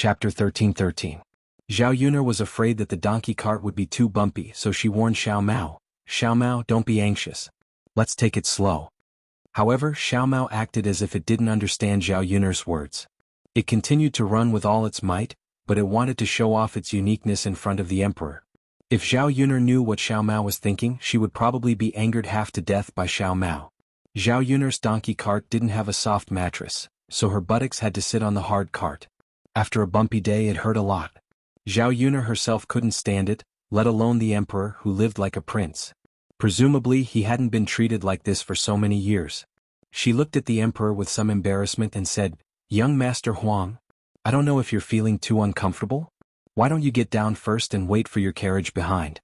Chapter 13:13. Zhao Yuner was afraid that the donkey cart would be too bumpy, so she warned Xiao Mao. "Xiao Mao, don't be anxious. Let's take it slow." However, Xiao Mao acted as if it didn't understand Zhao Yuner's words. It continued to run with all its might, but it wanted to show off its uniqueness in front of the emperor. If Zhao Yuner knew what Xiao Mao was thinking, she would probably be angered half to death by Xiao Mao. Zhao Yuner's donkey cart didn't have a soft mattress, so her buttocks had to sit on the hard cart. After a bumpy day, it hurt a lot. Zhao Yuner herself couldn't stand it, let alone the emperor, who lived like a prince. Presumably he hadn't been treated like this for so many years. She looked at the emperor with some embarrassment and said, "Young Master Huang, I don't know if you're feeling too uncomfortable? Why don't you get down first and wait for your carriage behind?"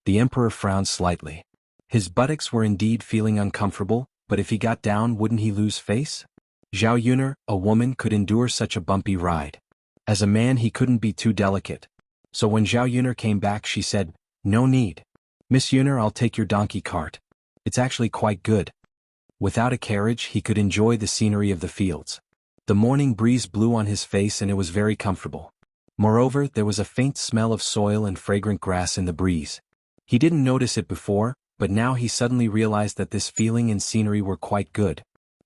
The emperor frowned slightly. His buttocks were indeed feeling uncomfortable, but if he got down, wouldn't he lose face? Zhao Yuner, a woman, could endure such a bumpy ride. As a man, he couldn't be too delicate. So when Zhao Yuner came back, she said, "No need. Miss Yuner, I'll take your donkey cart. It's actually quite good." Without a carriage, he could enjoy the scenery of the fields. The morning breeze blew on his face and it was very comfortable. Moreover, there was a faint smell of soil and fragrant grass in the breeze. He didn't notice it before, but now he suddenly realized that this feeling and scenery were quite good.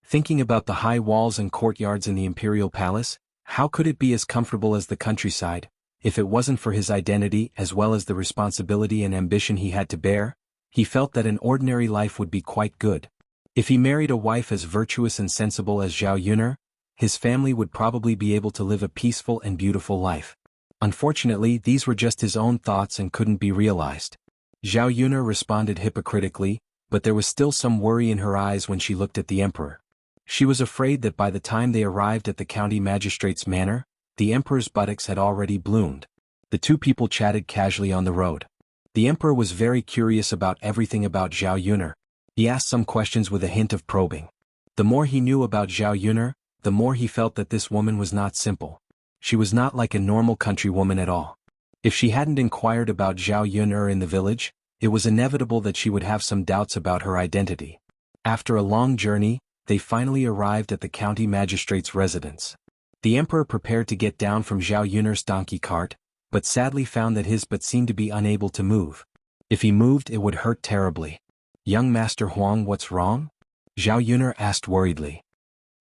Thinking about the high walls and courtyards in the imperial palace, how could it be as comfortable as the countryside? If it wasn't for his identity as well as the responsibility and ambition he had to bear, he felt that an ordinary life would be quite good. If he married a wife as virtuous and sensible as Zhao Yuner, his family would probably be able to live a peaceful and beautiful life. Unfortunately, these were just his own thoughts and couldn't be realized. Zhao Yuner responded hypocritically, but there was still some worry in her eyes when she looked at the emperor. She was afraid that by the time they arrived at the county magistrate's manor, the emperor's buttocks had already bloomed. The two people chatted casually on the road. The emperor was very curious about everything about Zhao Yuner. He asked some questions with a hint of probing. The more he knew about Zhao Yuner, the more he felt that this woman was not simple. She was not like a normal countrywoman at all. If she hadn't inquired about Zhao Yuner in the village, it was inevitable that she would have some doubts about her identity. After a long journey, they finally arrived at the county magistrate's residence. The emperor prepared to get down from Zhao Yuner's donkey cart, but sadly found that his butt seemed to be unable to move. If he moved, it would hurt terribly. "Young Master Huang, what's wrong?" Zhao Yuner asked worriedly.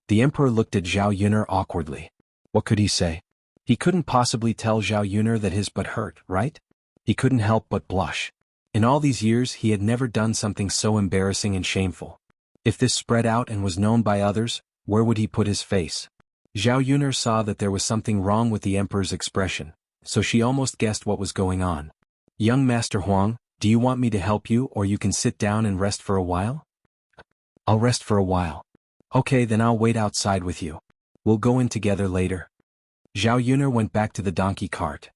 The emperor looked at Zhao Yuner awkwardly. What could he say? He couldn't possibly tell Zhao Yuner that his butt hurt, right? He couldn't help but blush. In all these years, he had never done something so embarrassing and shameful. If this spread out and was known by others, where would he put his face? Zhao Yuner saw that there was something wrong with the emperor's expression, so she almost guessed what was going on. "Young Master Huang, do you want me to help you, or you can sit down and rest for a while?" "I'll rest for a while." "Okay, then I'll wait outside with you. We'll go in together later." Zhao Yuner went back to the donkey cart.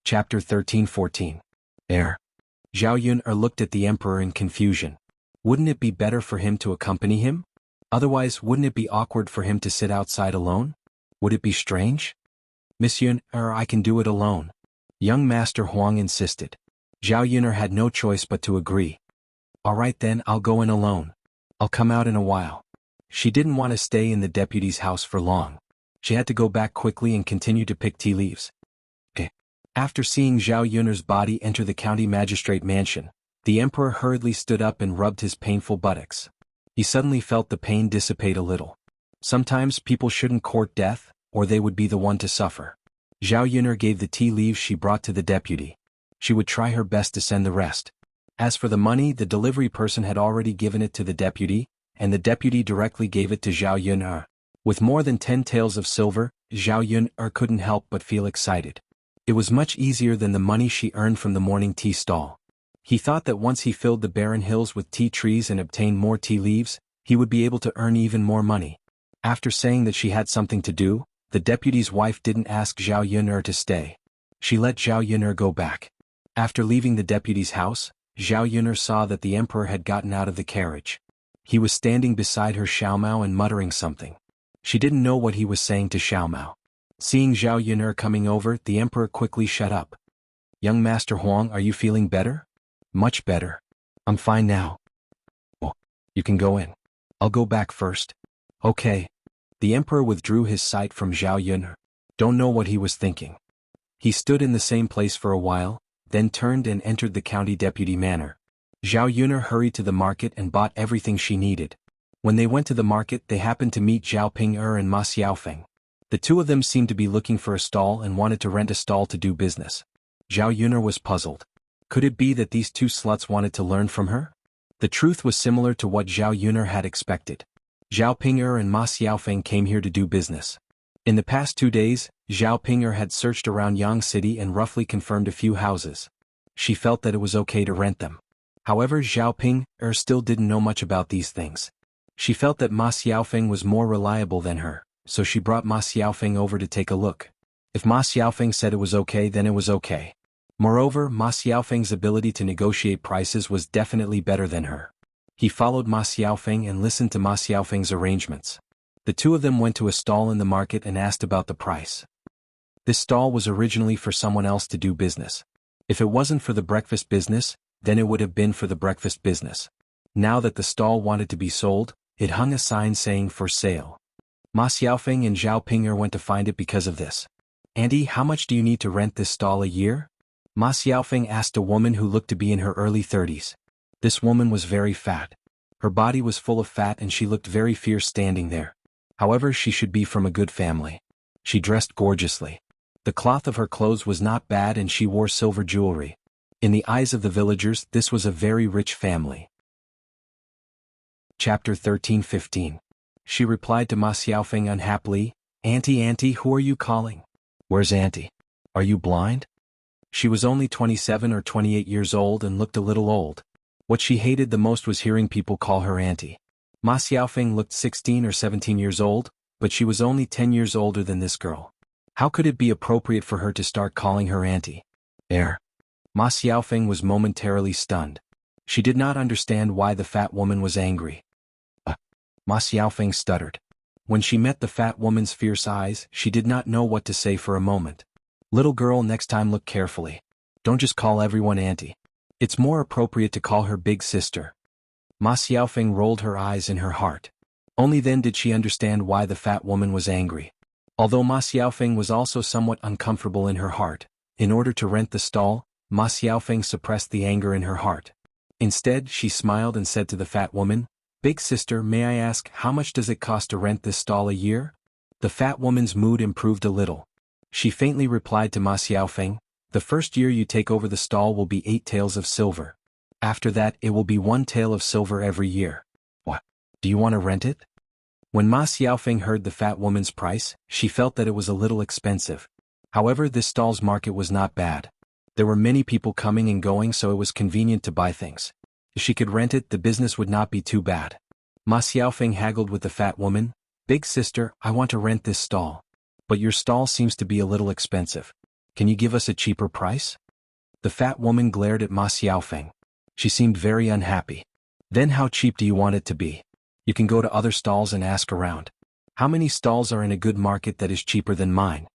Chapter 13:14. Zhao Yuner looked at the emperor in confusion. Wouldn't it be better for him to accompany him? Otherwise, wouldn't it be awkward for him to sit outside alone? Would it be strange? "Miss Yuner, I can do it alone," young Master Huang insisted. Zhao Yuner had no choice but to agree. "All right then, I'll go in alone. I'll come out in a while." She didn't want to stay in the deputy's house for long. She had to go back quickly and continue to pick tea leaves. After seeing Zhao Yuner's body enter the county magistrate mansion, the emperor hurriedly stood up and rubbed his painful buttocks. He suddenly felt the pain dissipate a little. Sometimes people shouldn't court death, or they would be the one to suffer. Zhao Yuner gave the tea leaves she brought to the deputy. She would try her best to send the rest. As for the money, the delivery person had already given it to the deputy, and the deputy directly gave it to Zhao Yuner. With more than 10 taels of silver, Zhao Yuner couldn't help but feel excited. It was much easier than the money she earned from the morning tea stall. He thought that once he filled the barren hills with tea trees and obtained more tea leaves, he would be able to earn even more money. After saying that she had something to do, the deputy's wife didn't ask Zhao Yuner to stay. She let Zhao Yuner go back. After leaving the deputy's house, Zhao Yuner saw that the emperor had gotten out of the carriage. He was standing beside her Xiao Mao and muttering something. She didn't know what he was saying to Xiao Mao. Seeing Zhao Yuner coming over, the emperor quickly shut up. "Young Master Huang, are you feeling better?" "Much better. I'm fine now." "Well, you can go in. I'll go back first." "Okay." The emperor withdrew his sight from Zhao Yuner. Don't know what he was thinking. He stood in the same place for a while, then turned and entered the county deputy manor. Zhao Yuner hurried to the market and bought everything she needed. When they went to the market, they happened to meet Zhao Ping'er and Ma Xiaofeng. The two of them seemed to be looking for a stall and wanted to rent a stall to do business. Zhao Yuner was puzzled. Could it be that these two sluts wanted to learn from her? The truth was similar to what Zhao Yuner had expected. Zhao Ping'er and Ma Xiaofeng came here to do business. In the past 2 days, Zhao Ping'er had searched around Yang City and roughly confirmed a few houses. She felt that it was okay to rent them. However, Zhao Ping'er still didn't know much about these things. She felt that Ma Xiaofeng was more reliable than her, so she brought Ma Xiaofeng over to take a look. If Ma Xiaofeng said it was okay, then it was okay. Moreover, Ma Xiaofeng's ability to negotiate prices was definitely better than her. He followed Ma Xiaofeng and listened to Ma Xiaofeng's arrangements. The two of them went to a stall in the market and asked about the price. This stall was originally for someone else to do business. If it wasn't for the breakfast business, then it would have been for the breakfast business. Now that the stall wanted to be sold, it hung a sign saying for sale. Ma Xiaofeng and Zhao Ping'er went to find it because of this. "Auntie, how much do you need to rent this stall a year?" Ma Xiaofeng asked a woman who looked to be in her early 30s. This woman was very fat. Her body was full of fat and she looked very fierce standing there. However, she should be from a good family. She dressed gorgeously. The cloth of her clothes was not bad and she wore silver jewelry. In the eyes of the villagers, this was a very rich family. Chapter 13:15. She replied to Ma Xiaofeng unhappily, Auntie, who are you calling?" "Where's Auntie? Are you blind?" She was only 27 or 28 years old and looked a little old. What she hated the most was hearing people call her auntie. Ma Xiaofeng looked 16 or 17 years old, but she was only 10 years older than this girl. How could it be appropriate for her to start calling her auntie? Ma Xiaofeng was momentarily stunned. She did not understand why the fat woman was angry. Ma Xiaofeng stuttered. When she met the fat woman's fierce eyes, she did not know what to say for a moment. "Little girl, next time look carefully. Don't just call everyone auntie. It's more appropriate to call her big sister." Ma Xiaofeng rolled her eyes in her heart. Only then did she understand why the fat woman was angry. Although Ma Xiaofeng was also somewhat uncomfortable in her heart, in order to rent the stall, Ma Xiaofeng suppressed the anger in her heart. Instead, she smiled and said to the fat woman, "Big sister, may I ask how much does it cost to rent this stall a year?" The fat woman's mood improved a little. She faintly replied to Ma Xiaofeng, "The first year you take over the stall will be 8 taels of silver. After that it will be 1 tael of silver every year." "What? Do you want to rent it?" When Ma Xiaofeng heard the fat woman's price, she felt that it was a little expensive. However, this stall's market was not bad. There were many people coming and going, so it was convenient to buy things. If she could rent it, the business would not be too bad. Ma Xiaofeng haggled with the fat woman, "Big sister, I want to rent this stall. But your stall seems to be a little expensive. Can you give us a cheaper price?" The fat woman glared at Ma Xiaofeng. She seemed very unhappy. "Then how cheap do you want it to be? You can go to other stalls and ask around. How many stalls are in a good market that is cheaper than mine?"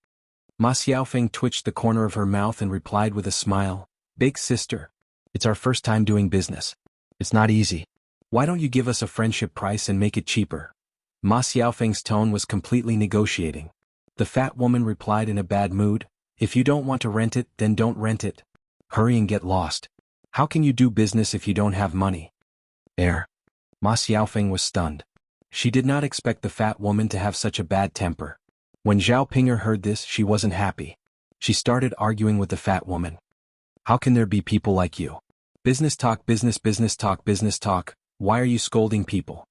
Ma Xiaofeng twitched the corner of her mouth and replied with a smile, "Big sister, it's our first time doing business. It's not easy. Why don't you give us a friendship price and make it cheaper?" Ma Xiaofeng's tone was completely negotiating. The fat woman replied in a bad mood, "If you don't want to rent it, then don't rent it. Hurry and get lost. How can you do business if you don't have money?" Ma Xiaofeng was stunned. She did not expect the fat woman to have such a bad temper. When Zhao Ping'er heard this, she wasn't happy. She started arguing with the fat woman. "How can there be people like you? Business talk, business talk, business talk. Why are you scolding people?"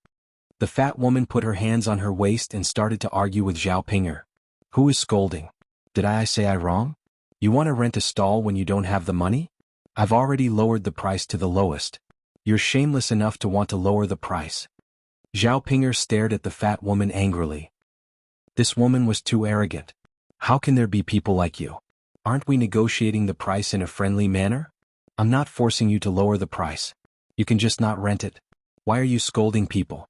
The fat woman put her hands on her waist and started to argue with Zhao Ping'er. "Who is scolding? Did I say I wrong? You want to rent a stall when you don't have the money? I've already lowered the price to the lowest. You're shameless enough to want to lower the price." Zhao Ping'er stared at the fat woman angrily. This woman was too arrogant. "How can there be people like you? Aren't we negotiating the price in a friendly manner? I'm not forcing you to lower the price. You can just not rent it. Why are you scolding people?"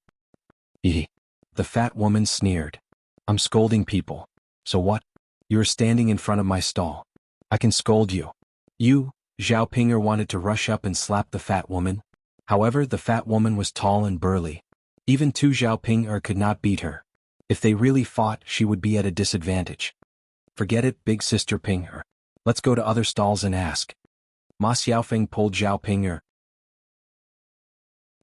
The fat woman sneered. "I'm scolding people. So what? You're standing in front of my stall. I can scold you." Zhao Ping'er wanted to rush up and slap the fat woman. However, the fat woman was tall and burly. Even Zhao Ping'er could not beat her. If they really fought, she would be at a disadvantage. Forget it, big sister Ping-er. Let's go to other stalls and ask. Ma Xiaofeng pulled Zhao Ping-er.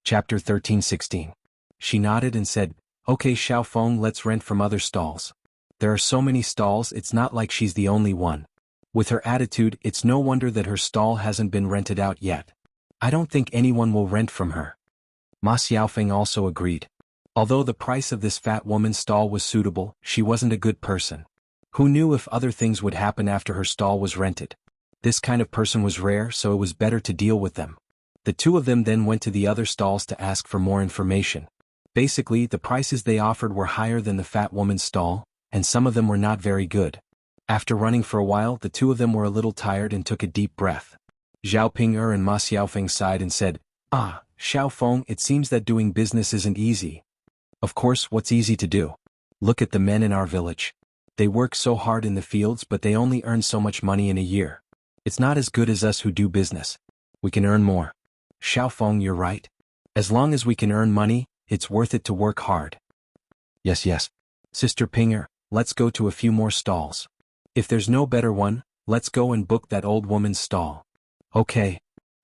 Chapter 13:16. She nodded and said, "Okay Xiaofeng, let's rent from other stalls." There are so many stalls, it's not like she's the only one. With her attitude, it's no wonder that her stall hasn't been rented out yet. I don't think anyone will rent from her. Ma Xiaofeng also agreed. Although the price of this fat woman's stall was suitable, she wasn't a good person. Who knew if other things would happen after her stall was rented? This kind of person was rare, so it was better to deal with them. The two of them then went to the other stalls to ask for more information. Basically, the prices they offered were higher than the fat woman's stall, and some of them were not very good. After running for a while, the two of them were a little tired and took a deep breath. Zhao Ping-er and Ma Xiaofeng sighed and said, "Ah, Xiaofeng, it seems that doing business isn't easy." Of course, what's easy to do? Look at the men in our village. They work so hard in the fields, but they only earn so much money in a year. It's not as good as us who do business. We can earn more. Xiaofeng, you're right. As long as we can earn money, it's worth it to work hard. Yes. Sister Ping-er, let's go to a few more stalls. If there's no better one, let's go and book that old woman's stall. Okay.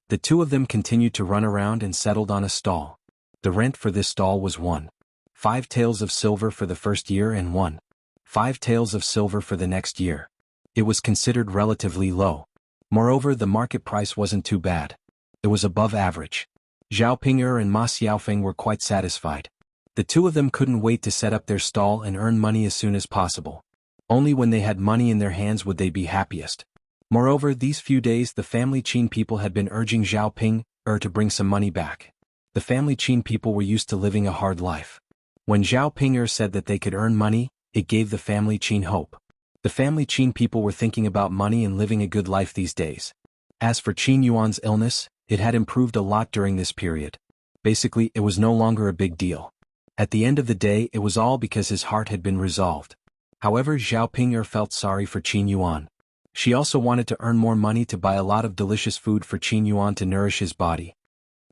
The two of them continued to run around and settled on a stall. The rent for this stall was 1.5 taels of silver for the first year and 1.5 taels of silver for the next year. It was considered relatively low. Moreover, the market price wasn't too bad. It was above average. Zhao Ping-er and Ma Xiaofeng were quite satisfied. The two of them couldn't wait to set up their stall and earn money as soon as possible. Only when they had money in their hands would they be happiest. Moreover, these few days the family Qin people had been urging Zhao Ping-er to bring some money back. The family Qin people were used to living a hard life. When Zhao Ping-er said that they could earn money, it gave the family Qin hope. The family Qin people were thinking about money and living a good life these days. As for Qin Yuan's illness, it had improved a lot during this period. Basically, it was no longer a big deal. At the end of the day, it was all because his heart had been resolved. However, Zhao Ping-er felt sorry for Qin Yuan. She also wanted to earn more money to buy a lot of delicious food for Qin Yuan to nourish his body.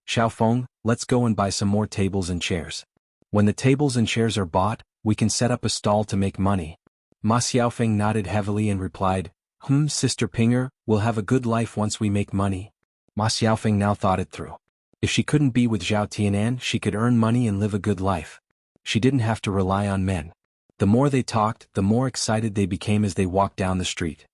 Xiaofeng, let's go and buy some more tables and chairs. When the tables and chairs are bought, we can set up a stall to make money. Ma Xiaofeng nodded heavily and replied, Sister Ping-er, we'll have a good life once we make money. Ma Xiaofeng now thought it through. If she couldn't be with Zhao Tianan, she could earn money and live a good life. She didn't have to rely on men. The more they talked, the more excited they became as they walked down the street.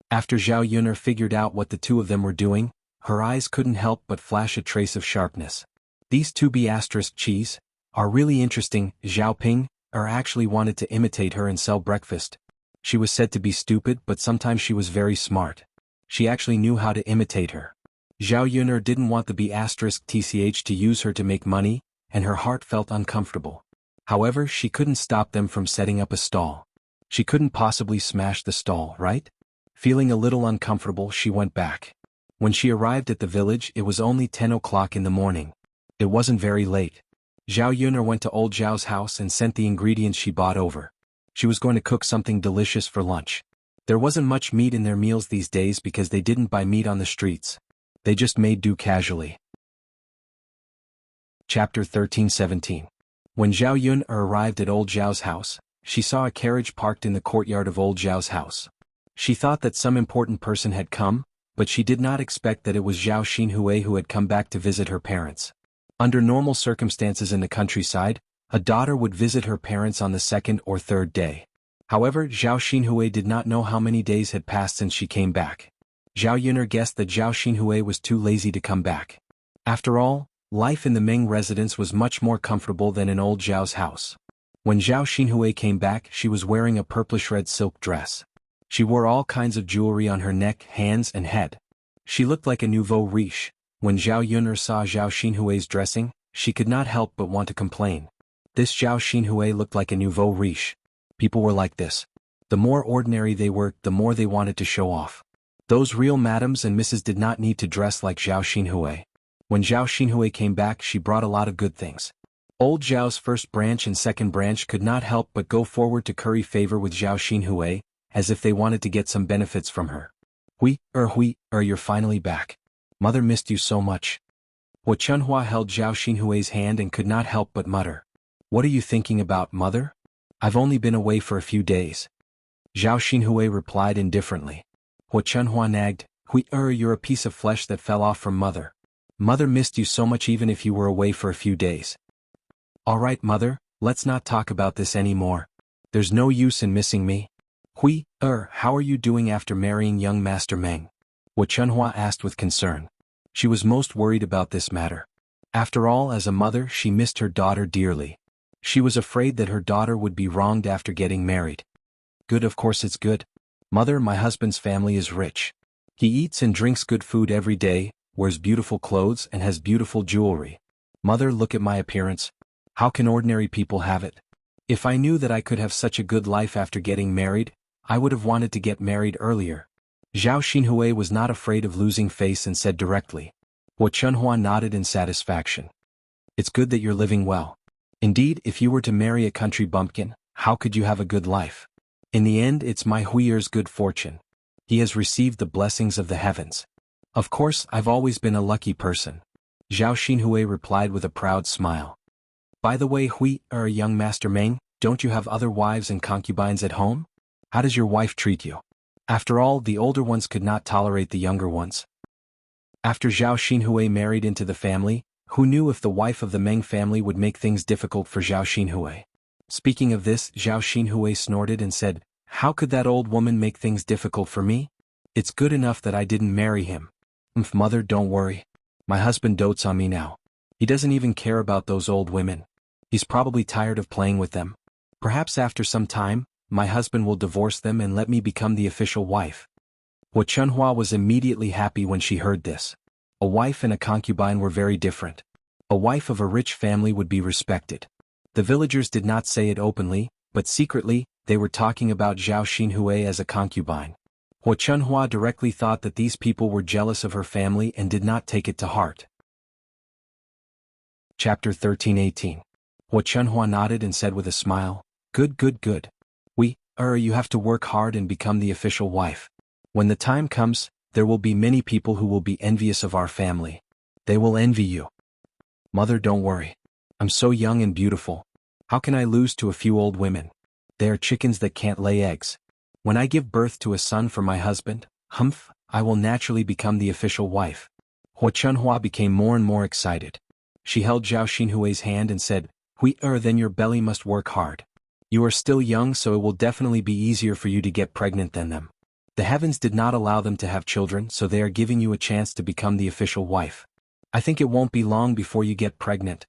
After Zhao Yuner figured out what the two of them were doing, her eyes couldn't help but flash a trace of sharpness. These 2B** cheese are really interesting. Zhao Ping-er actually wanted to imitate her and sell breakfast. She was said to be stupid, but sometimes she was very smart. She actually knew how to imitate her. Zhao Yuner didn't want the B**tch to use her to make money, and her heart felt uncomfortable. However, she couldn't stop them from setting up a stall. She couldn't possibly smash the stall, right? Feeling a little uncomfortable, she went back. When she arrived at the village, it was only 10 o'clock in the morning. It wasn't very late. Zhao Yuner went to old Zhao's house and sent the ingredients she bought over. She was going to cook something delicious for lunch. There wasn't much meat in their meals these days because they didn't buy meat on the streets. They just made do casually. Chapter 13:17. When Zhao Yuner arrived at old Zhao's house, she saw a carriage parked in the courtyard of old Zhao's house. She thought that some important person had come, but she did not expect that it was Zhao Xinhui who had come back to visit her parents. Under normal circumstances in the countryside, a daughter would visit her parents on the second or third day. However, Zhao Xinhui did not know how many days had passed since she came back. Zhao Yuner guessed that Zhao Xinhui was too lazy to come back. After all, life in the Meng residence was much more comfortable than in old Zhao's house. When Zhao Xinhui came back, she was wearing a purplish-red silk dress. She wore all kinds of jewelry on her neck, hands, and head. She looked like a nouveau riche. When Zhao Yuner saw Zhao Xinhui's dressing, she could not help but want to complain. This Zhao Xinhui looked like a nouveau riche. People were like this. The more ordinary they were, the more they wanted to show off. Those real madams and misses did not need to dress like Zhao Xinhui. When Zhao Xinhui came back, she brought a lot of good things. Old Zhao's first branch and second branch could not help but go forward to curry favor with Zhao Xinhui, as if they wanted to get some benefits from her. Hui, you're finally back. Mother missed you so much. Hu Chunhua held Zhao Xinhui's hand and could not help but mutter. What are you thinking about, mother? I've only been away for a few days. Zhao Xinhui replied indifferently. Hua Chunhua nagged, you're a piece of flesh that fell off from mother. Mother missed you so much even if you were away for a few days. Alright mother, let's not talk about this anymore. There's no use in missing me. How are you doing after marrying young Master Meng? Hua Chunhua asked with concern. She was most worried about this matter. After all, as a mother, she missed her daughter dearly. She was afraid that her daughter would be wronged after getting married. Good, of course it's good. Mother, my husband's family is rich. He eats and drinks good food every day, wears beautiful clothes and has beautiful jewelry. Mother, look at my appearance. How can ordinary people have it? If I knew that I could have such a good life after getting married, I would have wanted to get married earlier. Zhao Xinhui was not afraid of losing face and said directly. Hua Chunhua nodded in satisfaction. It's good that you're living well. Indeed, if you were to marry a country bumpkin, how could you have a good life? In the end, it's my Huiyer's good fortune. He has received the blessings of the heavens. Of course, I've always been a lucky person. Zhao Xinhui replied with a proud smile. By the way, young Master Meng, don't you have other wives and concubines at home? How does your wife treat you? After all, the older ones could not tolerate the younger ones. After Zhao Xinhui married into the family, who knew if the wife of the Meng family would make things difficult for Zhao Xinhui? Speaking of this, Zhao Xinhui snorted and said, how could that old woman make things difficult for me? It's good enough that I didn't marry him. Mother, don't worry. My husband dotes on me now. He doesn't even care about those old women. He's probably tired of playing with them. Perhaps after some time, my husband will divorce them and let me become the official wife. Hua Chunhua was immediately happy when she heard this. A wife and a concubine were very different. A wife of a rich family would be respected. The villagers did not say it openly, but secretly, they were talking about Zhao Xinhui as a concubine. Hua Chunhua directly thought that these people were jealous of her family and did not take it to heart. Chapter 13:18. Hua Chunhua nodded and said with a smile, Good. You have to work hard and become the official wife. When the time comes, there will be many people who will be envious of our family. They will envy you. Mother, don't worry. I'm so young and beautiful. How can I lose to a few old women? They are chickens that can't lay eggs. When I give birth to a son for my husband, I will naturally become the official wife. Hua Chunhua became more and more excited. She held Zhao Xinhui's hand and said, then your belly must work hard. You are still young, so it will definitely be easier for you to get pregnant than them. The heavens did not allow them to have children, so they are giving you a chance to become the official wife. I think it won't be long before you get pregnant.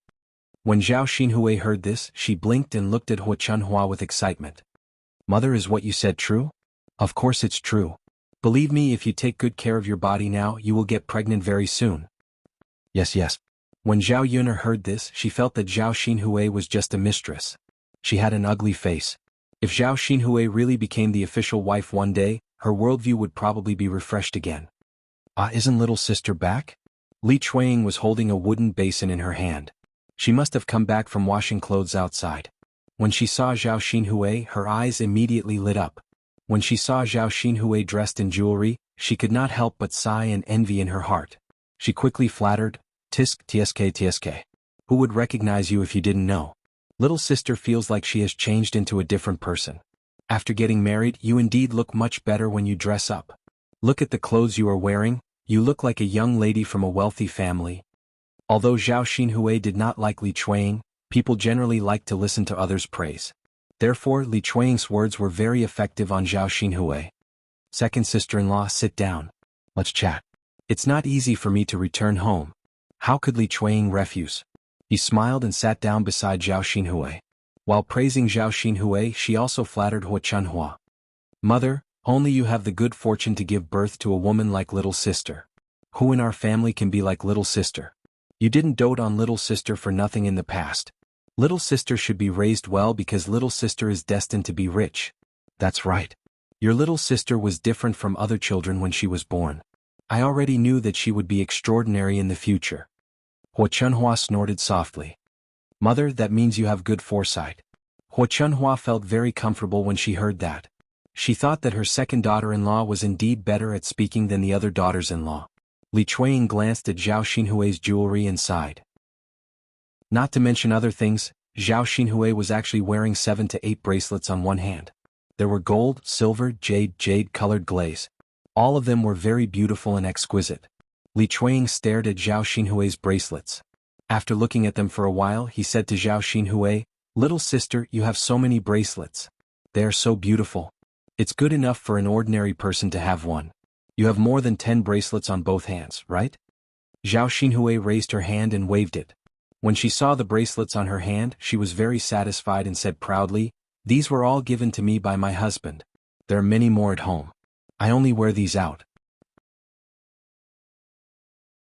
When Zhao Xinhui heard this, she blinked and looked at Hua Chunhua with excitement. Mother, is what you said true? Of course it's true. Believe me, if you take good care of your body now, you will get pregnant very soon. Yes. When Zhao Yuner heard this, she felt that Zhao Xinhui was just a mistress. She had an ugly face. If Zhao Xinhui really became the official wife one day, her worldview would probably be refreshed again. Isn't little sister back? Li Chuanying was holding a wooden basin in her hand. She must have come back from washing clothes outside. When she saw Zhao Xinhui, her eyes immediately lit up. When she saw Zhao Xinhui dressed in jewelry, she could not help but sigh and envy in her heart. She quickly flattered, Tsk. Who would recognize you if you didn't know? Little sister feels like she has changed into a different person. After getting married, you indeed look much better when you dress up. Look at the clothes you are wearing, you look like a young lady from a wealthy family. Although Zhao Xinhui did not like Li Chuanying, people generally like to listen to others' praise. Therefore, Li Chuanying's words were very effective on Zhao Xinhui. Second sister-in-law, sit down. Let's chat. It's not easy for me to return home. How could Li Chuanying refuse? He smiled and sat down beside Zhao Xinhui. While praising Zhao Xinhui, she also flattered Hua Chunhua. Mother, only you have the good fortune to give birth to a woman like little sister. Who in our family can be like little sister? You didn't dote on little sister for nothing in the past. Little sister should be raised well because little sister is destined to be rich. That's right. Your little sister was different from other children when she was born. I already knew that she would be extraordinary in the future. Hua Chunhua snorted softly. Mother, that means you have good foresight. Hua Chunhua felt very comfortable when she heard that. She thought that her second daughter-in-law was indeed better at speaking than the other daughters-in-law. Li Chuanying glanced at Zhao Xinhui's jewelry and sighed. Not to mention other things, Zhao Xinhui was actually wearing 7 to 8 bracelets on one hand. There were gold, silver, jade-colored glaze. All of them were very beautiful and exquisite. Li Chuang stared at Zhao Xinhui's bracelets. After looking at them for a while, he said to Zhao Xinhui, "Little sister, you have so many bracelets. They are so beautiful. It's good enough for an ordinary person to have one. You have more than 10 bracelets on both hands, right?" Zhao Xinhui raised her hand and waved it. When she saw the bracelets on her hand, she was very satisfied and said proudly, "These were all given to me by my husband. There are many more at home. I only wear these out."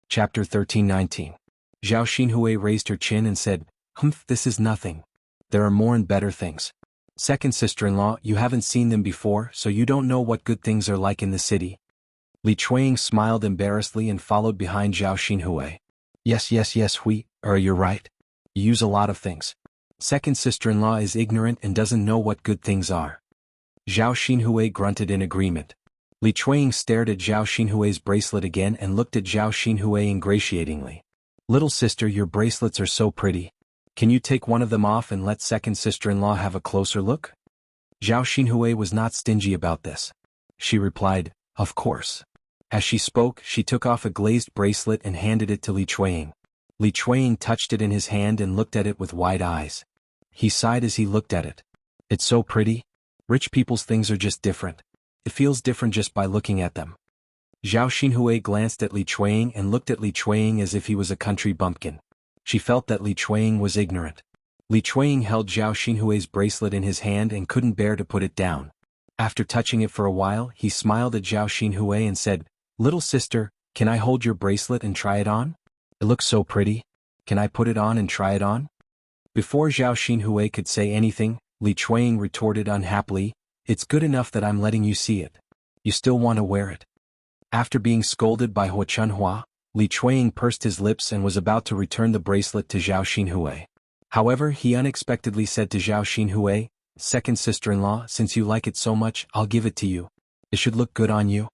Chapter 13-19. Zhao Xinhui raised her chin and said, "Humph, this is nothing. There are more and better things. Second sister-in-law, you haven't seen them before, so you don't know what good things are like in the city." Li Chuang smiled embarrassedly and followed behind Zhao Xinhui. Yes, you're right. You use a lot of things. Second sister-in-law is ignorant and doesn't know what good things are." Zhao Xinhui grunted in agreement. Li Chuang stared at Zhao Xinhui's bracelet again and looked at Zhao Xinhui ingratiatingly. "Little sister, your bracelets are so pretty. Can you take one of them off and let second sister-in-law have a closer look?" Zhao Xinhui was not stingy about this. She replied, "Of course." As she spoke, she took off a glazed bracelet and handed it to Li Chuang. Li Chuang touched it in his hand and looked at it with wide eyes. He sighed as he looked at it. "It's so pretty. Rich people's things are just different. It feels different just by looking at them." Zhao Xinhui glanced at Li Chuang and looked at Li Chuang as if he was a country bumpkin. She felt that Li Chuang was ignorant. Li Chuang held Zhao Xinhui's bracelet in his hand and couldn't bear to put it down. After touching it for a while, he smiled at Zhao Xinhui and said, "Little sister, can I hold your bracelet and try it on? It looks so pretty. Can I put it on and try it on?" Before Zhao Xinhui could say anything, Li Chuang retorted unhappily, "It's good enough that I'm letting you see it. You still want to wear it." After being scolded by Huo Chunhua, Li Chuang pursed his lips and was about to return the bracelet to Zhao Xinhui. However, he unexpectedly said to Zhao Xinhui, "Second sister-in-law, since you like it so much, I'll give it to you. It should look good on you."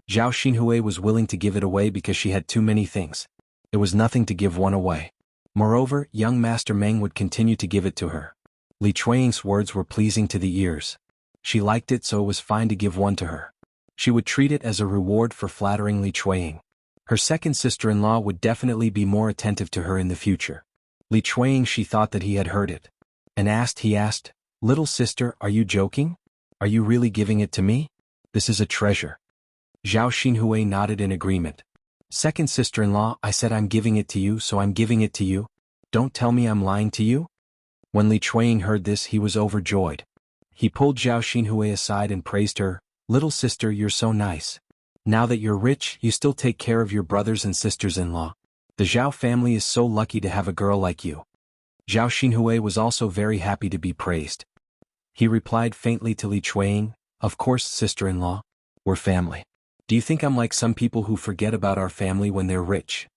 Zhao Xinhui was willing to give it away because she had too many things. It was nothing to give one away. Moreover, young Master Meng would continue to give it to her. Li Chuang's words were pleasing to the ears. She liked it, so it was fine to give one to her. She would treat it as a reward for flattering Li Chuang. Her second sister-in-law would definitely be more attentive to her in the future. Li Chuang, she thought that he had heard it. And he asked, "Little sister, are you joking? Are you really giving it to me? This is a treasure." Zhao Xinhui nodded in agreement. "Second sister-in-law, I said I'm giving it to you, so I'm giving it to you. Don't tell me I'm lying to you." When Li Chuang heard this, he was overjoyed. He pulled Zhao Xinhui aside and praised her, "Little sister, you're so nice. Now that you're rich, you still take care of your brothers and sisters-in-law. The Zhao family is so lucky to have a girl like you." Zhao Xinhui was also very happy to be praised. He replied faintly to Li Chuang, "Of course, sister-in-law. We're family. Do you think I'm like some people who forget about our family when they're rich?"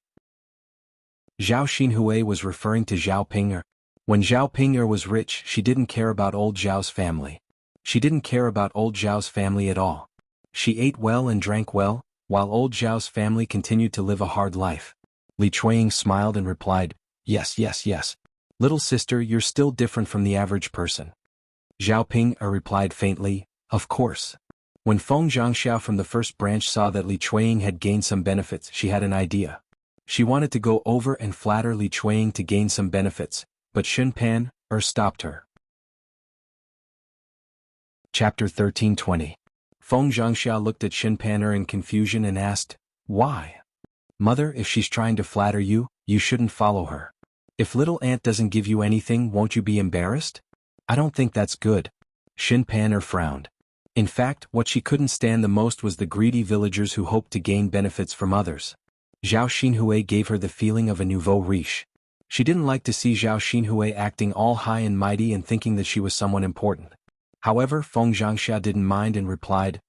Zhao Xinhui was referring to Zhao Ping'er. When Zhao Ping'er was rich, she didn't care about old Zhao's family. She didn't care about old Zhao's family at all. She ate well and drank well, while old Zhao's family continued to live a hard life. Li Chuang smiled and replied, Yes. Little sister, you're still different from the average person." Zhao Ping'er replied faintly, "Of course." When Feng Zhangxiao from the first branch saw that Li Chuang had gained some benefits, she had an idea. She wanted to go over and flatter Li Chuang to gain some benefits, but Xun Pan stopped her. Chapter 13-20. Feng Zhangxiao looked at Xun Pan'er in confusion and asked, "Why? Mother, if she's trying to flatter you, you shouldn't follow her. If little aunt doesn't give you anything, won't you be embarrassed? I don't think that's good." Xun Pan'er frowned. In fact, what she couldn't stand the most was the greedy villagers who hoped to gain benefits from others. Zhao Xinhui gave her the feeling of a nouveau riche. She didn't like to see Zhao Xinhui acting all high and mighty and thinking that she was someone important. However, Feng Zhangxia didn't mind and replied,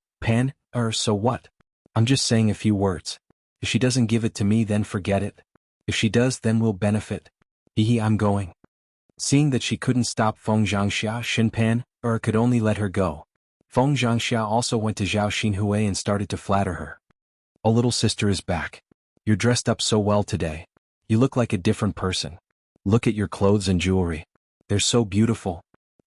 So what? I'm just saying a few words. If she doesn't give it to me, then forget it. If she does, then we'll benefit. I'm going." Seeing that she couldn't stop Feng Zhangxia, Xun Pan'er could only let her go. Feng Zhangxia also went to Zhao Xinhui and started to flatter her. "Oh, little sister is back. You're dressed up so well today. You look like a different person. Look at your clothes and jewelry. They're so beautiful."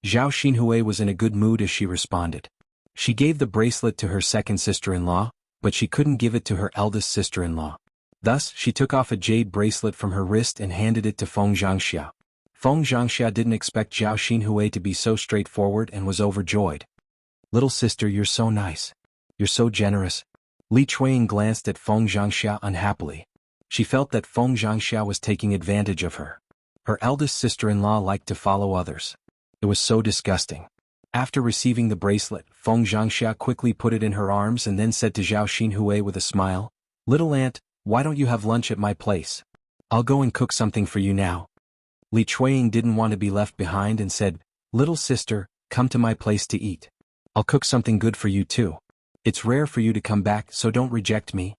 Zhao Xinhui was in a good mood as she responded. She gave the bracelet to her second sister-in-law, but she couldn't give it to her eldest sister-in-law. Thus, she took off a jade bracelet from her wrist and handed it to Feng Zhangxia. Feng Zhangxia didn't expect Zhao Xinhui to be so straightforward and was overjoyed. "Little sister, you're so nice. You're so generous." Li Chuiying glanced at Feng Zhangxia unhappily. She felt that Feng Zhangxia was taking advantage of her. Her eldest sister-in-law liked to follow others. It was so disgusting. After receiving the bracelet, Feng Zhangxia quickly put it in her arms and then said to Zhao Xinhui with a smile, "Little aunt, why don't you have lunch at my place? I'll go and cook something for you now." Li Chuiying didn't want to be left behind and said, "Little sister, come to my place to eat. I'll cook something good for you too. It's rare for you to come back, so don't reject me."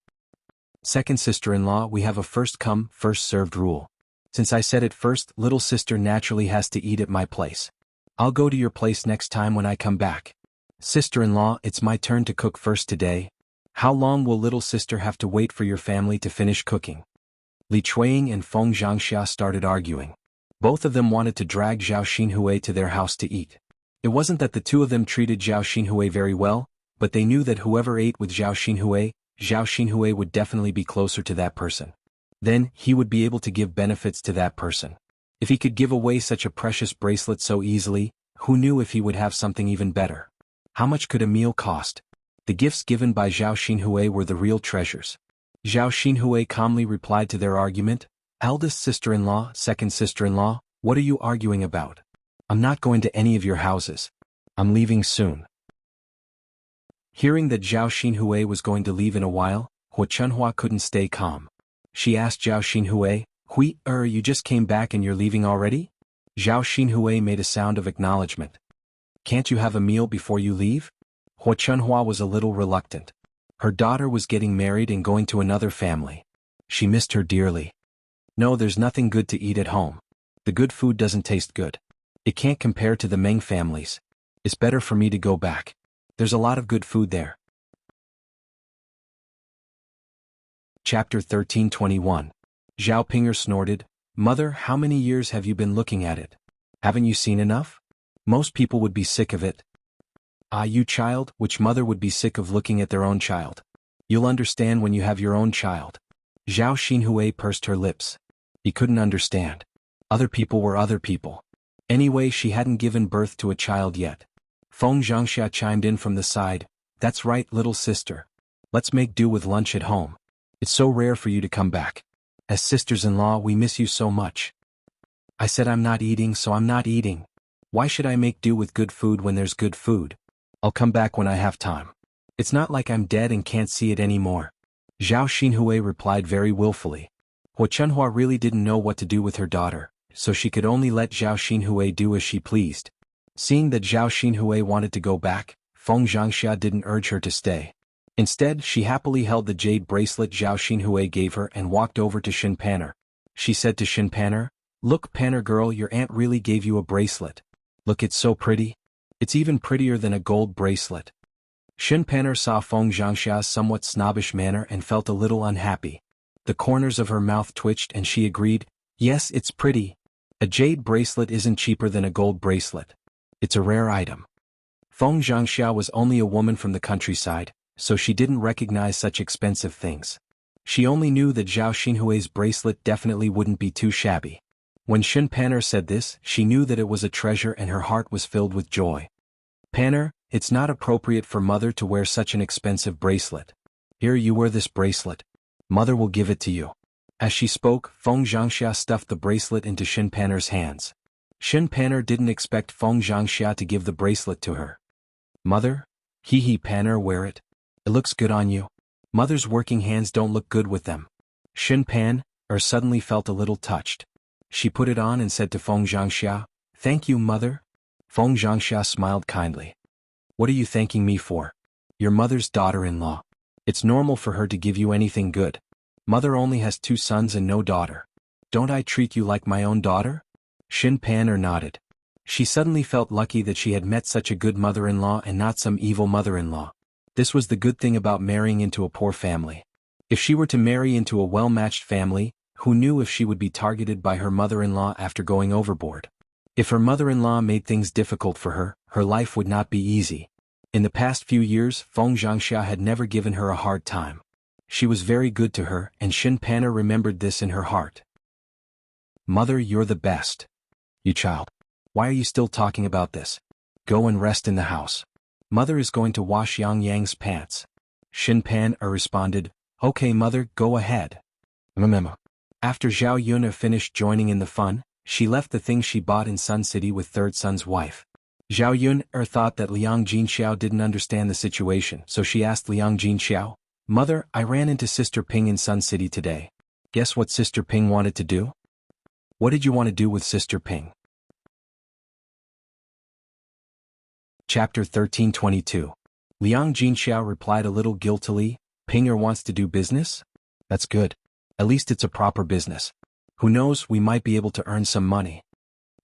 Second sister-in-law, we have a first-come, first-served rule. Since I said it first, little sister naturally has to eat at my place. I'll go to your place next time when I come back. Sister-in-law, it's my turn to cook first today. How long will little sister have to wait for your family to finish cooking? Li Chuiying and Feng Zhangxia started arguing. Both of them wanted to drag Zhao Xinhui to their house to eat. It wasn't that the two of them treated Zhao Xinhui very well, but they knew that whoever ate with Zhao Xinhui would definitely be closer to that person. Then, he would be able to give benefits to that person. If he could give away such a precious bracelet so easily, who knew if he would have something even better? How much could a meal cost? The gifts given by Zhao Xinhui were the real treasures. Zhao Xinhui calmly replied to their argument, "Eldest sister-in-law, second sister-in-law, what are you arguing about? I'm not going to any of your houses. I'm leaving soon." Hearing that Zhao Xinhui was going to leave in a while, Hua Chunhua couldn't stay calm. She asked Zhao Xinhui, You just came back and you're leaving already?" Zhao Xinhui made a sound of acknowledgement. "Can't you have a meal before you leave?" Hua Chunhua was a little reluctant. Her daughter was getting married and going to another family. She missed her dearly. "No, there's nothing good to eat at home. The good food doesn't taste good. It can't compare to the Meng families. It's better for me to go back. There's a lot of good food there." Chapter 13:21. Zhao Pinger snorted, "Mother, how many years have you been looking at it? Haven't you seen enough? Most people would be sick of it." "Ah, you child, which mother would be sick of looking at their own child? You'll understand when you have your own child." Zhao Xinhui pursed her lips. He couldn't understand. Other people were other people. Anyway, she hadn't given birth to a child yet. Feng Zhangxia chimed in from the side, "That's right, little sister. Let's make do with lunch at home. It's so rare for you to come back. As sisters-in-law, we miss you so much." "I said I'm not eating, so I'm not eating. Why should I make do with good food when there's good food? I'll come back when I have time. It's not like I'm dead and can't see it anymore." Zhao Xinhui replied very willfully. Hua Chunhua really didn't know what to do with her daughter, so she could only let Zhao Xinhui do as she pleased. Seeing that Zhao Xinhui wanted to go back, Feng Zhangxia didn't urge her to stay. Instead, she happily held the jade bracelet Zhao Xinhui gave her and walked over to Shin Panner. She said to Shin Panner, "Look, Panner girl, your aunt really gave you a bracelet. Look, it's so pretty. It's even prettier than a gold bracelet." Shin Panner saw Feng Zhangxia's somewhat snobbish manner and felt a little unhappy. The corners of her mouth twitched and she agreed, "Yes, it's pretty. A jade bracelet isn't cheaper than a gold bracelet. It's a rare item." Feng Zhangxia was only a woman from the countryside, so she didn't recognize such expensive things. She only knew that Zhao Xinhui's bracelet definitely wouldn't be too shabby. When Shin Panner said this, she knew that it was a treasure and her heart was filled with joy. "Panner, it's not appropriate for mother to wear such an expensive bracelet. Here, you wear this bracelet. Mother will give it to you." As she spoke, Feng Zhangxia stuffed the bracelet into Shin Panner's hands. Shin Panner didn't expect Feng Zhangxia to give the bracelet to her. "Mother? Hee Panner, wear it. It looks good on you. Mother's working hands don't look good with them." Shin Panner suddenly felt a little touched. She put it on and said to Feng Zhangxia, "Thank you, mother." Feng Zhangxia smiled kindly. "What are you thanking me for? Your mother's daughter-in-law. It's normal for her to give you anything good. Mother only has 2 sons and no daughter. Don't I treat you like my own daughter?" Shin Panner nodded. She suddenly felt lucky that she had met such a good mother-in-law and not some evil mother-in-law. This was the good thing about marrying into a poor family. If she were to marry into a well-matched family, who knew if she would be targeted by her mother-in-law after going overboard? If her mother-in-law made things difficult for her, her life would not be easy. In the past few years, Feng Zhangxia had never given her a hard time. She was very good to her, and Xin Panna remembered this in her heart. Mother, you're the best. You child. Why are you still talking about this? Go and rest in the house. Mother is going to wash Yang Yang's pants. Xin Panna responded, Okay mother, go ahead. After Zhao Yuna finished joining in the fun, she left the things she bought in Sun City with third son's wife. Zhao Yun thought that Liang Jinxiao didn't understand the situation, so she asked Liang Jinxiao, Mother, I ran into Sister Ping in Sun City today. Guess what Sister Ping wanted to do? What did you want to do with Sister Ping? Chapter 1322. Liang Jinxiao replied a little guiltily, Pinger wants to do business? That's good. At least it's a proper business. Who knows, we might be able to earn some money.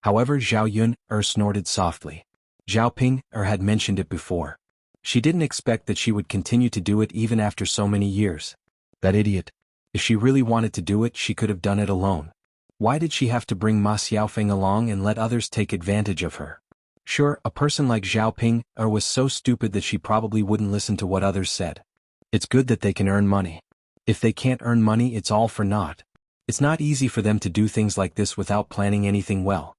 However, Zhao Yun snorted softly. Zhao Ping had mentioned it before. She didn't expect that she would continue to do it even after so many years. That idiot. If she really wanted to do it, she could have done it alone. Why did she have to bring Ma Xiaofeng along and let others take advantage of her? Sure, a person like Zhao Ping was so stupid that she probably wouldn't listen to what others said. It's good that they can earn money. If they can't earn money, it's all for naught. It's not easy for them to do things like this without planning anything well.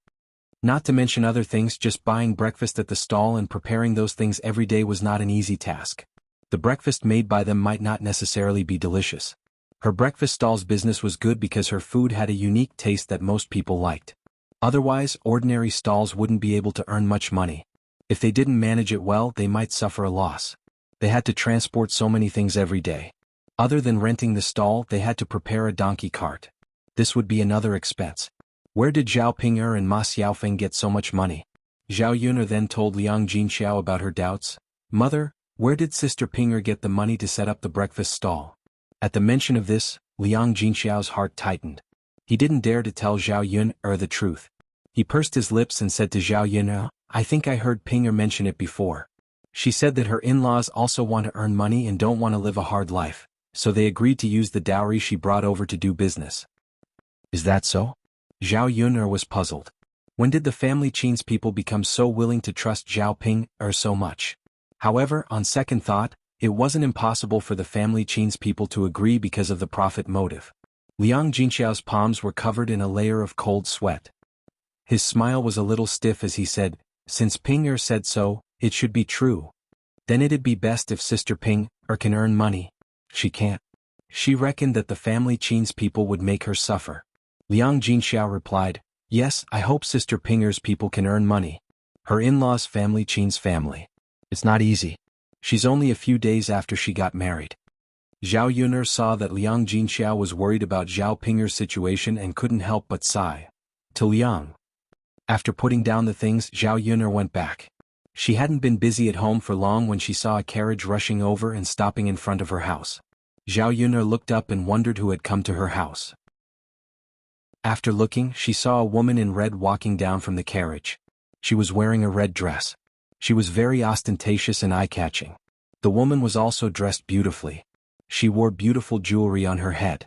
Not to mention other things, just buying breakfast at the stall and preparing those things every day was not an easy task. The breakfast made by them might not necessarily be delicious. Her breakfast stall's business was good because her food had a unique taste that most people liked. Otherwise, ordinary stalls wouldn't be able to earn much money. If they didn't manage it well, they might suffer a loss. They had to transport so many things every day. Other than renting the stall, they had to prepare a donkey cart. This would be another expense. Where did Zhao Ping'er and Ma Xiaofeng get so much money? Zhao Yun'er then told Liang Jinxiao about her doubts. Mother, where did Sister Ping'er get the money to set up the breakfast stall? At the mention of this, Liang Jinxiao's heart tightened. He didn't dare to tell Zhao Yun'er the truth. He pursed his lips and said to Zhao Yun'er, I think I heard Ping'er mention it before. She said that her in-laws also want to earn money and don't want to live a hard life, so they agreed to use the dowry she brought over to do business. Is that so? Zhao Yun'er was puzzled. When did the family Qin's people become so willing to trust Zhao Ping'er so much? However, on second thought, it wasn't impossible for the family Qin's people to agree because of the profit motive. Liang Jinxiao's palms were covered in a layer of cold sweat. His smile was a little stiff as he said, Since Ping'er said so, it should be true. Then it'd be best if Sister Ping'er can earn money. She can't. She reckoned that the family Qin's people would make her suffer. Liang Jinxiao replied, Yes, I hope Sister Ping'er's people can earn money. Her in-laws family Qin's family. It's not easy. She's only a few days after she got married. Zhao Yun'er saw that Liang Jinxiao was worried about Zhao Ping'er's situation and couldn't help but sigh. To Liang. After putting down the things, Zhao Yun'er went back. She hadn't been busy at home for long when she saw a carriage rushing over and stopping in front of her house. Zhao Yun'er looked up and wondered who had come to her house. After looking, she saw a woman in red walking down from the carriage. She was wearing a red dress. She was very ostentatious and eye-catching. The woman was also dressed beautifully. She wore beautiful jewelry on her head.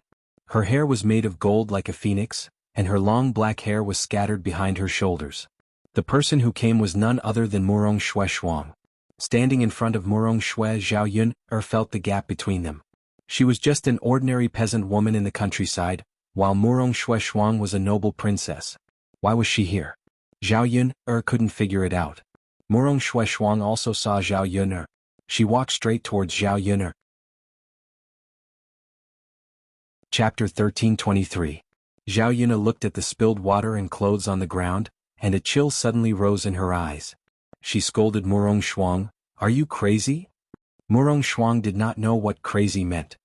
Her hair was made of gold like a phoenix, and her long black hair was scattered behind her shoulders. The person who came was none other than Murong Xue Shuang. Standing in front of Murong Xue, Zhao Yun'er felt the gap between them. She was just an ordinary peasant woman in the countryside, while Murong Xue Shuang was a noble princess. Why was she here? Zhao Yun'er couldn't figure it out. Murong Xue Shuang also saw Zhao Yun'er. She walked straight towards Zhao Yun'er. Chapter 1323. Zhao Yun'er looked at the spilled water and clothes on the ground, and a chill suddenly rose in her eyes. She scolded Murong Shuang, Are you crazy? Murong Shuang did not know what crazy meant.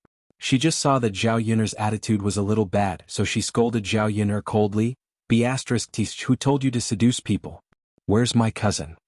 She just saw that Zhao Yun'er's attitude was a little bad, so she scolded Zhao Yun'er coldly, who told you to seduce people? Where's my cousin?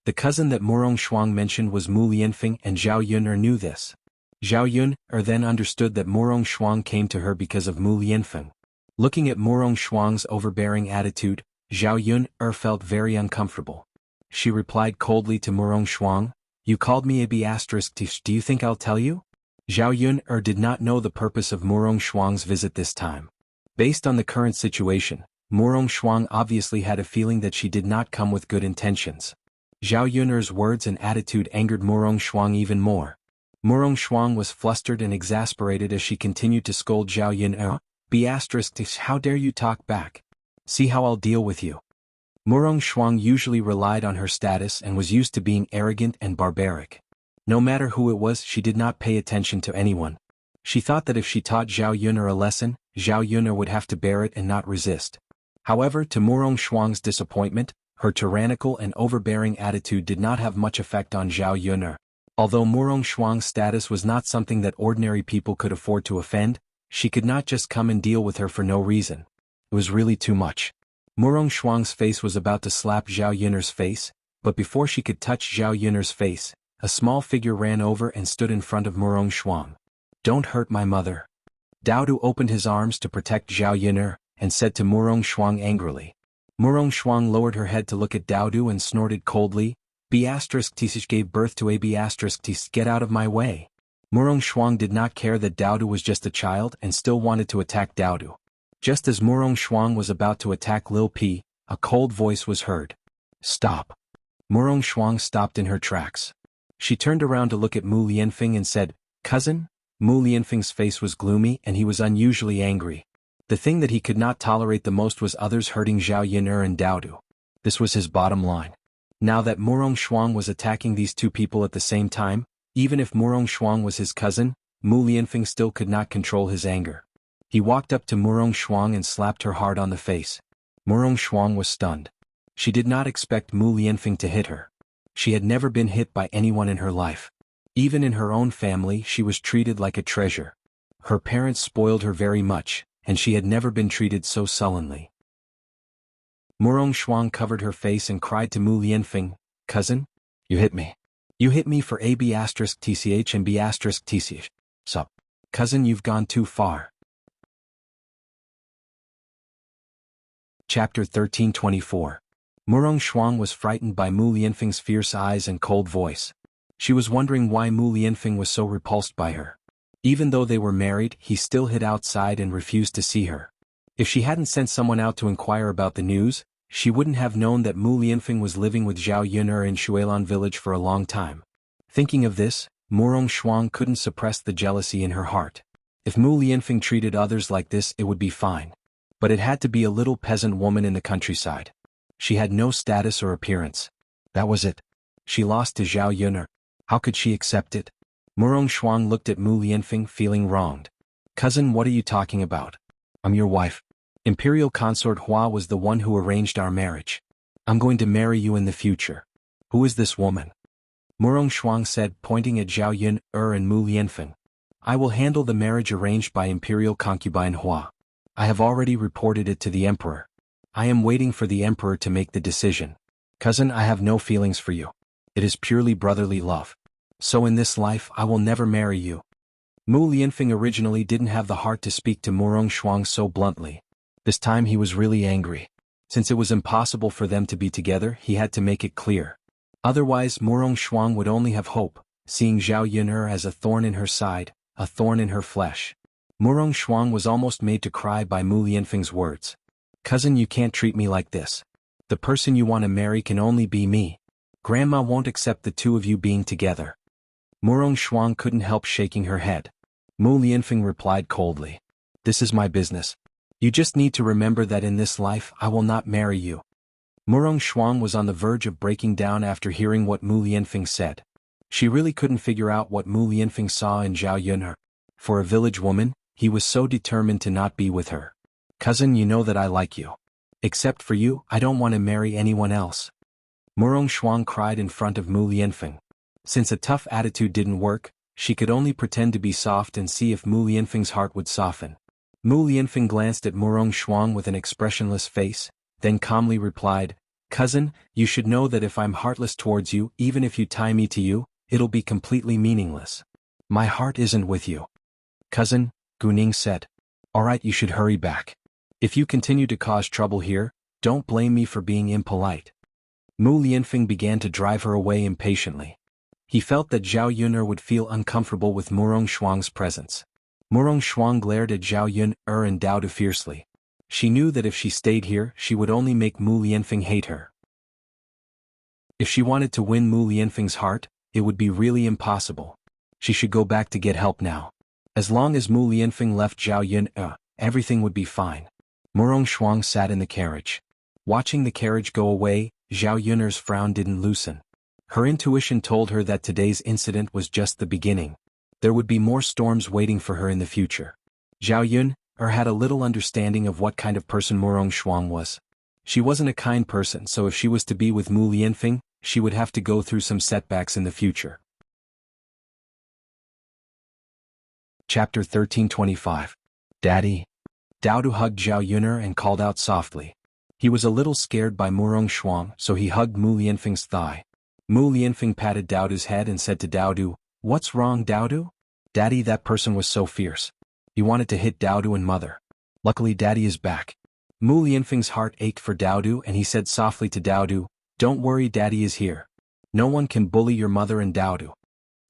The cousin that Murong Shuang mentioned was Mu Lianfeng, and Zhao Yun'er knew this. Zhao Yun'er then understood that Murong Shuang came to her because of Mu Lianfeng. Looking at Murong Shuang's overbearing attitude, Zhao Yun'er felt very uncomfortable. She replied coldly to Murong Shuang, You called me a do you think I'll tell you? Zhao Yun'er did not know the purpose of Murong Shuang's visit this time. Based on the current situation, Murong Shuang obviously had a feeling that she did not come with good intentions. Zhao Yun'er's words and attitude angered Murong Shuang even more. Murong Shuang was flustered and exasperated as she continued to scold Zhao Yun'er. How dare you talk back? See how I'll deal with you. Murong Shuang usually relied on her status and was used to being arrogant and barbaric. No matter who it was, she did not pay attention to anyone. She thought that if she taught Zhao Yun'er a lesson, Zhao Yun'er would have to bear it and not resist. However, to Murong Shuang's disappointment, her tyrannical and overbearing attitude did not have much effect on Zhao Yun'er. Although Murong Shuang's status was not something that ordinary people could afford to offend, she could not just come and deal with her for no reason. It was really too much. Murong Shuang's face was about to slap Zhao Yun'er's face, but before she could touch Zhao Yun'er's face, a small figure ran over and stood in front of Murong Shuang. Don't hurt my mother. Dao Du opened his arms to protect Zhao Yun'er, and said to Murong Shuang angrily. Murong Shuang lowered her head to look at Dao Du and snorted coldly. B***Ts gave birth to a B***Ts, get out of my way. Murong Shuang did not care that Dao Du was just a child and still wanted to attack Dao Du. Just as Murong Shuang was about to attack Lil P, a cold voice was heard. Stop. Murong Shuang stopped in her tracks. She turned around to look at Mu Lianfeng and said, Cousin? Mu Lianfeng's face was gloomy and he was unusually angry. The thing that he could not tolerate the most was others hurting Zhao Yun'er and Dao Du. This was his bottom line. Now that Murong Shuang was attacking these two people at the same time, even if Murong Shuang was his cousin, Mu Lianfeng still could not control his anger. He walked up to Murong Shuang and slapped her hard on the face. Murong Shuang was stunned. She did not expect Mu Lianfeng to hit her. She had never been hit by anyone in her life. Even in her own family she was treated like a treasure. Her parents spoiled her very much, and she had never been treated so sullenly. Murong Shuang covered her face and cried to Mu Lianfeng, Cousin? You hit me. You hit me for A**TCH and B**TCH. Sup. Cousin, you've gone too far. Chapter 1324. Murong Shuang was frightened by Mu Lianfeng's fierce eyes and cold voice. She was wondering why Mu Lianfeng was so repulsed by her. Even though they were married, he still hid outside and refused to see her. If she hadn't sent someone out to inquire about the news, she wouldn't have known that Mu Lianfeng was living with Zhao Yun'er in Shuilan village for a long time. Thinking of this, Murong Shuang couldn't suppress the jealousy in her heart. If Mu Lianfeng treated others like this, it would be fine. But it had to be a little peasant woman in the countryside. She had no status or appearance. That was it. She lost to Zhao Yun'er. How could she accept it? Murong Shuang looked at Mu Lianfeng, feeling wronged. Cousin, what are you talking about? I'm your wife. Imperial Consort Hua was the one who arranged our marriage. I'm going to marry you in the future. Who is this woman? Murong Shuang said, pointing at Zhao Yun'er and Mu Lianfeng. I will handle the marriage arranged by Imperial Concubine Hua. I have already reported it to the Emperor. I am waiting for the Emperor to make the decision. Cousin, I have no feelings for you. It is purely brotherly love. So in this life I will never marry you. Mu Lianfeng originally didn't have the heart to speak to Murong Shuang so bluntly. This time he was really angry. Since it was impossible for them to be together, he had to make it clear. Otherwise Murong Shuang would only have hope, seeing Zhao Yun'er as a thorn in her side, a thorn in her flesh. Murong Shuang was almost made to cry by Mu Lianfeng's words. Cousin, you can't treat me like this. The person you want to marry can only be me. Grandma won't accept the two of you being together. Murong Shuang couldn't help shaking her head. Mu Lianfeng replied coldly. This is my business. You just need to remember that in this life I will not marry you. Murong Shuang was on the verge of breaking down after hearing what Mu Lianfeng said. She really couldn't figure out what Mu Lianfeng saw in Zhao Yun'er. For a village woman, he was so determined to not be with her. Cousin, you know that I like you. Except for you, I don't want to marry anyone else. Murong Shuang cried in front of Mu Lianfeng. Since a tough attitude didn't work, she could only pretend to be soft and see if Mu Lianfeng's heart would soften. Mu Lianfeng glanced at Murong Shuang with an expressionless face, then calmly replied, Cousin, you should know that if I'm heartless towards you, even if you tie me to you, it'll be completely meaningless. My heart isn't with you. Cousin, Guning said. Alright, you should hurry back. If you continue to cause trouble here, don't blame me for being impolite. Mu Lianfeng began to drive her away impatiently. He felt that Zhao Yun'er would feel uncomfortable with Murong Shuang's presence. Murong Shuang glared at Zhao Yun'er and Dao Du fiercely. She knew that if she stayed here, she would only make Mu Lianfeng hate her. If she wanted to win Mu Lianfeng's heart, it would be really impossible. She should go back to get help now. As long as Mu Lianfeng left Zhao Yun, everything would be fine. Murong Shuang sat in the carriage. Watching the carriage go away, Zhao Yun's frown didn't loosen. Her intuition told her that today's incident was just the beginning. There would be more storms waiting for her in the future. Zhao Yun had a little understanding of what kind of person Murong Shuang was. She wasn't a kind person, so if she was to be with Mu Lianfeng, she would have to go through some setbacks in the future. Chapter 1325. Daddy. Daodu hugged Zhao Yun and called out softly. He was a little scared by Murong Shuang, so he hugged Mu Lianfeng's thigh. Mu Lianfeng patted Daodu's head and said to Daodu, "What's wrong, Daodu?" "Daddy, that person was so fierce. He wanted to hit Daodu and mother. Luckily Daddy is back." Mu Lianfeng's heart ached for Daodu and he said softly to Daodu, "Don't worry, Daddy is here. No one can bully your mother and Daodu."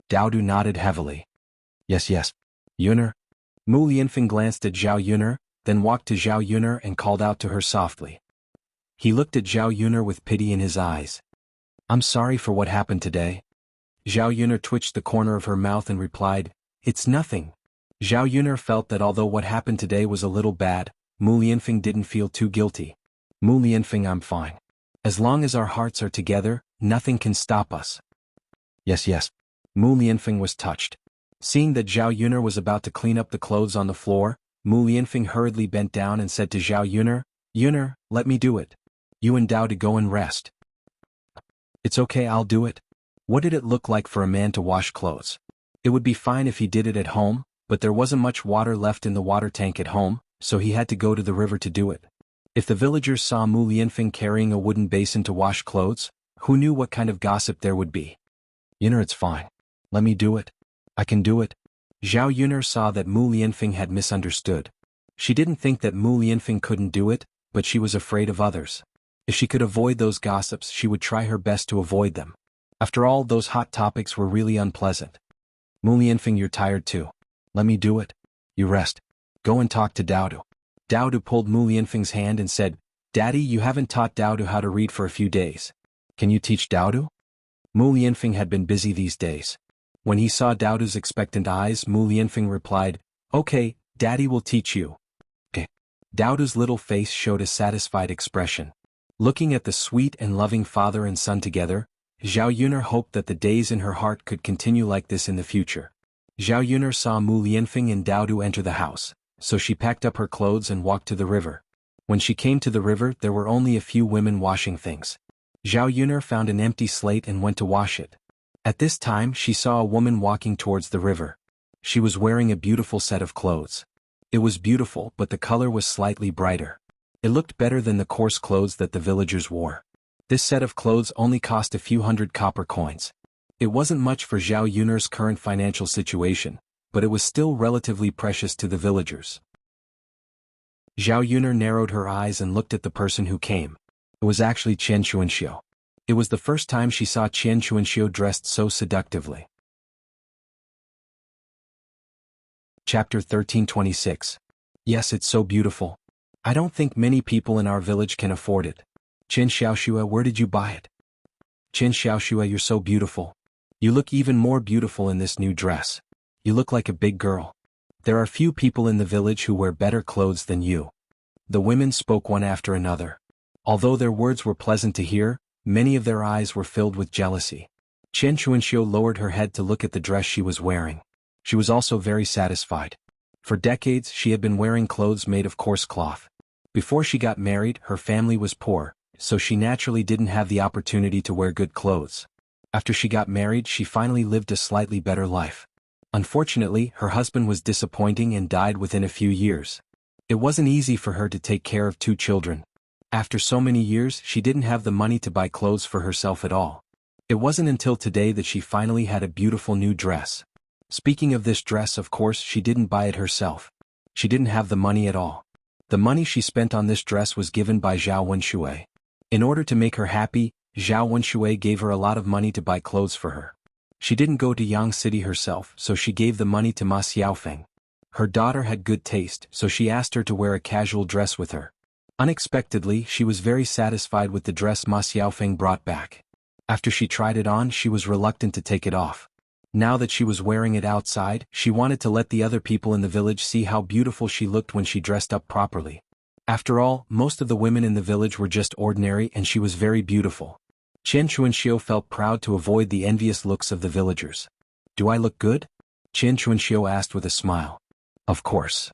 Daodu nodded heavily. Yes. Yuner." Mu Lianfeng glanced at Zhao Yun, then walked to Zhao Yun and called out to her softly. He looked at Zhao Yun with pity in his eyes. "I'm sorry for what happened today." Zhao Yun twitched the corner of her mouth and replied, "It's nothing." Zhao Yun felt that although what happened today was a little bad, Mu Lianfeng didn't feel too guilty. "Mu Lianfeng, I'm fine. As long as our hearts are together, nothing can stop us." Yes. Mu Lianfeng was touched. Seeing that Zhao Yun was about to clean up the clothes on the floor, Mu Lianfeng hurriedly bent down and said to Zhao Yun, "Yun, let me do it. You and Dao to go and rest." "It's okay, I'll do it." What did it look like for a man to wash clothes? It would be fine if he did it at home, but there wasn't much water left in the water tank at home, so he had to go to the river to do it. If the villagers saw Mu Lianfeng carrying a wooden basin to wash clothes, who knew what kind of gossip there would be? "Yun, it's fine. Let me do it. I can do it." Zhao Yun saw that Mu Lianfeng had misunderstood. She didn't think that Mu Lianfeng couldn't do it, but she was afraid of others. If she could avoid those gossips, she would try her best to avoid them. After all, those hot topics were really unpleasant. "Mu Lianfeng, you're tired too. Let me do it. You rest. Go and talk to Daodu." Daodu pulled Mu Lianfeng's hand and said, "Daddy, you haven't taught Daodu how to read for a few days. Can you teach Daodu?" Mu Lianfeng had been busy these days. When he saw Daodu's expectant eyes, Mu Lianfeng replied, "Okay, Daddy will teach you." Okay. Daodu's little face showed a satisfied expression. Looking at the sweet and loving father and son together, Zhao Yun hoped that the days in her heart could continue like this in the future. Zhao Yun saw Mu Lianfeng and Daodu enter the house, so she packed up her clothes and walked to the river. When she came to the river, there were only a few women washing things. Zhao Yun found an empty slate and went to wash it. At this time, she saw a woman walking towards the river. She was wearing a beautiful set of clothes. It was beautiful, but the color was slightly brighter. It looked better than the coarse clothes that the villagers wore. This set of clothes only cost a few hundred copper coins. It wasn't much for Zhao Yun's current financial situation, but it was still relatively precious to the villagers. Zhao Yun narrowed her eyes and looked at the person who came. It was actually Qian Chuanxiu. It was the first time she saw Qian Chuanxiu dressed so seductively. Chapter 1326. Yes, it's so beautiful. I don't think many people in our village can afford it. Qian Xiaoxue, where did you buy it? Qian Xiaoxue, you're so beautiful. You look even more beautiful in this new dress. You look like a big girl. There are few people in the village who wear better clothes than you. The women spoke one after another. Although their words were pleasant to hear, many of their eyes were filled with jealousy. Qian Chuanxiu lowered her head to look at the dress she was wearing. She was also very satisfied. For decades, she had been wearing clothes made of coarse cloth. Before she got married, her family was poor, so she naturally didn't have the opportunity to wear good clothes. After she got married, she finally lived a slightly better life. Unfortunately, her husband was disappointing and died within a few years. It wasn't easy for her to take care of 2 children. After so many years, she didn't have the money to buy clothes for herself at all. It wasn't until today that she finally had a beautiful new dress. Speaking of this dress, of course, she didn't buy it herself. She didn't have the money at all. The money she spent on this dress was given by Zhao Wenxue. In order to make her happy, Zhao Wenxue gave her a lot of money to buy clothes for her. She didn't go to Yang City herself, so she gave the money to Ma Xiaofeng. Her daughter had good taste, so she asked her to wear a casual dress with her. Unexpectedly, she was very satisfied with the dress Ma Xiaofeng brought back. After she tried it on, she was reluctant to take it off. Now that she was wearing it outside, she wanted to let the other people in the village see how beautiful she looked when she dressed up properly. After all, most of the women in the village were just ordinary and she was very beautiful. Chen Chuanxiu felt proud to avoid the envious looks of the villagers. "Do I look good?" Chen Chuanxiu asked with a smile. "Of course."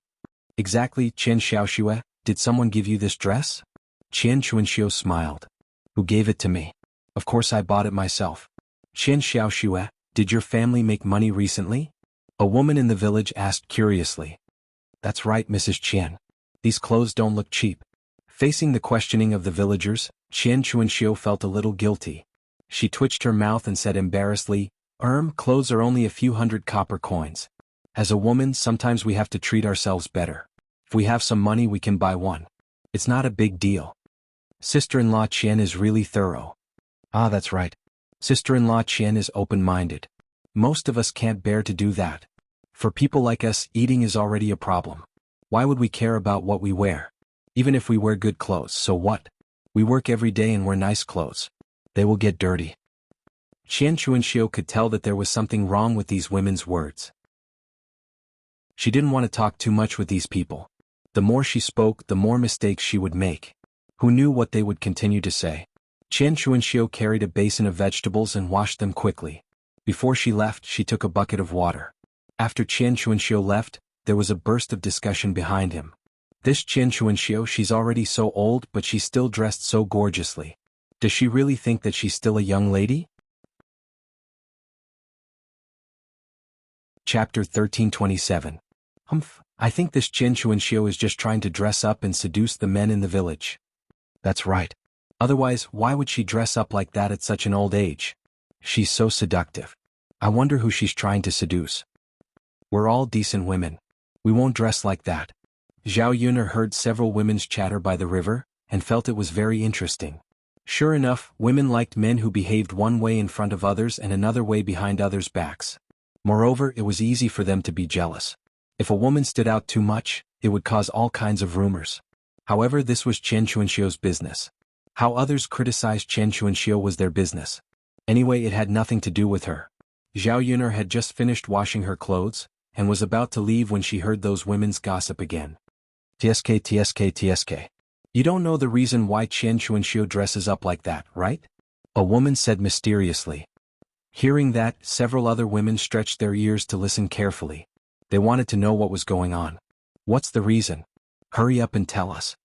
"Exactly, Chen Xiaoxue, did someone give you this dress?" Chen Chuanxiu smiled. "Who gave it to me? Of course I bought it myself." "Chen Xiaoxue, did your family make money recently?" A woman in the village asked curiously. "That's right, Mrs. Chen. These clothes don't look cheap." Facing the questioning of the villagers, Chen Chuanxiu felt a little guilty. She twitched her mouth and said embarrassedly, Clothes are only a few hundred copper coins. As a woman, sometimes we have to treat ourselves better. If we have some money, we can buy one. It's not a big deal." Sister-in-law Chen is really thorough. "Ah, that's right. Sister-in-law Chen is open-minded. Most of us can't bear to do that. For people like us, eating is already a problem. Why would we care about what we wear? Even if we wear good clothes, so what? We work every day and wear nice clothes. They will get dirty." Chen Chuanxiu could tell that there was something wrong with these women's words. She didn't want to talk too much with these people. The more she spoke, the more mistakes she would make. Who knew what they would continue to say? Chen Chuanxiu carried a basin of vegetables and washed them quickly. Before she left, she took a bucket of water. After Chen Chuanxiu left, there was a burst of discussion behind him. "This Chen Chuanxiu, she's already so old but she's still dressed so gorgeously. Does she really think that she's still a young lady?" Chapter 1327. I think this Chen Chuanxiu is just trying to dress up and seduce the men in the village." "That's right. Otherwise, why would she dress up like that at such an old age? She's so seductive. I wonder who she's trying to seduce. We're all decent women. We won't dress like that." Zhao Yuner heard several women's chatter by the river, and felt it was very interesting. Sure enough, women liked men who behaved one way in front of others and another way behind others' backs. Moreover, it was easy for them to be jealous. If a woman stood out too much, it would cause all kinds of rumors. However, this was Chen Chuanxiu's business. How others criticized Chen Chuanxiu was their business. Anyway, it had nothing to do with her. Zhao Yuner had just finished washing her clothes, and was about to leave when she heard those women's gossip again. TSK. You don't know the reason why Chen Chuanxiu dresses up like that, right?" a woman said mysteriously. Hearing that, several other women stretched their ears to listen carefully. They wanted to know what was going on. "What's the reason? Hurry up and tell us."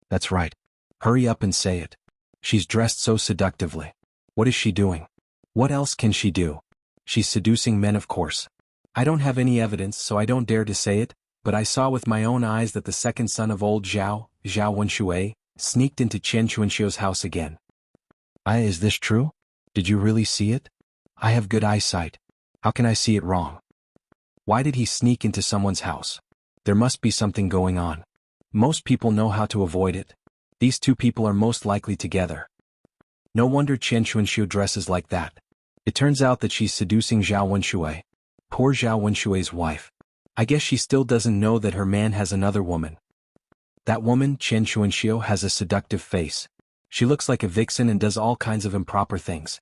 "That's right. Hurry up and say it. She's dressed so seductively. What is she doing? What else can she do? She's seducing men, of course. I don't have any evidence, so I don't dare to say it, but I saw with my own eyes that the second son of old Zhao Wenxue, sneaked into Chen Chuanxiu's house again." Is this true? Did you really see it?" "I have good eyesight. How can I see it wrong?" "Why did he sneak into someone's house? There must be something going on. Most people know how to avoid it. These two people are most likely together. No wonder Chen Chuanxiu dresses like that. It turns out that she's seducing Zhao Wenxue. Poor Zhao Wenshue's wife. I guess she still doesn't know that her man has another woman. That woman, Chen Chuanxiu, has a seductive face. She looks like a vixen and does all kinds of improper things.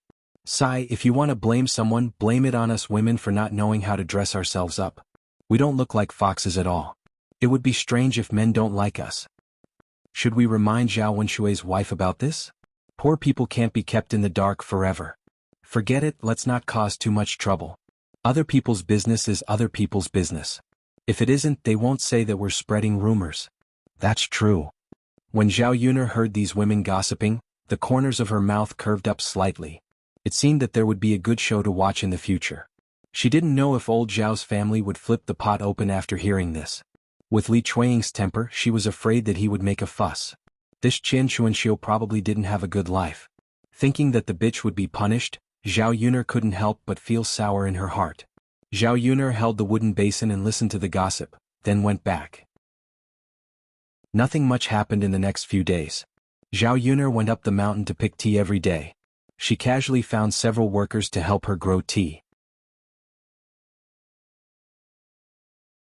If you want to blame someone, blame it on us women for not knowing how to dress ourselves up. We don't look like foxes at all. It would be strange if men don't like us. Should we remind Zhao Wenshue's wife about this? Poor people can't be kept in the dark forever. Forget it, let's not cause too much trouble. Other people's business is other people's business. If it isn't, they won't say that we're spreading rumors." "That's true." When Zhao Yuner heard these women gossiping, the corners of her mouth curved up slightly. It seemed that there would be a good show to watch in the future. She didn't know if old Zhao's family would flip the pot open after hearing this. With Li Chuanying's temper, she was afraid that he would make a fuss. This Chen Chuanxiu probably didn't have a good life. Thinking that the bitch would be punished, Zhao Yuner couldn't help but feel sour in her heart. Zhao Yuner held the wooden basin and listened to the gossip, then went back. Nothing much happened in the next few days. Zhao Yuner went up the mountain to pick tea every day. She casually found several workers to help her grow tea.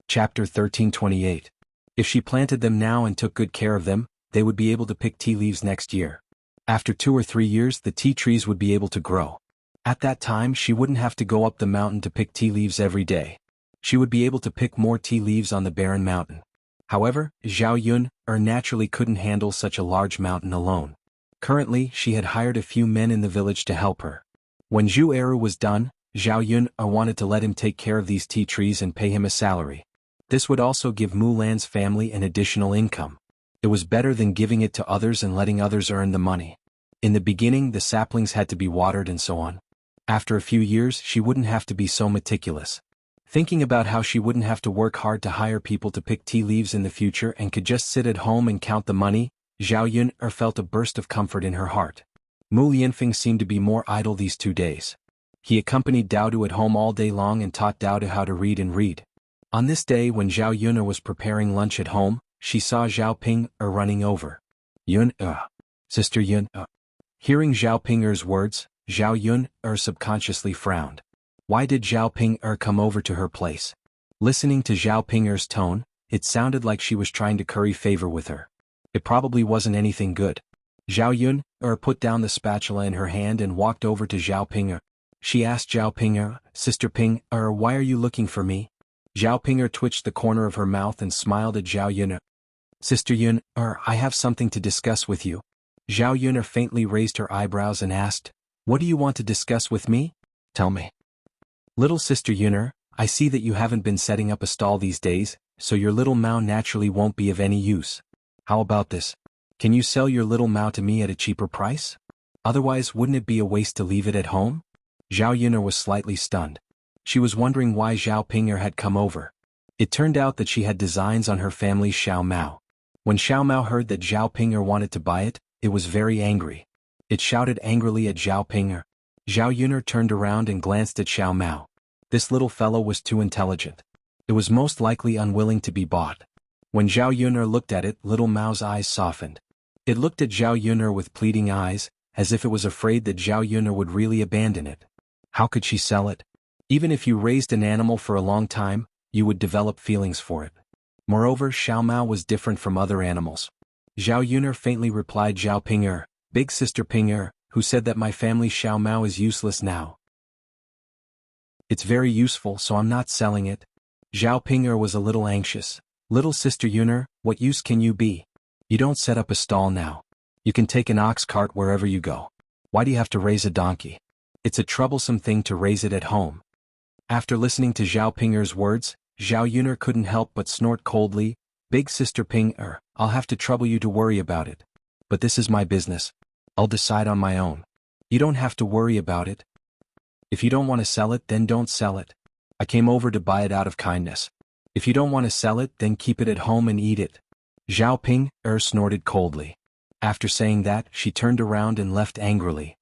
Chapter 1328. If she planted them now and took good care of them, they would be able to pick tea leaves next year. After 2 or 3 years the tea trees would be able to grow. At that time she wouldn't have to go up the mountain to pick tea leaves every day. She would be able to pick more tea leaves on the barren mountain. However, Zhao Yun naturally couldn't handle such a large mountain alone. Currently, she had hired a few men in the village to help her. When Zhu Eru was done, Zhao Yun wanted to let him take care of these tea trees and pay him a salary. This would also give Mulan's family an additional income. It was better than giving it to others and letting others earn the money. In the beginning the saplings had to be watered and so on. After a few years she wouldn't have to be so meticulous. Thinking about how she wouldn't have to work hard to hire people to pick tea leaves in the future and could just sit at home and count the money, Zhao Yun felt a burst of comfort in her heart. Mu Lianfeng seemed to be more idle these 2 days. He accompanied Dao Du at home all day long and taught Dao Du how to read and read. On this day when Zhao Yun was preparing lunch at home, she saw Zhao Ping running over. Yun, Sister Yun, Hearing Zhao Ping's words, Zhao Yun subconsciously frowned. Why did Zhao Ping come over to her place? Listening to Zhao Ping's tone, it sounded like she was trying to curry favor with her. It probably wasn't anything good. Zhao Yun put down the spatula in her hand and walked over to Zhao Ping. She asked Zhao Ping, Sister Ping, why are you looking for me? Zhao Ping twitched the corner of her mouth and smiled at Zhao Yun. Sister Yun, I have something to discuss with you. Zhao Yun faintly raised her eyebrows and asked, what do you want to discuss with me? Tell me. Little Sister Yun, I see that you haven't been setting up a stall these days, so your little Mao naturally won't be of any use. How about this? Can you sell your little Mao to me at a cheaper price? Otherwise wouldn't it be a waste to leave it at home? Zhao Yun was slightly stunned. She was wondering why Zhao Ping had come over. It turned out that she had designs on her family's Xiao Mao. When Xiao Mao heard that Zhao Ping wanted to buy it, it was very angry. It shouted angrily at Zhao Ping. Zhao Yun turned around and glanced at Xiao Mao. This little fellow was too intelligent. It was most likely unwilling to be bought. When Zhao Yun looked at it, little Mao's eyes softened. It looked at Zhao Yun with pleading eyes, as if it was afraid that Zhao Yun would really abandon it. How could she sell it? Even if you raised an animal for a long time, you would develop feelings for it. Moreover, Xiao Mao was different from other animals. Zhao Yun faintly replied Zhao Ping, Big Sister Ping, who said that my family's Xiao Mao is useless now. It's very useful, so I'm not selling it. Zhao Ping was a little anxious. Little Sister Yun, what use can you be? You don't set up a stall now. You can take an ox cart wherever you go. Why do you have to raise a donkey? It's a troublesome thing to raise it at home. After listening to Zhao Ping's words, Zhao Yun couldn't help but snort coldly. Big Sister Ping, I'll have to trouble you to worry about it. But this is my business. I'll decide on my own. You don't have to worry about it. If you don't want to sell it, then don't sell it. I came over to buy it out of kindness. If you don't want to sell it, then keep it at home and eat it. Zhao Ping snorted coldly. After saying that, she turned around and left angrily.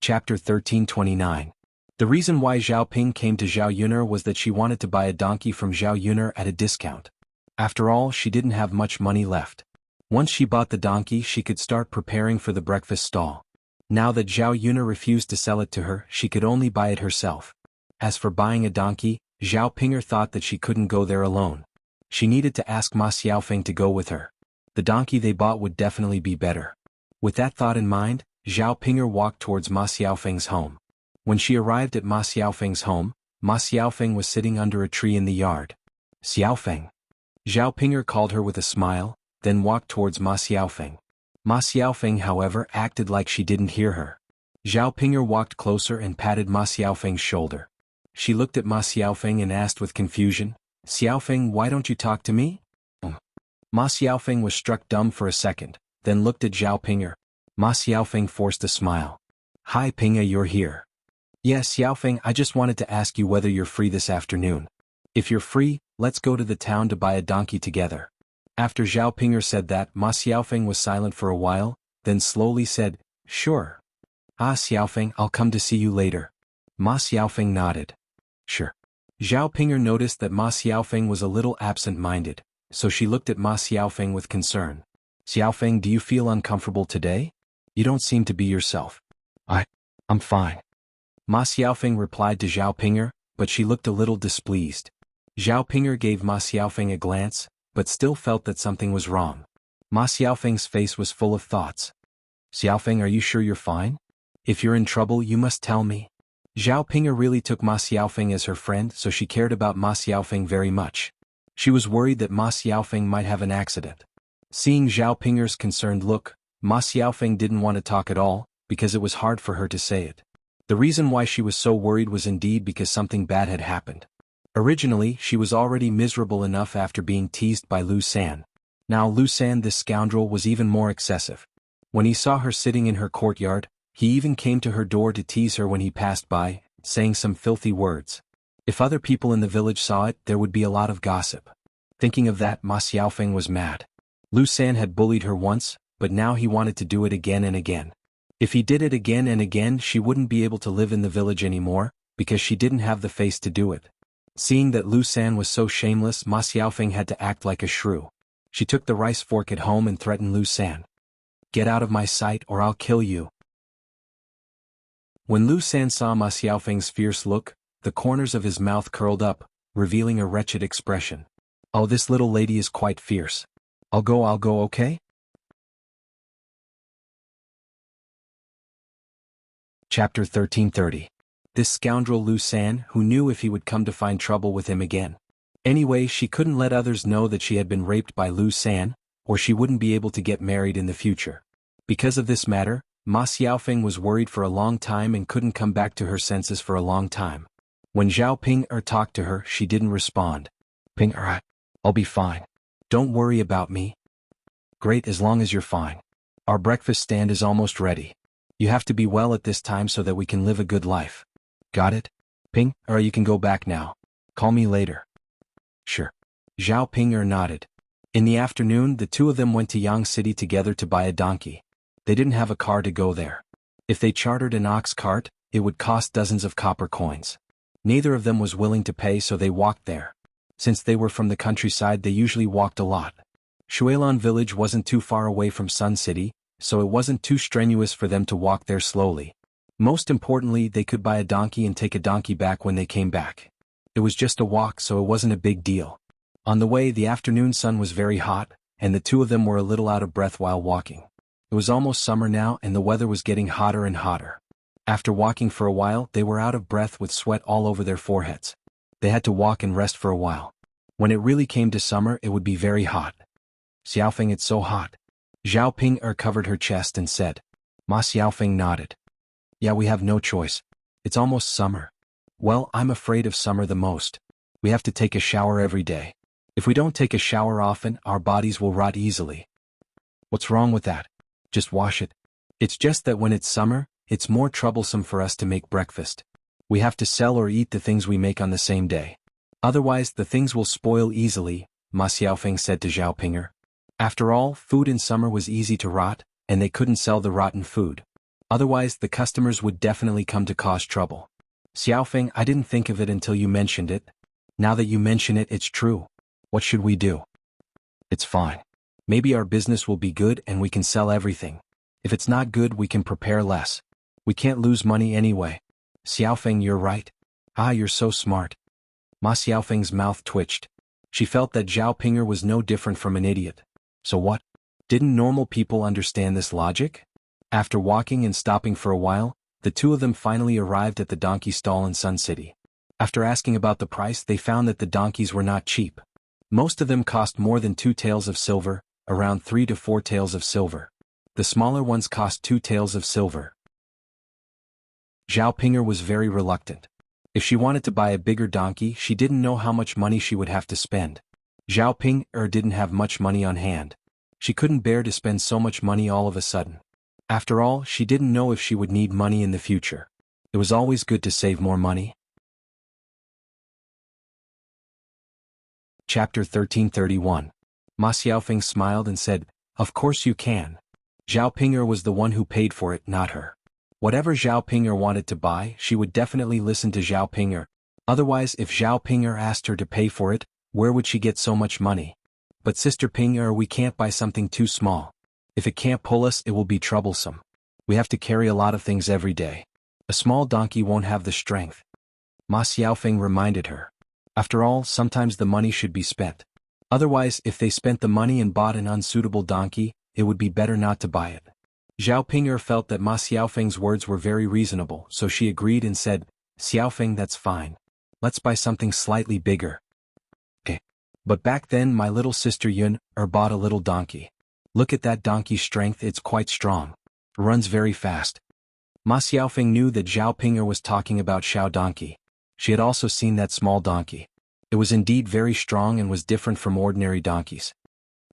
Chapter 1329. The reason why Zhao Ping came to Zhao Yun was that she wanted to buy a donkey from Zhao Yun at a discount. After all, she didn't have much money left. Once she bought the donkey, she could start preparing for the breakfast stall. Now that Zhao Yun refused to sell it to her, she could only buy it herself. As for buying a donkey, Zhao Ping thought that she couldn't go there alone. She needed to ask Ma Xiaofeng to go with her. The donkey they bought would definitely be better. With that thought in mind, Zhao Ping walked towards Ma Xiaofeng's home. When she arrived at Ma Xiaofeng's home, Ma Xiaofeng was sitting under a tree in the yard. Xiaofeng. Zhao Ping called her with a smile, then walked towards Ma Xiaofeng. Ma Xiaofeng, however, acted like she didn't hear her. Zhao Ping walked closer and patted Ma Xiaofeng's shoulder. She looked at Ma Xiaofeng and asked with confusion, Xiaofeng, why don't you talk to me? Ma Xiaofeng was struck dumb for a second, then looked at Zhao Ping. Ma Xiaofeng forced a smile. Hi Ping, you're here. Yes, Xiaofeng, I just wanted to ask you whether you're free this afternoon. If you're free, let's go to the town to buy a donkey together. After Zhao Ping said that, Ma Xiaofeng was silent for a while, then slowly said, Sure. Ah Xiaofeng, I'll come to see you later. Ma Xiaofeng nodded. Sure. Zhao Ping noticed that Ma Xiaofeng was a little absent-minded, so she looked at Ma Xiaofeng with concern. Xiaofeng, do you feel uncomfortable today? You don't seem to be yourself. I'm fine. Ma Xiaofeng replied to Zhao Ping, but she looked a little displeased. Zhao Ping gave Ma Xiaofeng a glance, but still felt that something was wrong. Ma Xiaofeng's face was full of thoughts. Xiaofeng, are you sure you're fine? If you're in trouble, you must tell me. Zhao Ping'er really took Ma Xiaofeng as her friend, so she cared about Ma Xiaofeng very much. She was worried that Ma Xiaofeng might have an accident. Seeing Zhao Ping'er's concerned look, Ma Xiaofeng didn't want to talk at all, because it was hard for her to say it. The reason why she was so worried was indeed because something bad had happened. Originally, she was already miserable enough after being teased by Lu San. Now Lu San, this scoundrel, was even more excessive. When he saw her sitting in her courtyard, he even came to her door to tease her when he passed by, saying some filthy words. If other people in the village saw it, there would be a lot of gossip. Thinking of that, Ma Xiaofeng was mad. Lu San had bullied her once, but now he wanted to do it again and again. If he did it again and again, she wouldn't be able to live in the village anymore, because she didn't have the face to do it. Seeing that Lu San was so shameless, Ma Xiaofeng had to act like a shrew. She took the rice fork at home and threatened Lu San. Get out of my sight or I'll kill you. When Lu San saw Ma Xiaofeng's fierce look, the corners of his mouth curled up, revealing a wretched expression. Oh, this little lady is quite fierce. I'll go, okay? Chapter 1330. This scoundrel Lu San, who knew if he would come to find trouble with him again. Anyway, she couldn't let others know that she had been raped by Lu San, or she wouldn't be able to get married in the future. Because of this matter, Ma Xiaofeng was worried for a long time and couldn't come back to her senses for a long time. When Zhao Ping'er talked to her, she didn't respond. Ping'er, I'll be fine. Don't worry about me. Great, as long as you're fine. Our breakfast stand is almost ready. You have to be well at this time so that we can live a good life. Got it? Ping'er, you can go back now. Call me later. Sure. Zhao Ping'er nodded. In the afternoon, the two of them went to Yang City together to buy a donkey. They didn't have a car to go there. If they chartered an ox cart, it would cost dozens of copper coins. Neither of them was willing to pay, so they walked there. Since they were from the countryside, they usually walked a lot. Shuilan village wasn't too far away from Sun City, so it wasn't too strenuous for them to walk there slowly. Most importantly, they could buy a donkey and take a donkey back when they came back. It was just a walk, so it wasn't a big deal. On the way, the afternoon sun was very hot, and the two of them were a little out of breath while walking. It was almost summer now, and the weather was getting hotter and hotter. After walking for a while, they were out of breath with sweat all over their foreheads. They had to walk and rest for a while. When it really came to summer, it would be very hot. Xiaofeng, it's so hot. Zhao Ping'er covered her chest and said. Ma Xiaofeng nodded. Yeah, we have no choice. It's almost summer. Well, I'm afraid of summer the most. We have to take a shower every day. If we don't take a shower often, our bodies will rot easily. What's wrong with that? Just wash it. It's just that when it's summer, it's more troublesome for us to make breakfast. We have to sell or eat the things we make on the same day. Otherwise, the things will spoil easily, Ma Xiaofeng said to Zhao Ping'er. After all, food in summer was easy to rot, and they couldn't sell the rotten food. Otherwise, the customers would definitely come to cause trouble. Xiaofeng, I didn't think of it until you mentioned it. Now that you mention it, it's true. What should we do? It's fine. Maybe our business will be good and we can sell everything. If it's not good, we can prepare less. We can't lose money anyway. Xiaofeng, you're right. Ah, you're so smart. Ma Xiaofeng's mouth twitched. She felt that Zhao Ping'er was no different from an idiot. So what? Didn't normal people understand this logic? After walking and stopping for a while, the two of them finally arrived at the donkey stall in Sun City. After asking about the price, they found that the donkeys were not cheap. Most of them cost more than 2 taels of silver, around 3 to 4 taels of silver. The smaller ones cost 2 taels of silver. Zhao Ping'er was very reluctant. If she wanted to buy a bigger donkey, she didn't know how much money she would have to spend. Zhao Ping'er didn't have much money on hand. She couldn't bear to spend so much money all of a sudden. After all, she didn't know if she would need money in the future. It was always good to save more money. Chapter 1331. Ma Xiaofeng smiled and said, Of course you can. Zhao Ping'er was the one who paid for it, not her. Whatever Zhao Ping'er wanted to buy, she would definitely listen to Zhao Ping'er. Otherwise, if Zhao Ping'er asked her to pay for it, where would she get so much money? But Sister Ping'er, we can't buy something too small. If it can't pull us, it will be troublesome. We have to carry a lot of things every day. A small donkey won't have the strength. Ma Xiaofeng reminded her. After all, sometimes the money should be spent. Otherwise, if they spent the money and bought an unsuitable donkey, it would be better not to buy it. Zhao Ping'er felt that Ma Xiaofeng's words were very reasonable, so she agreed and said, Xiaofeng, that's fine. Let's buy something slightly bigger. Okay. But back then my little sister Yun bought a little donkey. Look at that donkey's strength, it's quite strong. Runs very fast. Ma Xiaofeng knew that Zhao Ping'er was talking about Xiao donkey. She had also seen that small donkey. It was indeed very strong and was different from ordinary donkeys.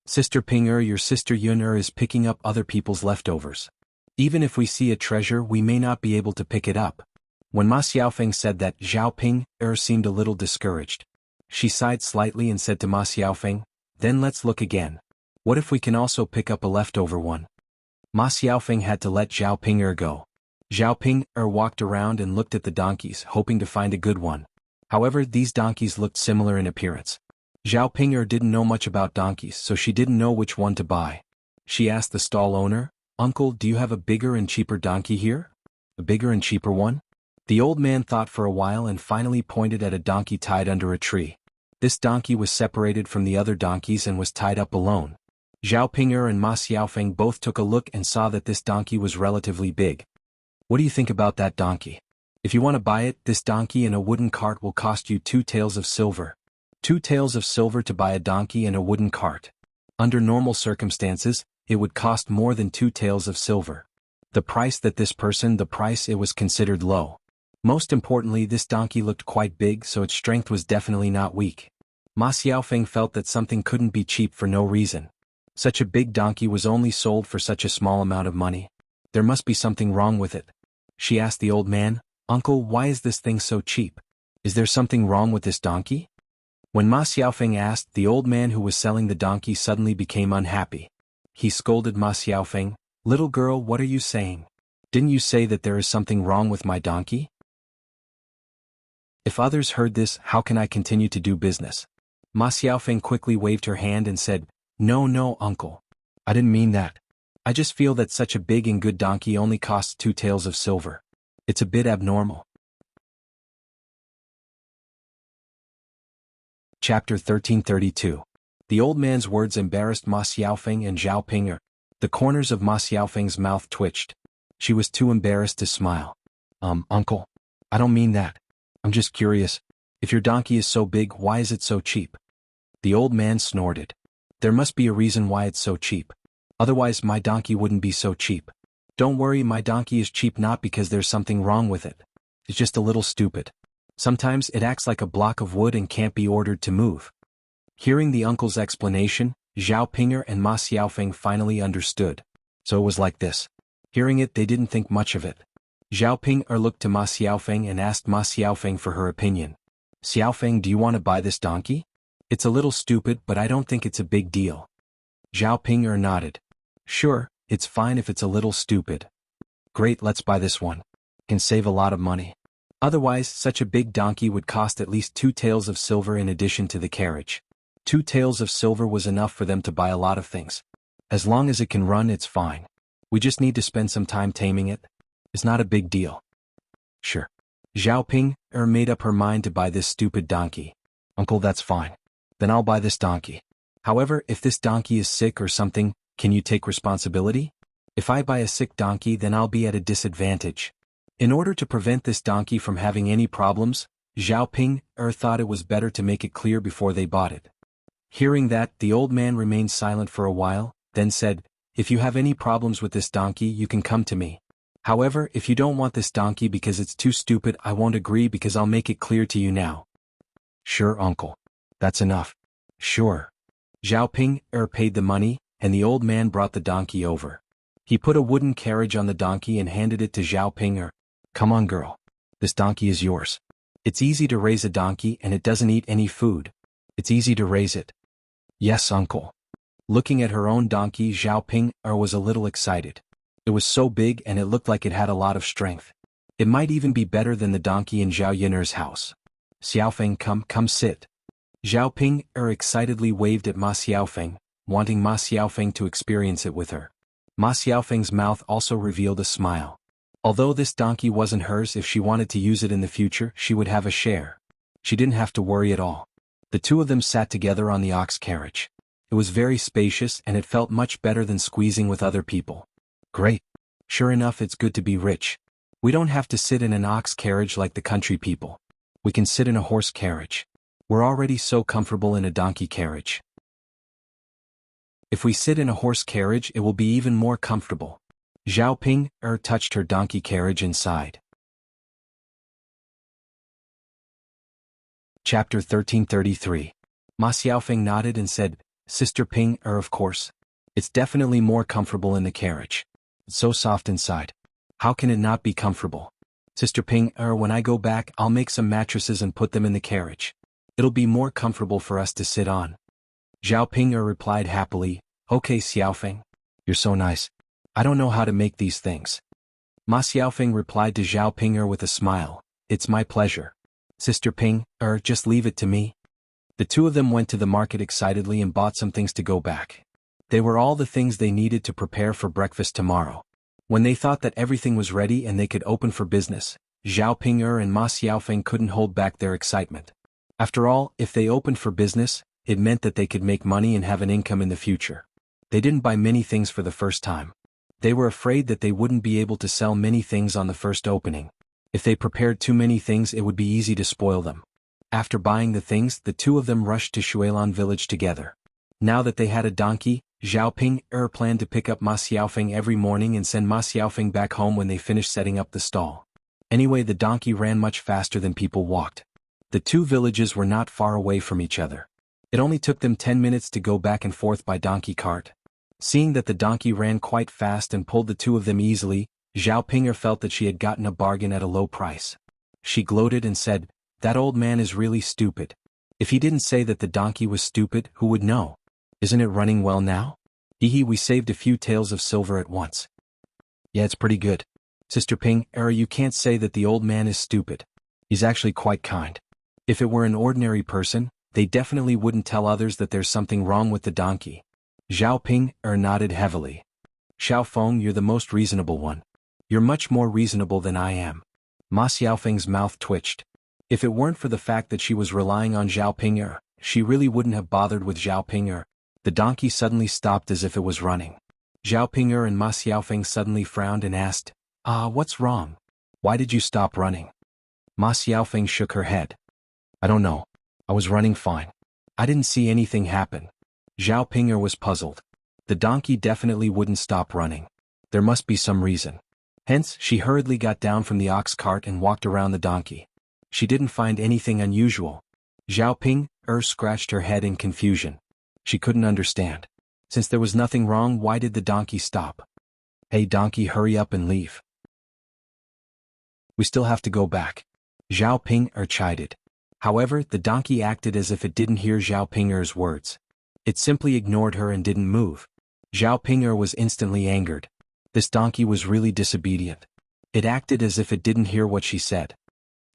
Sister Ping'er, your sister Yun is picking up other people's leftovers. Even if we see a treasure, we may not be able to pick it up. When Ma Xiaofeng said that, Zhao Ping'er seemed a little discouraged. She sighed slightly and said to Ma Xiaofeng, then let's look again. What if we can also pick up a leftover one? Ma Xiaofeng had to let Zhao Ping'er go. Zhao Ping'er walked around and looked at the donkeys, hoping to find a good one. However, these donkeys looked similar in appearance. Zhao Ping'er didn't know much about donkeys, so she didn't know which one to buy. She asked the stall owner, Uncle, do you have a bigger and cheaper donkey here? A bigger and cheaper one? The old man thought for a while and finally pointed at a donkey tied under a tree. This donkey was separated from the other donkeys and was tied up alone. Zhao Ping'er and Ma Xiaofeng both took a look and saw that this donkey was relatively big. What do you think about that donkey? If you want to buy it, this donkey and a wooden cart will cost you 2 taels of silver. 2 taels of silver to buy a donkey and a wooden cart. Under normal circumstances, it would cost more than 2 taels of silver. The price it was considered low. Most importantly, this donkey looked quite big, so its strength was definitely not weak. Ma Xiaofeng felt that something couldn't be cheap for no reason. Such a big donkey was only sold for such a small amount of money. There must be something wrong with it. She asked the old man, Uncle, why is this thing so cheap? Is there something wrong with this donkey? When Ma Xiaofeng asked, the old man who was selling the donkey suddenly became unhappy. He scolded Ma Xiaofeng, Little girl, what are you saying? Didn't you say that there is something wrong with my donkey? If others heard this, how can I continue to do business? Ma Xiaofeng quickly waved her hand and said, No, uncle. I didn't mean that. I just feel that such a big and good donkey only costs 2 taels of silver. It's a bit abnormal. Chapter 1332. The old man's words embarrassed Ma Xiaofeng and Zhao Ping'er. The corners of Ma Xiaofeng's mouth twitched. She was too embarrassed to smile. Uncle. I don't mean that. I'm just curious. If your donkey is so big, why is it so cheap? The old man snorted. There must be a reason why it's so cheap. Otherwise my donkey wouldn't be so cheap. Don't worry, my donkey is cheap not because there's something wrong with it. It's just a little stupid. Sometimes it acts like a block of wood and can't be ordered to move. Hearing the uncle's explanation, Zhao Ping'er and Ma Xiaofeng finally understood. So it was like this. Hearing it, they didn't think much of it. Zhao Ping'er looked to Ma Xiaofeng and asked Ma Xiaofeng for her opinion. Xiaofeng, do you want to buy this donkey? It's a little stupid, but I don't think it's a big deal. Zhao Ping'er nodded. Sure, it's fine if it's a little stupid. Great, let's buy this one. Can save a lot of money. Otherwise, such a big donkey would cost at least 2 taels of silver in addition to the carriage. 2 taels of silver was enough for them to buy a lot of things. As long as it can run, it's fine. We just need to spend some time taming it. It's not a big deal. Sure. Zhao Ping'er made up her mind to buy this stupid donkey. Uncle, that's fine. Then I'll buy this donkey. However, if this donkey is sick or something, can you take responsibility? If I buy a sick donkey, then I'll be at a disadvantage. In order to prevent this donkey from having any problems, Zhao Ping'er thought it was better to make it clear before they bought it. Hearing that, the old man remained silent for a while, then said, If you have any problems with this donkey, you can come to me. However, if you don't want this donkey because it's too stupid, I won't agree because I'll make it clear to you now. Sure, uncle. That's enough. Sure. Zhao Ping'er paid the money, and the old man brought the donkey over. He put a wooden carriage on the donkey and handed it to Zhao Ping'er. Come on, girl. This donkey is yours. It's easy to raise a donkey and it doesn't eat any food. It's easy to raise it. Yes, uncle. Looking at her own donkey, Zhao Ping'er was a little excited. It was so big and it looked like it had a lot of strength. It might even be better than the donkey in Zhao Yun'er's house. Xiaofeng, come sit. Zhao Ping'er excitedly waved at Ma Xiaofeng, wanting Ma Xiaofeng to experience it with her. Ma Xiaofeng's mouth also revealed a smile. Although this donkey wasn't hers, if she wanted to use it in the future, she would have a share. She didn't have to worry at all. The two of them sat together on the ox carriage. It was very spacious and it felt much better than squeezing with other people. Great. Sure enough, it's good to be rich. We don't have to sit in an ox carriage like the country people. We can sit in a horse carriage. We're already so comfortable in a donkey carriage. If we sit in a horse carriage, it will be even more comfortable. Zhao Ping touched her donkey carriage inside. Chapter 1333. Ma Xiaofeng nodded and said, Sister Ping, of course. It's definitely more comfortable in the carriage. It's so soft inside. How can it not be comfortable? Sister Ping, when I go back, I'll make some mattresses and put them in the carriage. It'll be more comfortable for us to sit on. Zhao Ping replied happily, Okay Xiaofeng. You're so nice. I don't know how to make these things. Ma Xiaofeng replied to Zhao Ping with a smile, It's my pleasure. Sister Ping, just leave it to me. The two of them went to the market excitedly and bought some things to go back. They were all the things they needed to prepare for breakfast tomorrow. When they thought that everything was ready and they could open for business, Zhao Ping and Ma Xiaofeng couldn't hold back their excitement. After all, if they opened for business, it meant that they could make money and have an income in the future. They didn't buy many things for the first time. They were afraid that they wouldn't be able to sell many things on the first opening. If they prepared too many things, it would be easy to spoil them. After buying the things, the two of them rushed to Shuilan village together. Now that they had a donkey, Zhao Ping planned to pick up Ma Xiaofeng every morning and send Ma Xiaofeng back home when they finished setting up the stall. Anyway, the donkey ran much faster than people walked. The two villages were not far away from each other. It only took them 10 minutes to go back and forth by donkey cart. Seeing that the donkey ran quite fast and pulled the two of them easily, Zhao Ping felt that she had gotten a bargain at a low price. She gloated and said, That old man is really stupid. If he didn't say that the donkey was stupid, who would know? Isn't it running well now? Hee, we saved a few taels of silver at once. Yeah, it's pretty good. Sister Ping, you can't say that the old man is stupid. He's actually quite kind. If it were an ordinary person, they definitely wouldn't tell others that there's something wrong with the donkey. Zhao Ping nodded heavily. Xiao Feng, you're the most reasonable one. You're much more reasonable than I am. Ma Xiaofeng's mouth twitched. If it weren't for the fact that she was relying on Zhao Ping, she really wouldn't have bothered with Zhao Ping. The donkey suddenly stopped as if it was running. Zhao Ping and Ma Xiaofeng suddenly frowned and asked, what's wrong? Why did you stop running? Ma Xiaofeng shook her head. I don't know. I was running fine. I didn't see anything happen. Zhao Ping was puzzled. The donkey definitely wouldn't stop running. There must be some reason. Hence, she hurriedly got down from the ox cart and walked around the donkey. She didn't find anything unusual. Zhao Ping scratched her head in confusion. She couldn't understand. Since there was nothing wrong, why did the donkey stop? Hey donkey, hurry up and leave. We still have to go back. Zhao Ping chided. However, the donkey acted as if it didn't hear Zhao Ping's words. It simply ignored her and didn't move. Zhao Ping was instantly angered. This donkey was really disobedient. It acted as if it didn't hear what she said.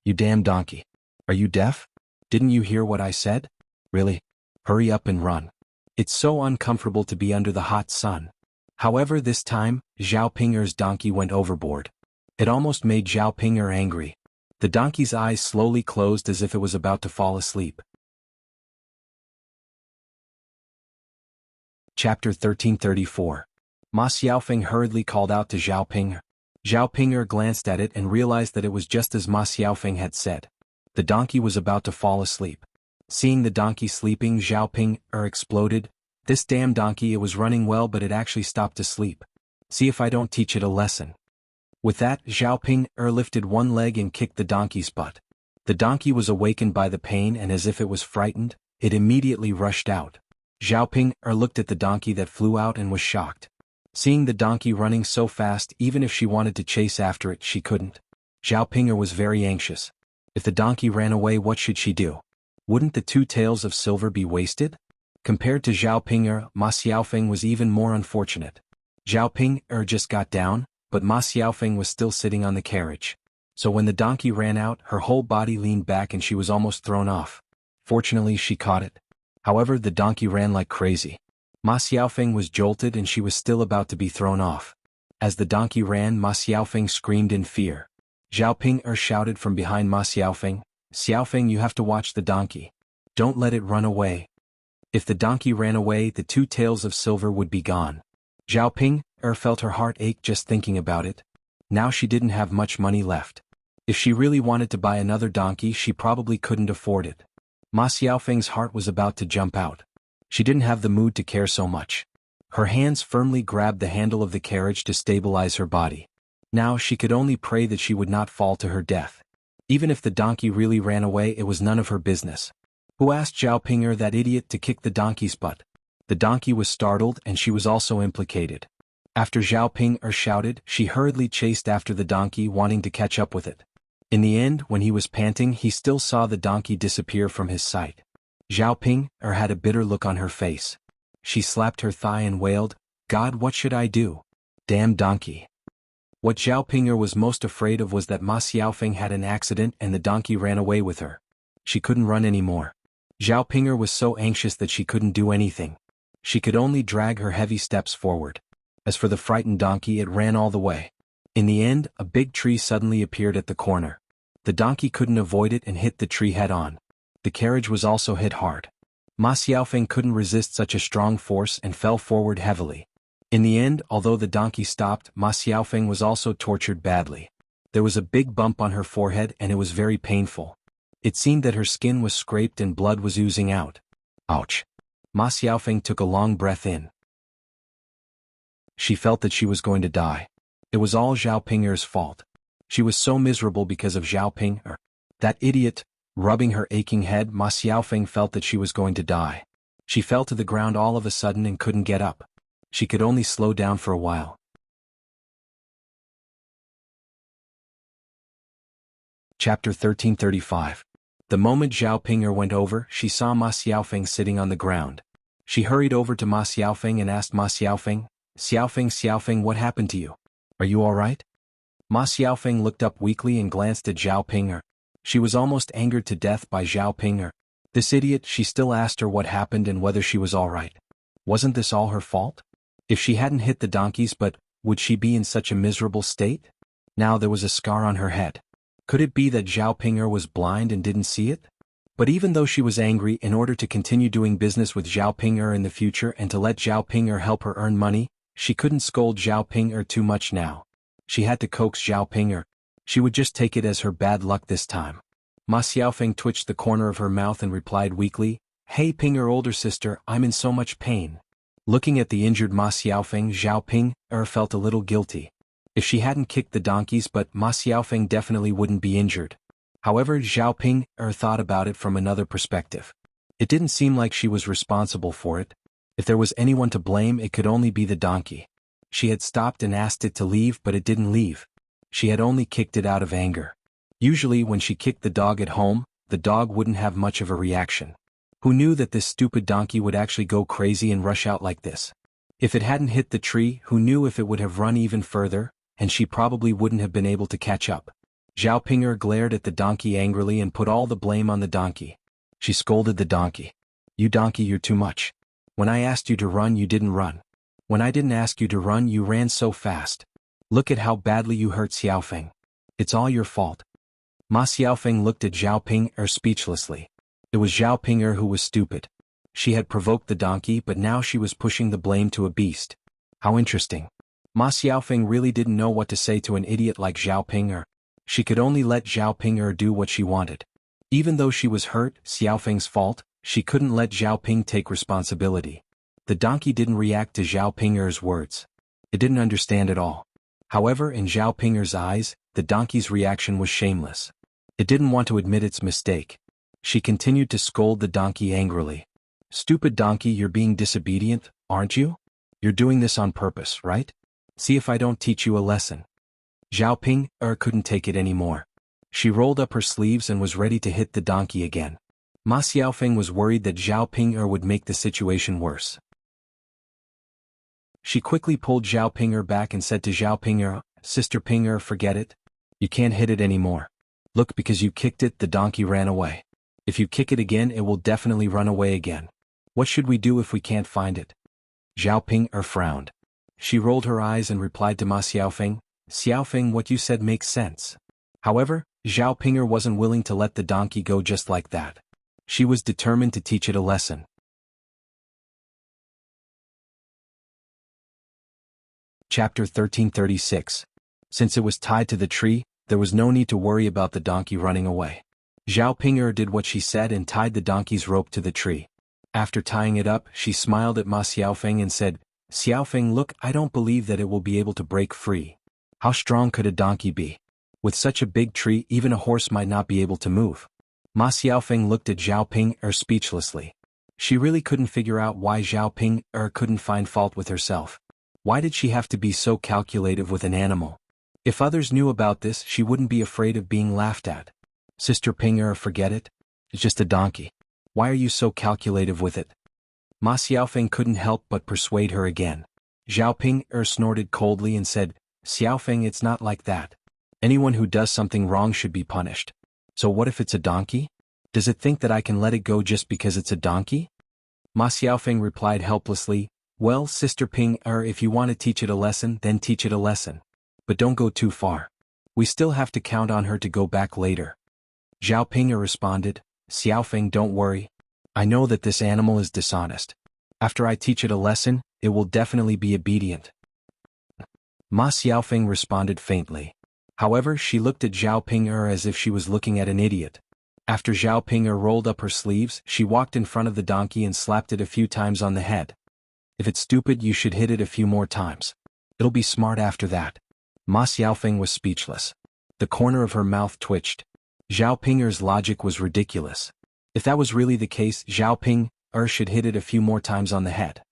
You damn donkey. Are you deaf? Didn't you hear what I said? Really? Hurry up and run. It's so uncomfortable to be under the hot sun. However, this time, Zhao Ping's donkey went overboard. It almost made Zhao Ping angry. The donkey's eyes slowly closed as if it was about to fall asleep. Chapter 1334. Ma Xiaofeng hurriedly called out to Zhao Ping. Zhao Ping glanced at it and realized that it was just as Ma Xiaofeng had said. The donkey was about to fall asleep. Seeing the donkey sleeping, Zhao Ping exploded. This damn donkey, it was running well, but it actually stopped to sleep. See if I don't teach it a lesson. With that, Zhao Ping lifted one leg and kicked the donkey's butt. The donkey was awakened by the pain, and as if it was frightened, it immediately rushed out. Zhao Ping looked at the donkey that flew out and was shocked. Seeing the donkey running so fast, even if she wanted to chase after it, she couldn't. Zhao Ping was very anxious. If the donkey ran away, what should she do? Wouldn't the 2 taels of silver be wasted? Compared to Zhao Ping, Ma Xiaofeng was even more unfortunate. Zhao Ping just got down, but Ma Xiaofeng was still sitting on the carriage. So when the donkey ran out, her whole body leaned back and she was almost thrown off. Fortunately, she caught it. However, the donkey ran like crazy. Ma Xiaofeng was jolted and she was still about to be thrown off. As the donkey ran, Ma Xiaofeng screamed in fear. Zhao Ping shouted from behind Ma Xiaofeng, Xiaofeng, you have to watch the donkey. Don't let it run away. If the donkey ran away, the 2 tails of silver would be gone. Zhao Ping felt her heart ache just thinking about it. Now she didn't have much money left. If she really wanted to buy another donkey, she probably couldn't afford it. Ma Xiaofeng's heart was about to jump out. She didn't have the mood to care so much. Her hands firmly grabbed the handle of the carriage to stabilize her body. Now she could only pray that she would not fall to her death. Even if the donkey really ran away, it was none of her business. Who asked Zhao Ping, that idiot, to kick the donkey's butt? The donkey was startled and she was also implicated. After Zhao Ping shouted, she hurriedly chased after the donkey, wanting to catch up with it. In the end, when he was panting, he still saw the donkey disappear from his sight. Zhao Ping had a bitter look on her face. She slapped her thigh and wailed, "God, what should I do? Damn donkey." What Zhao Ping was most afraid of was that Ma Xiaofeng had an accident and the donkey ran away with her. She couldn't run anymore. Zhao Ping was so anxious that she couldn't do anything. She could only drag her heavy steps forward. As for the frightened donkey, it ran all the way. In the end, a big tree suddenly appeared at the corner. The donkey couldn't avoid it and hit the tree head-on. The carriage was also hit hard. Ma Xiaofeng couldn't resist such a strong force and fell forward heavily. In the end, although the donkey stopped, Ma Xiaofeng was also tortured badly. There was a big bump on her forehead and it was very painful. It seemed that her skin was scraped and blood was oozing out. Ouch! Ma Xiaofeng took a long breath in. She felt that she was going to die. It was all Zhao Ping's fault. She was so miserable because of Zhao Ping. That idiot. Rubbing her aching head, Ma Xiaofeng felt that she was going to die. She fell to the ground all of a sudden and couldn't get up. She could only slow down for a while. Chapter 1335. The moment Zhao Ping went over, she saw Ma Xiaofeng sitting on the ground. She hurried over to Ma Xiaofeng and asked Ma Xiaofeng, Xiaofeng, what happened to you? Are you all right? Ma Xiaofeng looked up weakly and glanced at Zhao Ping. She was almost angered to death by Zhao Ping. This idiot. She still asked her what happened and whether she was all right. Wasn't this all her fault? If she hadn't hit the donkeys, but would she be in such a miserable state? Now there was a scar on her head. Could it be that Zhao Ping was blind and didn't see it? But even though she was angry, in order to continue doing business with Zhao Ping in the future and to let Zhao Ping help her earn money, she couldn't scold Zhao Ping too much now. She had to coax Zhao Ping. She would just take it as her bad luck this time. Ma Xiaofeng twitched the corner of her mouth and replied weakly, "Hey Ping, older sister, I'm in so much pain." Looking at the injured Ma Xiaofeng, Zhao Ping felt a little guilty. If she hadn't kicked the donkeys, but Ma Xiaofeng definitely wouldn't be injured. However, Zhao Ping thought about it from another perspective. It didn't seem like she was responsible for it. If there was anyone to blame, it could only be the donkey. She had stopped and asked it to leave, but it didn't leave. She had only kicked it out of anger. Usually when she kicked the dog at home, the dog wouldn't have much of a reaction. Who knew that this stupid donkey would actually go crazy and rush out like this? If it hadn't hit the tree, who knew if it would have run even further, and she probably wouldn't have been able to catch up. Zhao Ping glared at the donkey angrily and put all the blame on the donkey. She scolded the donkey. "You donkey, you're too much. When I asked you to run, you didn't run. When I didn't ask you to run, you ran so fast. Look at how badly you hurt Xiaofeng. It's all your fault." Ma Xiaofeng looked at Zhao Ping speechlessly. It was Zhao Ping who was stupid. She had provoked the donkey, but now she was pushing the blame to a beast. How interesting. Ma Xiaofeng really didn't know what to say to an idiot like Zhao Ping. She could only let Zhao Ping do what she wanted. Even though she was hurt, Xiaofeng's fault, she couldn't let Zhao Ping take responsibility. The donkey didn't react to Zhao Ping's words. It didn't understand at all. However, in Zhao Ping's eyes, the donkey's reaction was shameless. It didn't want to admit its mistake. She continued to scold the donkey angrily. "Stupid donkey, you're being disobedient, aren't you? You're doing this on purpose, right? See if I don't teach you a lesson." Zhao Ping couldn't take it anymore. She rolled up her sleeves and was ready to hit the donkey again. Ma Xiaofeng was worried that Zhao Ping would make the situation worse. She quickly pulled Zhao Ping back and said to Zhao Ping, "Sister Ping, forget it. You can't hit it anymore. Look, because you kicked it, the donkey ran away. If you kick it again, it will definitely run away again. What should we do if we can't find it?" Zhao Ping frowned. She rolled her eyes and replied to Ma Xiaofeng, "Xiaofeng, what you said makes sense." However, Zhao Ping wasn't willing to let the donkey go just like that. She was determined to teach it a lesson. Chapter 1336. Since it was tied to the tree, there was no need to worry about the donkey running away. Zhao Ping'er did what she said and tied the donkey's rope to the tree. After tying it up, she smiled at Ma Xiaofeng and said, "Xiaofeng, look, I don't believe that it will be able to break free. How strong could a donkey be? With such a big tree, even a horse might not be able to move." Ma Xiaofeng looked at Zhao Ping'er speechlessly. She really couldn't figure out why Zhao Ping'er couldn't find fault with herself. Why did she have to be so calculative with an animal? If others knew about this, she wouldn't be afraid of being laughed at. "Sister Ping'er, forget it. It's just a donkey. Why are you so calculative with it?" Ma Xiaofeng couldn't help but persuade her again. Zhao Ping'er snorted coldly and said, "Xiaofeng, it's not like that. Anyone who does something wrong should be punished. So what if it's a donkey? Does it think that I can let it go just because it's a donkey?" Ma Xiaofeng replied helplessly, "Well, Sister Ping'er, if you want to teach it a lesson, then teach it a lesson. But don't go too far. We still have to count on her to go back later." Zhao Ping'er responded, "Xiaofeng, don't worry. I know that this animal is dishonest. After I teach it a lesson, it will definitely be obedient." Ma Xiaofeng responded faintly. However, she looked at Zhao Ping'er as if she was looking at an idiot. After Zhao Ping'er rolled up her sleeves, she walked in front of the donkey and slapped it a few times on the head. "If it's stupid, you should hit it a few more times. It'll be smart after that." Ma Xiaofeng was speechless. The corner of her mouth twitched. Zhao Ping'er's logic was ridiculous. If that was really the case, Zhao Ping'er should hit it a few more times on the head.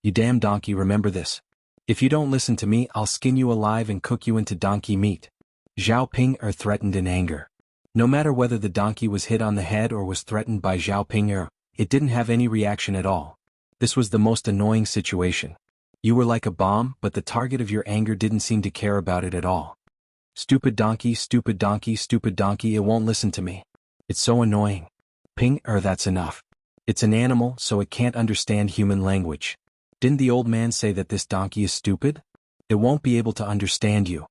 "You damn donkey, remember this. If you don't listen to me, I'll skin you alive and cook you into donkey meat." Zhao Ping'er threatened in anger. No matter whether the donkey was hit on the head or was threatened by Zhao Ping'er, it didn't have any reaction at all. This was the most annoying situation. You were like a bomb, but the target of your anger didn't seem to care about it at all. "Stupid donkey, stupid donkey, stupid donkey, it won't listen to me. It's so annoying. Ping'er, that's enough. It's an animal, so it can't understand human language. Didn't the old man say that this donkey is stupid? It won't be able to understand you."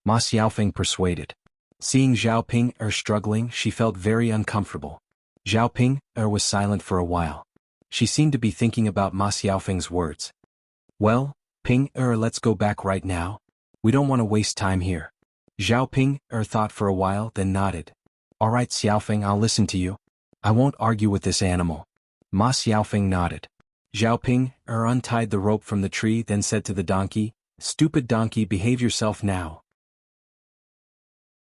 Ma Xiaofeng persuaded. Seeing Zhao Ping'er struggling, she felt very uncomfortable. Zhao Ping'er was silent for a while. She seemed to be thinking about Ma Xiaofeng's words. "Well, Ping'er, let's go back right now. We don't want to waste time here." Zhao Ping'er thought for a while, then nodded. "All right, Xiaofeng, I'll listen to you. I won't argue with this animal." Ma Xiaofeng nodded. Zhao Ping'er untied the rope from the tree, then said to the donkey, "Stupid donkey, behave yourself now."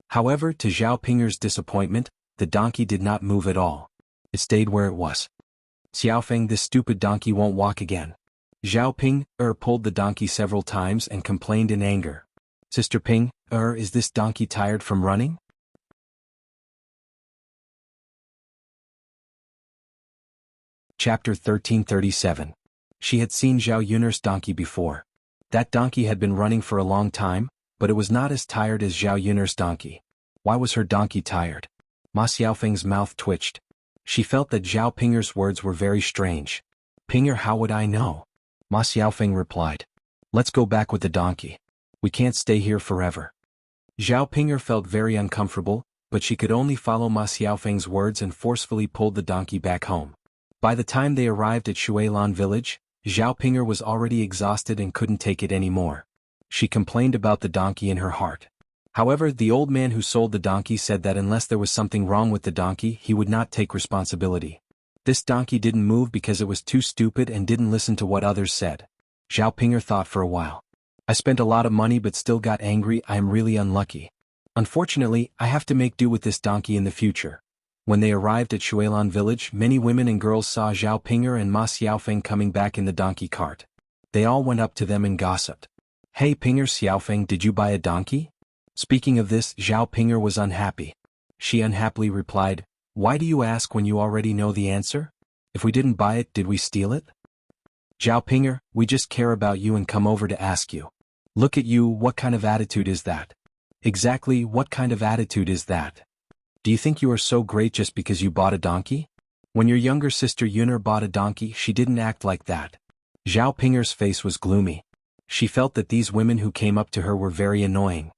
However, to Zhao Ping'er's disappointment, the donkey did not move at all. It stayed where it was. "Xiaofeng, this stupid donkey won't walk again." Zhao Ping'er pulled the donkey several times and complained in anger. "Sister Ping'er, is this donkey tired from running?" Chapter 1337. She had seen Zhao Yun'er's donkey before. That donkey had been running for a long time, but it was not as tired as Zhao Yun'er's donkey. Why was her donkey tired? Ma Xiaofeng's mouth twitched. She felt that Zhao Ping'er's words were very strange. "Ping'er, how would I know?" Ma Xiaofeng replied. "Let's go back with the donkey. We can't stay here forever." Zhao Ping'er felt very uncomfortable, but she could only follow Ma Xiaofeng's words and forcefully pulled the donkey back home. By the time they arrived at Shuilan village, Zhao Ping'er was already exhausted and couldn't take it anymore. She complained about the donkey in her heart. However, the old man who sold the donkey said that unless there was something wrong with the donkey, he would not take responsibility. This donkey didn't move because it was too stupid and didn't listen to what others said. Zhao Ping'er thought for a while. "I spent a lot of money but still got angry. I am really unlucky. Unfortunately, I have to make do with this donkey in the future." When they arrived at Shuilan village, many women and girls saw Zhao Ping'er and Ma Xiaofeng coming back in the donkey cart. They all went up to them and gossiped. "Hey Ping'er, Xiaofeng, did you buy a donkey?" Speaking of this, Zhao Ping'er was unhappy. She unhappily replied, "Why do you ask when you already know the answer? If we didn't buy it, did we steal it?" "Zhao Ping'er, we just care about you and come over to ask you. Look at you, what kind of attitude is that?" "Exactly, what kind of attitude is that? Do you think you are so great just because you bought a donkey? When your younger sister Yun'er bought a donkey, she didn't act like that." Zhao Ping'er's face was gloomy. She felt that these women who came up to her were very annoying.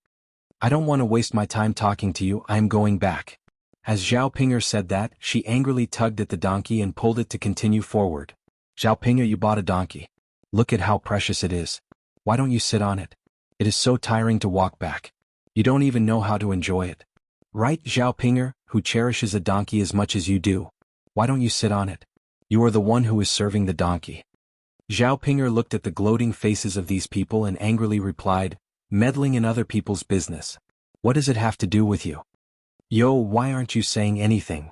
"I don't want to waste my time talking to you, I am going back." As Zhao Ping'er said that, she angrily tugged at the donkey and pulled it to continue forward. Zhao Ping'er, you bought a donkey. Look at how precious it is. Why don't you sit on it? It is so tiring to walk back. You don't even know how to enjoy it. Right, Zhao Ping'er, who cherishes a donkey as much as you do? Why don't you sit on it? You are the one who is serving the donkey. Zhao Ping'er looked at the gloating faces of these people and angrily replied, meddling in other people's business. What does it have to do with you? Yo, why aren't you saying anything?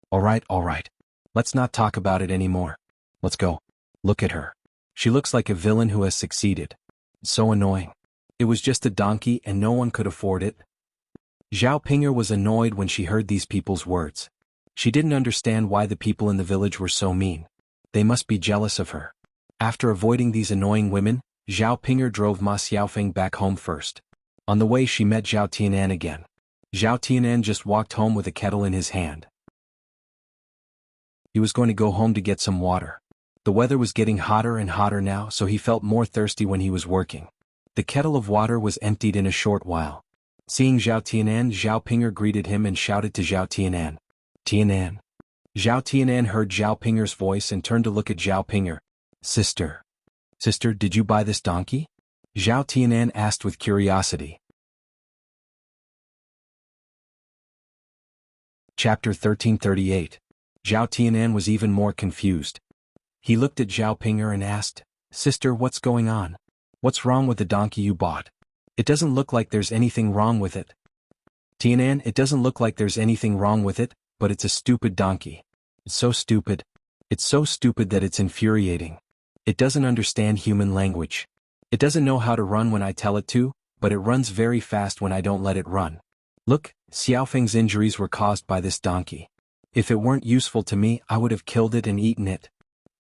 Alright. Let's not talk about it anymore. Let's go. Look at her. She looks like a villain who has succeeded. So annoying. It was just a donkey and no one could afford it. Zhao Ping'er was annoyed when she heard these people's words. She didn't understand why the people in the village were so mean. They must be jealous of her. After avoiding these annoying women, Zhao Ping'er drove Ma Xiaofeng back home first. On the way she met Zhao Tianan again. Zhao Tianan just walked home with a kettle in his hand. He was going to go home to get some water. The weather was getting hotter and hotter now, so he felt more thirsty when he was working. The kettle of water was emptied in a short while. Seeing Zhao Tianan, Zhao Ping'er greeted him and shouted to Zhao Tianan. Tianan. Zhao Tianan heard Zhao Ping'er's voice and turned to look at Zhao Ping'er. Sister, did you buy this donkey? Zhao Tianan asked with curiosity. Chapter 1338. Zhao Tianan was even more confused. He looked at Zhao Ping'er and asked, Sister, what's going on? What's wrong with the donkey you bought? It doesn't look like there's anything wrong with it. Tianan, it doesn't look like there's anything wrong with it, but it's a stupid donkey. It's so stupid. It's so stupid that it's infuriating. It doesn't understand human language. It doesn't know how to run when I tell it to, but it runs very fast when I don't let it run. Look, Xiaofeng's injuries were caused by this donkey. If it weren't useful to me, I would have killed it and eaten it.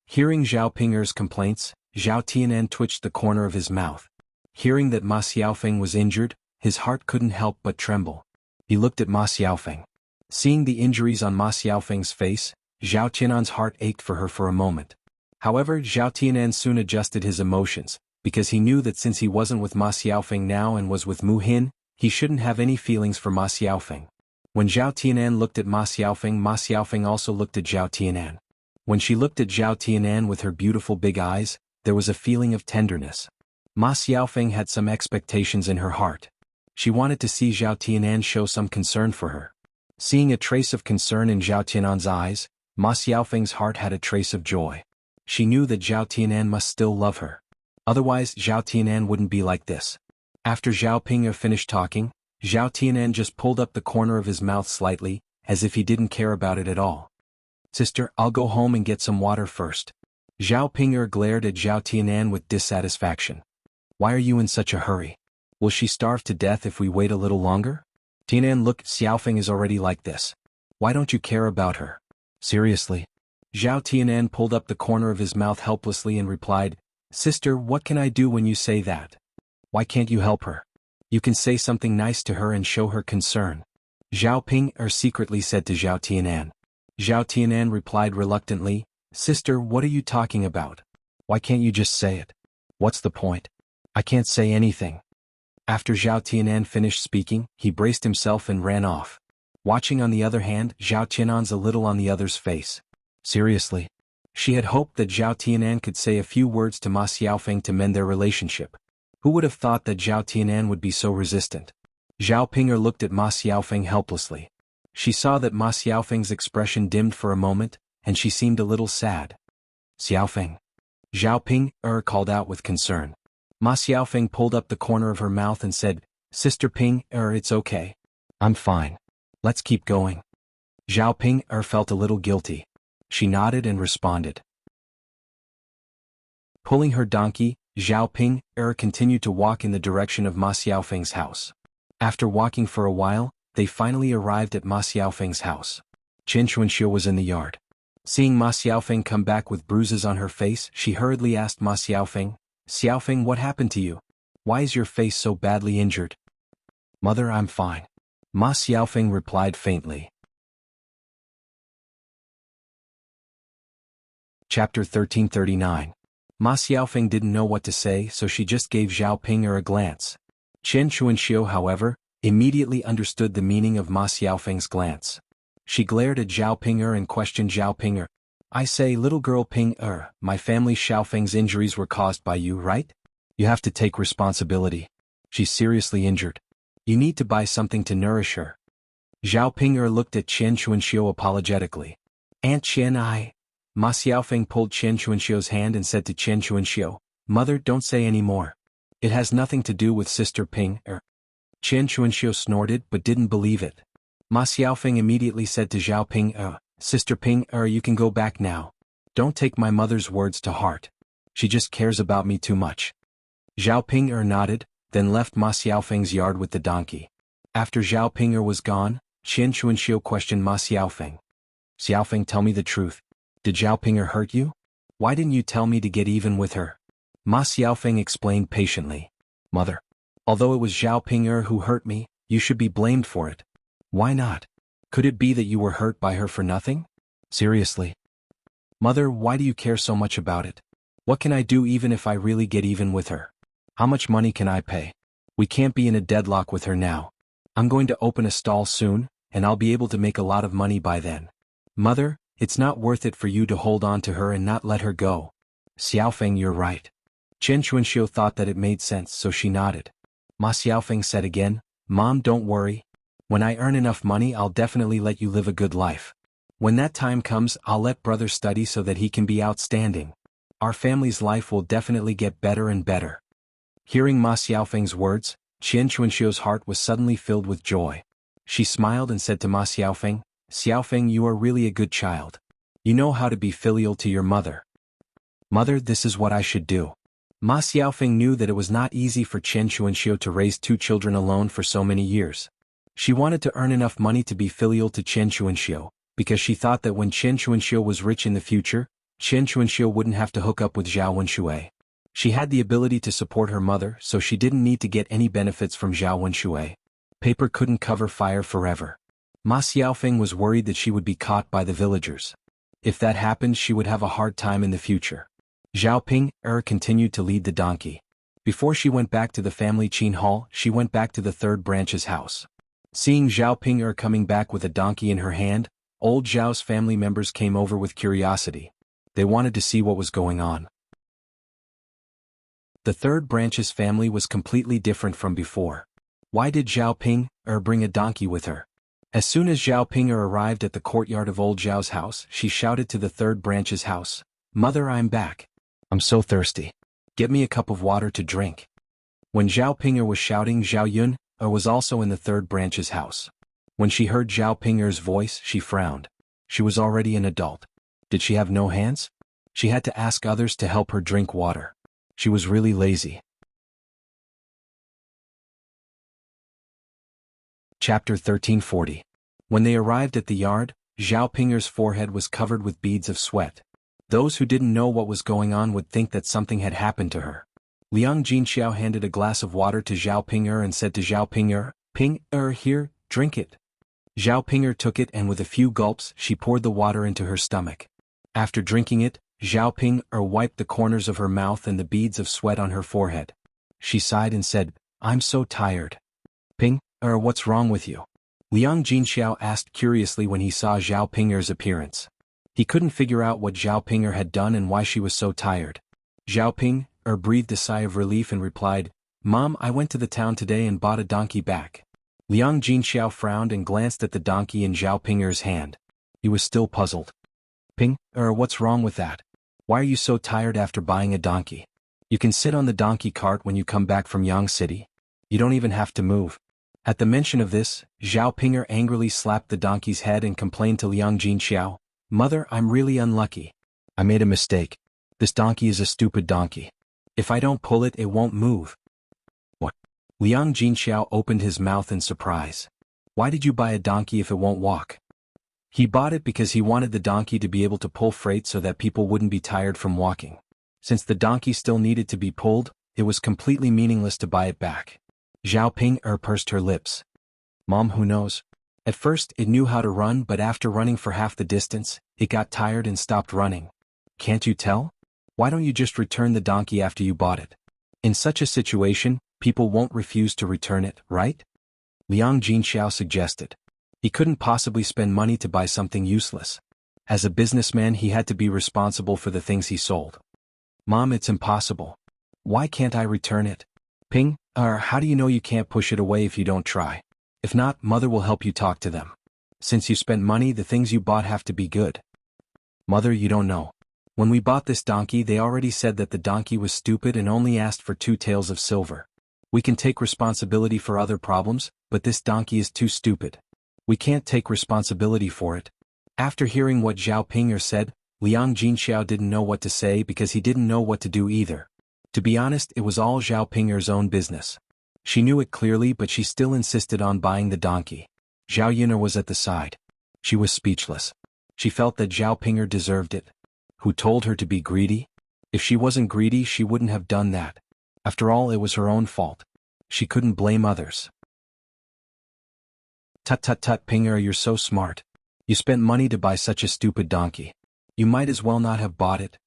Hearing Zhao Ping'er's complaints, Zhao Tianan twitched the corner of his mouth. Hearing that Ma Xiaofeng was injured, his heart couldn't help but tremble. He looked at Ma Xiaofeng. Seeing the injuries on Ma Xiaofeng's face, Zhao Tianan's heart ached for her for a moment. However, Zhao Tianan soon adjusted his emotions, because he knew that since he wasn't with Ma Xiaofeng now and was with Mu Hin, he shouldn't have any feelings for Ma Xiaofeng. When Zhao Tianan looked at Ma Xiaofeng also looked at Zhao Tianan. When she looked at Zhao Tianan with her beautiful big eyes, there was a feeling of tenderness. Ma Xiaofeng had some expectations in her heart. She wanted to see Zhao Tianan show some concern for her. Seeing a trace of concern in Zhao Tianan's eyes, Ma Xiaofeng's heart had a trace of joy. She knew that Zhao Tianan must still love her. Otherwise, Zhao Tianan wouldn't be like this. After Zhao Ping'er finished talking, Zhao Tianan just pulled up the corner of his mouth slightly, as if he didn't care about it at all. Sister, I'll go home and get some water first. Zhao Ping'er glared at Zhao Tianan with dissatisfaction. Why are you in such a hurry? Will she starve to death if we wait a little longer? Tianan, look, Xiaofeng is already like this. Why don't you care about her? Seriously? Zhao Tianan pulled up the corner of his mouth helplessly and replied, Sister, what can I do when you say that? Why can't you help her? You can say something nice to her and show her concern. Zhao Ping'er secretly said to Zhao Tianan. Zhao Tianan replied reluctantly, Sister, what are you talking about? Why can't you just say it? What's the point? I can't say anything. After Zhao Tianan finished speaking, he braced himself and ran off. Watching on the other hand, Zhao Tianan's a little on the other's face. Seriously? She had hoped that Zhao Tianan could say a few words to Ma Xiaofeng to mend their relationship. Who would have thought that Zhao Tianan would be so resistant? Zhao Ping'er looked at Ma Xiaofeng helplessly. She saw that Ma Xiaofeng's expression dimmed for a moment, and she seemed a little sad. Xiaofeng. Zhao Ping'er called out with concern. Ma Xiaofeng pulled up the corner of her mouth and said, Sister Ping'er, it's okay. I'm fine. Let's keep going. Zhao Ping'er felt a little guilty. She nodded and responded. Pulling her donkey, Zhao Ping'er continued to walk in the direction of Ma Xiaofeng's house. After walking for a while, they finally arrived at Ma Xiaofeng's house. Qin Chuanxiu was in the yard. Seeing Ma Xiaofeng come back with bruises on her face, she hurriedly asked Ma Xiaofeng, Xiaofeng, what happened to you? Why is your face so badly injured? Mother, I'm fine. Ma Xiaofeng replied faintly. Chapter 1339. Ma Xiaofeng didn't know what to say, so she just gave Zhao Ping'er a glance. Qin Chuanxiu, however, immediately understood the meaning of Ma Xiaofeng's glance. She glared at Zhao Ping'er and questioned Zhao Ping'er. I say, little girl Ping'er, my family Xiaofeng's injuries were caused by you, right? You have to take responsibility. She's seriously injured. You need to buy something to nourish her. Zhao Ping'er looked at Chen Chuanxiu apologetically. Aunt Chen, Ma Xiaofeng pulled Chen Chuanxiu's hand and said to Chen Chuanxiu, Mother, don't say any more. It has nothing to do with Sister Ping'er. Chen Chuanxiu snorted but didn't believe it. Ma Xiaofeng immediately said to Zhao Ping'er, Sister Ping'er, you can go back now. Don't take my mother's words to heart. She just cares about me too much. Zhao Ping'er nodded, then left Ma Xiaofeng's yard with the donkey. After Zhao Ping'er was gone, Chen Chuanxiu questioned Ma Xiaofeng. Xiaofeng, tell me the truth. Did Zhao Ping'er hurt you? Why didn't you tell me to get even with her? Ma Xiaofeng explained patiently. Mother, although it was Zhao Ping'er who hurt me, you should be blamed for it. Why not? Could it be that you were hurt by her for nothing? Seriously? Mother, why do you care so much about it? What can I do even if I really get even with her? How much money can I pay? We can't be in a deadlock with her now. I'm going to open a stall soon, and I'll be able to make a lot of money by then. Mother, it's not worth it for you to hold on to her and not let her go. Xiaofeng, you're right. Chen Chuanxiu thought that it made sense, so she nodded. Ma Xiaofeng said again, Mom, don't worry. When I earn enough money, I'll definitely let you live a good life. When that time comes, I'll let brother study so that he can be outstanding. Our family's life will definitely get better and better. Hearing Ma Xiaofeng's words, Chen Chuanxiu's heart was suddenly filled with joy. She smiled and said to Ma Xiaofeng, Xiaofeng, you are really a good child. You know how to be filial to your mother. Mother, this is what I should do. Ma Xiaofeng knew that it was not easy for Chen Chuanxiu to raise two children alone for so many years. She wanted to earn enough money to be filial to Chen Chuanxiu, because she thought that when Chen Chuanxiu was rich in the future, Chen Chuanxiu wouldn't have to hook up with Zhao Wenshui. She had the ability to support her mother, so she didn't need to get any benefits from Zhao Wenshui. Paper couldn't cover fire forever. Ma Xiaofeng was worried that she would be caught by the villagers. If that happened, she would have a hard time in the future. Zhao Ping'er continued to lead the donkey. Before she went back to the family Qin hall, she went back to the third branch's house. Seeing Zhao Ping'er coming back with a donkey in her hand, old Zhao's family members came over with curiosity. They wanted to see what was going on. The third branch's family was completely different from before. Why did Zhao Ping'er bring a donkey with her? As soon as Zhao Ping'er arrived at the courtyard of old Zhao's house, she shouted to the third branch's house, Mother, I'm back. I'm so thirsty. Get me a cup of water to drink. When Zhao Ping'er was shouting, Zhao Yun was also in the third branch's house. When she heard Zhao Ping'er's voice, she frowned. She was already an adult. Did she have no hands? She had to ask others to help her drink water. She was really lazy. Chapter 1340. When they arrived at the yard, Zhao Ping'er's forehead was covered with beads of sweat. Those who didn't know what was going on would think that something had happened to her. Liang Jinxiao handed a glass of water to Zhao Ping'er and said to Zhao Ping'er, Ping'er, here, drink it. Zhao Ping'er took it and with a few gulps she poured the water into her stomach. After drinking it, Zhao Ping'er wiped the corners of her mouth and the beads of sweat on her forehead. She sighed and said, I'm so tired. Ping'er, what's wrong with you? Liang Jinxiao asked curiously when he saw Zhao Ping'er's appearance. He couldn't figure out what Zhao Ping'er had done and why she was so tired. Zhao Ping'er breathed a sigh of relief and replied, Mom, I went to the town today and bought a donkey back. Liang Jinxiao frowned and glanced at the donkey in Zhao Ping'er's hand. He was still puzzled. Ping'er, what's wrong with that? Why are you so tired after buying a donkey? You can sit on the donkey cart when you come back from Yang City. You don't even have to move. At the mention of this, Zhao Ping'er angrily slapped the donkey's head and complained to Liang Jinxiao, Mother, I'm really unlucky. I made a mistake. This donkey is a stupid donkey. If I don't pull it, it won't move. What? Liang Jinxiao opened his mouth in surprise. Why did you buy a donkey if it won't walk? He bought it because he wanted the donkey to be able to pull freight so that people wouldn't be tired from walking. Since the donkey still needed to be pulled, it was completely meaningless to buy it back. Zhao Ping'er pursed her lips. Mom, who knows? At first, it knew how to run, but after running for half the distance, it got tired and stopped running. Can't you tell? Why don't you just return the donkey after you bought it? In such a situation, people won't refuse to return it, right? Liang Jinxiao suggested. He couldn't possibly spend money to buy something useless. As a businessman, he had to be responsible for the things he sold. Mom, it's impossible. Why can't I return it? Ping, how do you know you can't push it away if you don't try? If not, Mother will help you talk to them. Since you spent money, the things you bought have to be good. Mother, you don't know. When we bought this donkey, they already said that the donkey was stupid and only asked for 2 taels of silver. We can take responsibility for other problems, but this donkey is too stupid. We can't take responsibility for it. After hearing what Zhao Ping'er said, Liang Jinxiao didn't know what to say because he didn't know what to do either. To be honest, it was all Zhao Ping'er's own business. She knew it clearly, but she still insisted on buying the donkey. Zhao Yun'er was at the side. She was speechless. She felt that Zhao Ping'er deserved it. Who told her to be greedy? If she wasn't greedy, she wouldn't have done that. After all, it was her own fault. She couldn't blame others. Tut tut tut, Ping'er, you're so smart. You spent money to buy such a stupid donkey. You might as well not have bought it.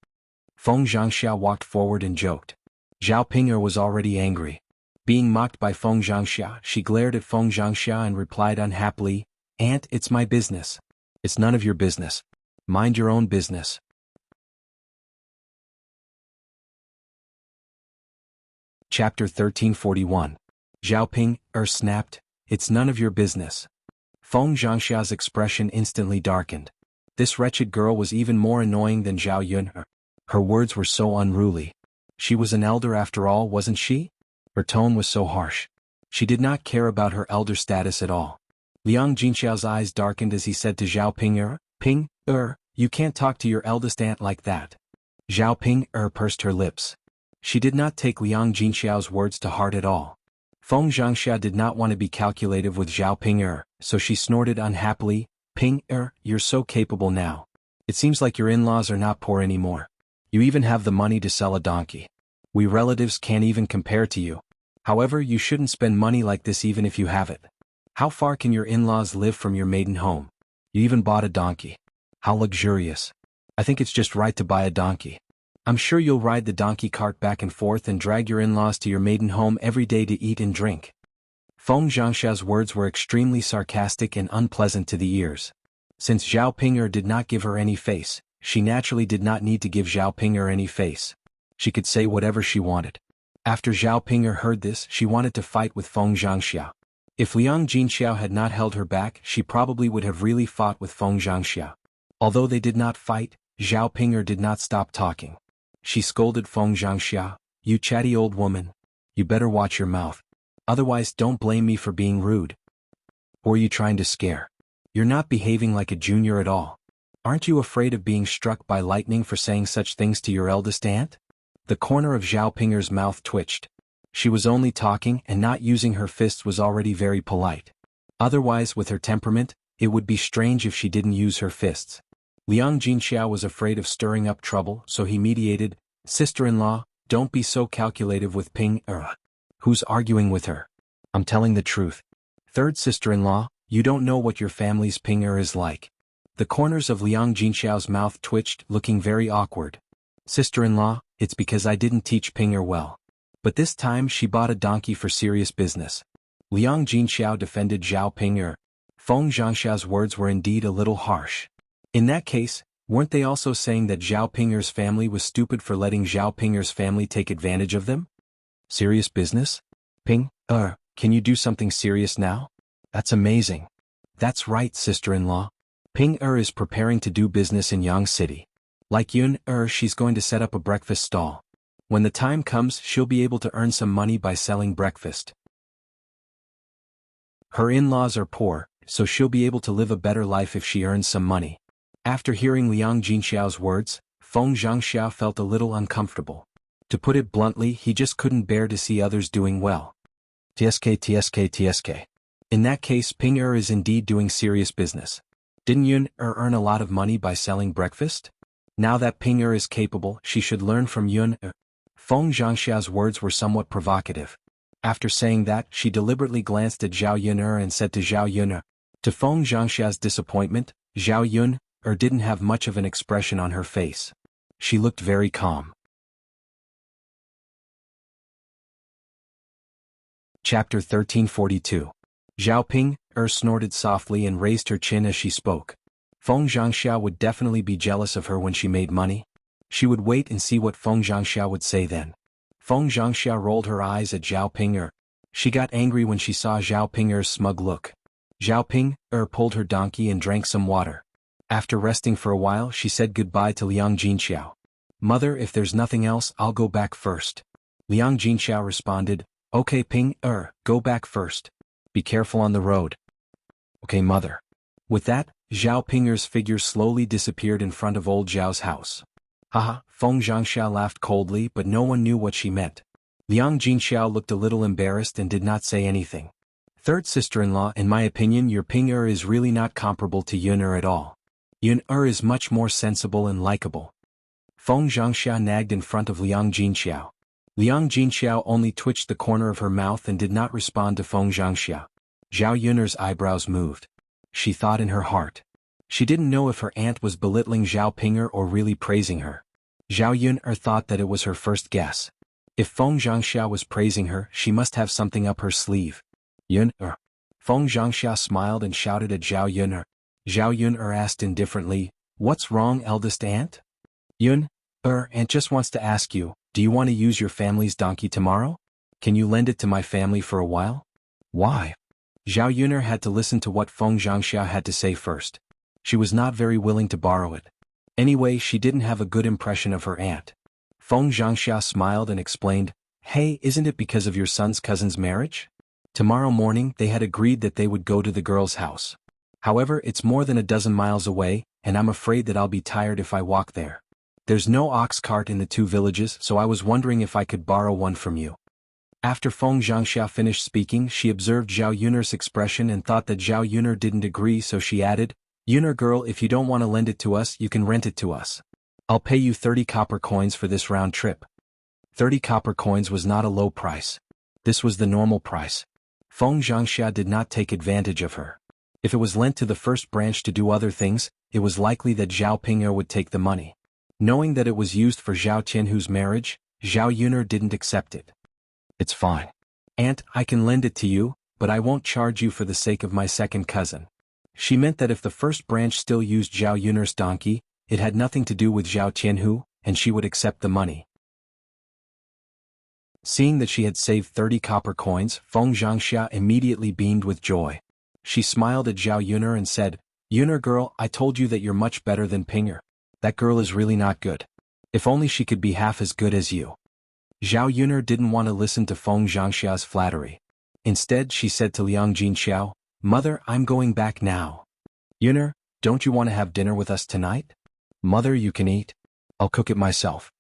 Feng Zhangxia walked forward and joked. Zhao Ping'er was already angry. Being mocked by Feng Zhangxia, she glared at Feng Zhangxia and replied unhappily, "Aunt, it's my business." "It's none of your business. Mind your own business." Chapter 1341. Zhao Ping'er snapped, "It's none of your business." Feng Zhangxia's expression instantly darkened. This wretched girl was even more annoying than Zhao Yun'er. Her words were so unruly. She was an elder after all, wasn't she? Her tone was so harsh. She did not care about her elder status at all. Liang Jinxiao's eyes darkened as he said to Zhao Ping'er, "Ping'er, you can't talk to your eldest aunt like that." Zhao Ping'er pursed her lips. She did not take Liang Jinxiao's words to heart at all. Feng Zhangxia did not want to be calculative with Zhao Ping'er, so she snorted unhappily, "Ping'er, you're so capable now. It seems like your in-laws are not poor anymore. You even have the money to sell a donkey. We relatives can't even compare to you. However, you shouldn't spend money like this even if you have it. How far can your in-laws live from your maiden home? You even bought a donkey. How luxurious. I think it's just right to buy a donkey. I'm sure you'll ride the donkey cart back and forth and drag your in-laws to your maiden home every day to eat and drink." Feng Zhangxia's words were extremely sarcastic and unpleasant to the ears. Since Zhao Ping'er did not give her any face, she naturally did not need to give Zhao Ping'er any face. She could say whatever she wanted. After Zhao Ping'er heard this, she wanted to fight with Feng Zhangxia. If Liang Jinxiao had not held her back, she probably would have really fought with Feng Zhangxia. Although they did not fight, Zhao Ping'er did not stop talking. She scolded Feng Zhangxia, "You chatty old woman. You better watch your mouth. Otherwise, don't blame me for being rude. Or are you trying to scare? You're not behaving like a junior at all. Aren't you afraid of being struck by lightning for saying such things to your eldest aunt?" The corner of Zhao Ping'er's mouth twitched. She was only talking, and not using her fists was already very polite. Otherwise, with her temperament, it would be strange if she didn't use her fists. Liang Jinxiao was afraid of stirring up trouble, so he mediated, "Sister-in-law, don't be so calculative with Ping'er. Who's arguing with her? I'm telling the truth. Third sister-in-law, you don't know what your family's Ping'er is like." The corners of Liang Jinxiao's mouth twitched, looking very awkward. "Sister-in-law, it's because I didn't teach Ping'er well. But this time she bought a donkey for serious business." Liang Jinxiao defended Zhao Ping'er. Feng Zhangxia's words were indeed a little harsh. In that case, weren't they also saying that Zhao Ping'er's family was stupid for letting Zhao Ping'er's family take advantage of them? Serious business? Ping'er, can you do something serious now? That's amazing. That's right, sister-in-law. Ping'er is preparing to do business in Yang City. Like Yun-er, she's going to set up a breakfast stall. When the time comes, she'll be able to earn some money by selling breakfast. Her in-laws are poor, so she'll be able to live a better life if she earns some money. After hearing Liang Jinxiao's words, Feng Zhangxia felt a little uncomfortable. To put it bluntly, he just couldn't bear to see others doing well. TSK. In that case, Ping'er is indeed doing serious business. Didn't Yun-er earn a lot of money by selling breakfast? Now that Ping'er is capable, she should learn from Yun-er. Feng Zhangxia's words were somewhat provocative. After saying that, she deliberately glanced at Zhao Yun'er and said to Zhao Yun'er. To Feng Zhangxia's disappointment, Zhao Yun'er didn't have much of an expression on her face. She looked very calm. Chapter 1342. Zhao snorted softly and raised her chin as she spoke. Feng Zhangxiao would definitely be jealous of her when she made money. She would wait and see what Feng Zhangxiao would say then. Feng Zhangxiao rolled her eyes at Zhao Ping'er. She got angry when she saw Zhao Ping'er's smug look. Zhao Ping'er pulled her donkey and drank some water. After resting for a while, she said goodbye to Liang Jinxiao. "Mother, if there's nothing else, I'll go back first." Liang Jinxiao responded, "Okay Ping'er, go back first. Be careful on the road." "Okay mother." With that, Zhao Ping'er's figure slowly disappeared in front of old Zhao's house. Haha, Feng Zhangxiao laughed coldly, but no one knew what she meant. Liang Jinxiao looked a little embarrassed and did not say anything. "Third sister-in-law, in my opinion your Ping'er is really not comparable to Yun'er at all. Yun'er is much more sensible and likable." Feng Zhangxiao nagged in front of Liang Jinxiao. Liang Jinxiao only twitched the corner of her mouth and did not respond to Feng Zhangxiao. Zhao Yun'er's eyebrows moved. She thought in her heart. She didn't know if her aunt was belittling Zhao Ping'er or really praising her. Zhao Yun'er thought that it was her first guess. If Feng Zhangxiao was praising her, she must have something up her sleeve. "Yun'er." Feng Zhangxiao smiled and shouted at Zhao Yun'er. Zhao Yun'er asked indifferently, "What's wrong, eldest aunt?" "Yun'er, aunt just wants to ask you, do you want to use your family's donkey tomorrow? Can you lend it to my family for a while?" "Why?" Zhao Yun'er had to listen to what Feng Zhangxiao had to say first. She was not very willing to borrow it. Anyway, she didn't have a good impression of her aunt. Feng Zhangxiao smiled and explained, "Hey, isn't it because of your son's cousin's marriage? Tomorrow morning they had agreed that they would go to the girl's house. However, it's more than a dozen miles away, and I'm afraid that I'll be tired if I walk there. There's no ox cart in the two villages, so I was wondering if I could borrow one from you." After Feng Zhangxiao finished speaking, she observed Zhao Yun'er's expression and thought that Zhao Yun'er didn't agree, so she added, "Yun'er girl, if you don't want to lend it to us, you can rent it to us. I'll pay you 30 copper coins for this round trip." 30 copper coins was not a low price. This was the normal price. Feng Zhangxiao did not take advantage of her. If it was lent to the first branch to do other things, it was likely that Zhao Ping'er would take the money. Knowing that it was used for Zhao Tianhu's marriage, Zhao Yun'er didn't accept it. "It's fine. Aunt, I can lend it to you, but I won't charge you for the sake of my second cousin." She meant that if the first branch still used Zhao Yun'er's donkey, it had nothing to do with Zhao Tianhu, and she would accept the money. Seeing that she had saved 30 copper coins, Feng Zhangxiao immediately beamed with joy. She smiled at Zhao Yun'er and said, "Yun'er girl, I told you that you're much better than Ping'er. That girl is really not good. If only she could be half as good as you." Zhao Yun'er didn't want to listen to Feng Zhangxiao's flattery. Instead, she said to Liang Jinxiao, "Mother, I'm going back now." "Yun'er, don't you want to have dinner with us tonight?" "Mother, you can eat. I'll cook it myself."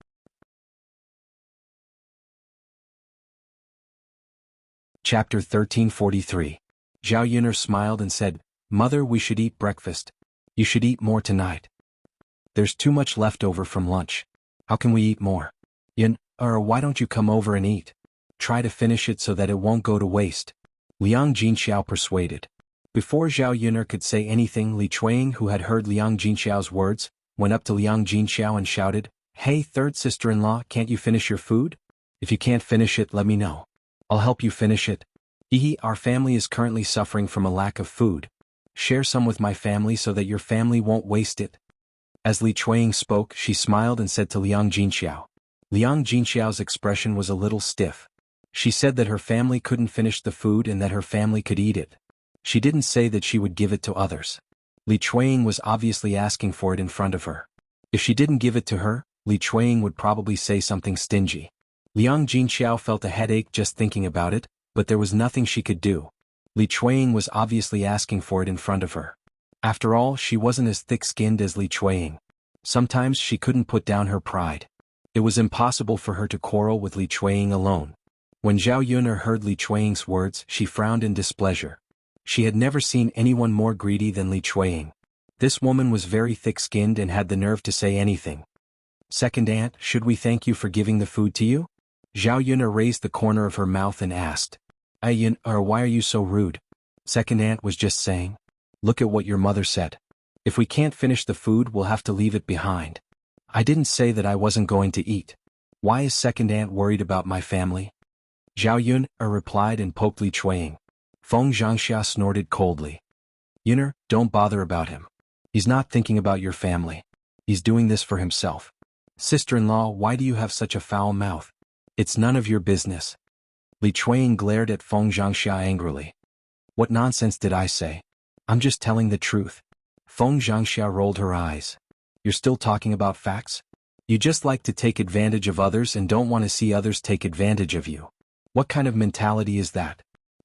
Chapter 1343. Zhao Yun'er smiled and said, "Mother, we should eat breakfast. You should eat more tonight. There's too much left over from lunch. How can we eat more? Yun'er, why don't you come over and eat? Try to finish it so that it won't go to waste." Liang Jinxiao persuaded. Before Zhao Yun'er could say anything, Li Chuang, who had heard Liang Jinxiao's words, went up to Liang Jinxiao and shouted, "Hey, third sister-in-law, can't you finish your food? If you can't finish it, let me know. I'll help you finish it. Our family is currently suffering from a lack of food. Share some with my family so that your family won't waste it." As Li Chuang spoke, she smiled and said to Liang Jinxiao. Liang Jinxiao's expression was a little stiff. She said that her family couldn't finish the food and that her family could eat it. She didn't say that she would give it to others. Li Chuang was obviously asking for it in front of her. If she didn't give it to her, Li Chuang would probably say something stingy. Liang Jinxiao felt a headache just thinking about it, but there was nothing she could do. Li Chuang was obviously asking for it in front of her. After all, she wasn't as thick-skinned as Li Chuang. Sometimes she couldn't put down her pride. It was impossible for her to quarrel with Li Chuang alone. When Zhao Yun'er heard Li Chuang's words, she frowned in displeasure. She had never seen anyone more greedy than Li Chuang. This woman was very thick-skinned and had the nerve to say anything. "Second aunt, should we thank you for giving the food to you?" Zhao Yun'er raised the corner of her mouth and asked. "Yun'er, why are you so rude? Second aunt was just saying. Look at what your mother said. If we can't finish the food, we'll have to leave it behind. I didn't say that I wasn't going to eat. Why is second aunt worried about my family?" Zhao Yun'er replied and poked Li Chuang. Feng Zhangxia snorted coldly. Yuner, don't bother about him. He's not thinking about your family. He's doing this for himself. Sister-in-law, why do you have such a foul mouth? It's none of your business. Li Chuanying glared at Feng Zhangxia angrily. What nonsense did I say? I'm just telling the truth. Feng Zhangxia rolled her eyes. You're still talking about facts? You just like to take advantage of others and don't want to see others take advantage of you. What kind of mentality is that?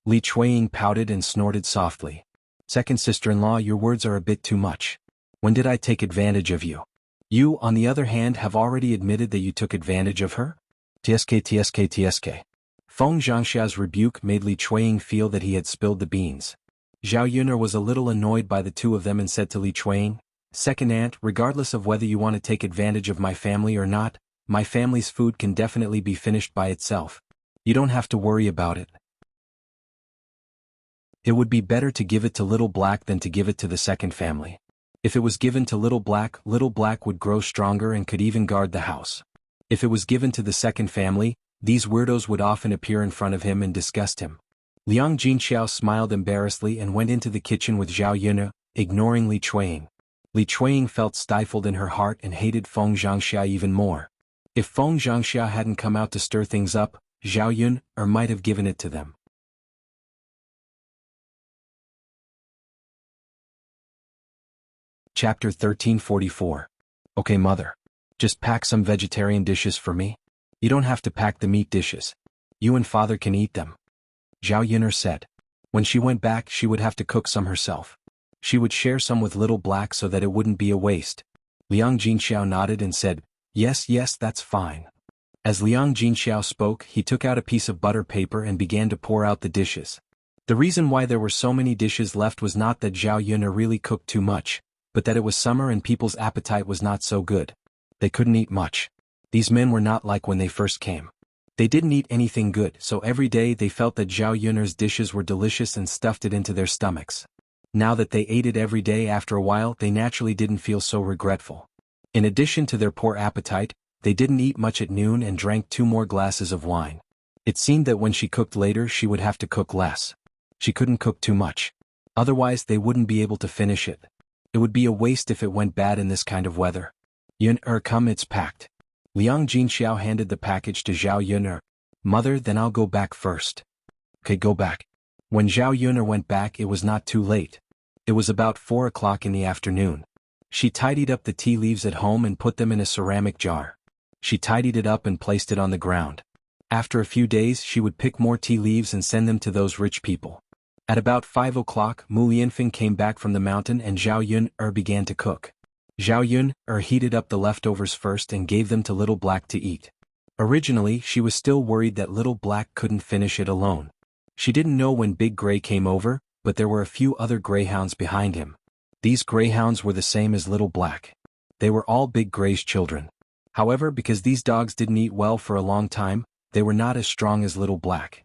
Li Chuanying pouted and snorted softly. Second sister-in-law, your words are a bit too much. When did I take advantage of you? You, on the other hand, have already admitted that you took advantage of her? Tsk. Feng Zhangxia's rebuke made Li Chuanying feel that he had spilled the beans. Zhao Yuner was a little annoyed by the two of them and said to Li Chuanying, Second aunt, regardless of whether you want to take advantage of my family or not, my family's food can definitely be finished by itself. You don't have to worry about it. It would be better to give it to Little Black than to give it to the second family. If it was given to Little Black would grow stronger and could even guard the house. If it was given to the second family, these weirdos would often appear in front of him and disgust him. Liang Jinxiao smiled embarrassedly and went into the kitchen with Zhao Yun, ignoring Li Chuanying. Li Chuanying felt stifled in her heart and hated Feng Zhangxia even more. If Feng Zhangxia hadn't come out to stir things up, Zhao Yun might have given it to them. Chapter 1344. Okay, mother. Just pack some vegetarian dishes for me. You don't have to pack the meat dishes. You and father can eat them. Zhao Yuner said. When she went back, she would have to cook some herself. She would share some with Little Black so that it wouldn't be a waste. Liang Jinxiao nodded and said, Yes, that's fine. As Liang Jinxiao spoke, he took out a piece of butter paper and began to pour out the dishes. The reason why there were so many dishes left was not that Zhao Yuner really cooked too much, but that it was summer and people's appetite was not so good. They couldn't eat much. These men were not like when they first came. They didn't eat anything good, so every day they felt that Zhao Yuner's dishes were delicious and stuffed it into their stomachs. Now that they ate it every day, after a while they naturally didn't feel so regretful. In addition to their poor appetite, they didn't eat much at noon and drank 2 more glasses of wine. It seemed that when she cooked later she would have to cook less. She couldn't cook too much. Otherwise they wouldn't be able to finish it. It would be a waste if it went bad in this kind of weather. Yun, come, it's packed. Liang Jinxiao handed the package to Zhao Yuner. Mother, then I'll go back first. Okay, go back. When Zhao Yuner went back, it was not too late. It was about 4 o'clock in the afternoon. She tidied up the tea leaves at home and put them in a ceramic jar. She tidied it up and placed it on the ground. After a few days she would pick more tea leaves and send them to those rich people. At about 5 o'clock, Mu Lianfeng came back from the mountain and Zhao Yun began to cook. Zhao Yun heated up the leftovers first and gave them to Little Black to eat. Originally, she was still worried that Little Black couldn't finish it alone. She didn't know when Big Gray came over, but there were a few other greyhounds behind him. These greyhounds were the same as Little Black. They were all Big Gray's children. However, because these dogs didn't eat well for a long time, they were not as strong as Little Black.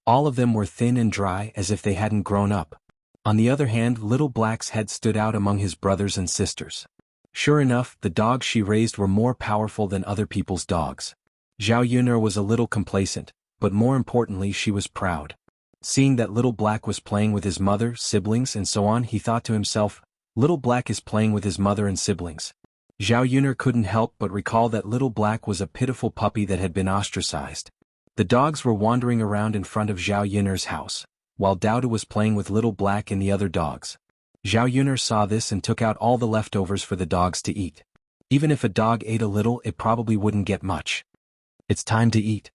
All of them were thin and dry as if they hadn't grown up. On the other hand, Little Black's head stood out among his brothers and sisters. Sure enough, the dogs she raised were more powerful than other people's dogs. Zhao Yuner was a little complacent, but more importantly she was proud. Seeing that Little Black was playing with his mother, siblings and so on, he thought to himself, Little Black is playing with his mother and siblings. Zhao Yuner couldn't help but recall that Little Black was a pitiful puppy that had been ostracized. The dogs were wandering around in front of Zhao Yuner's house, while Dowda was playing with Little Black and the other dogs. Zhao Yuner saw this and took out all the leftovers for the dogs to eat. Even if a dog ate a little, it probably wouldn't get much. It's time to eat.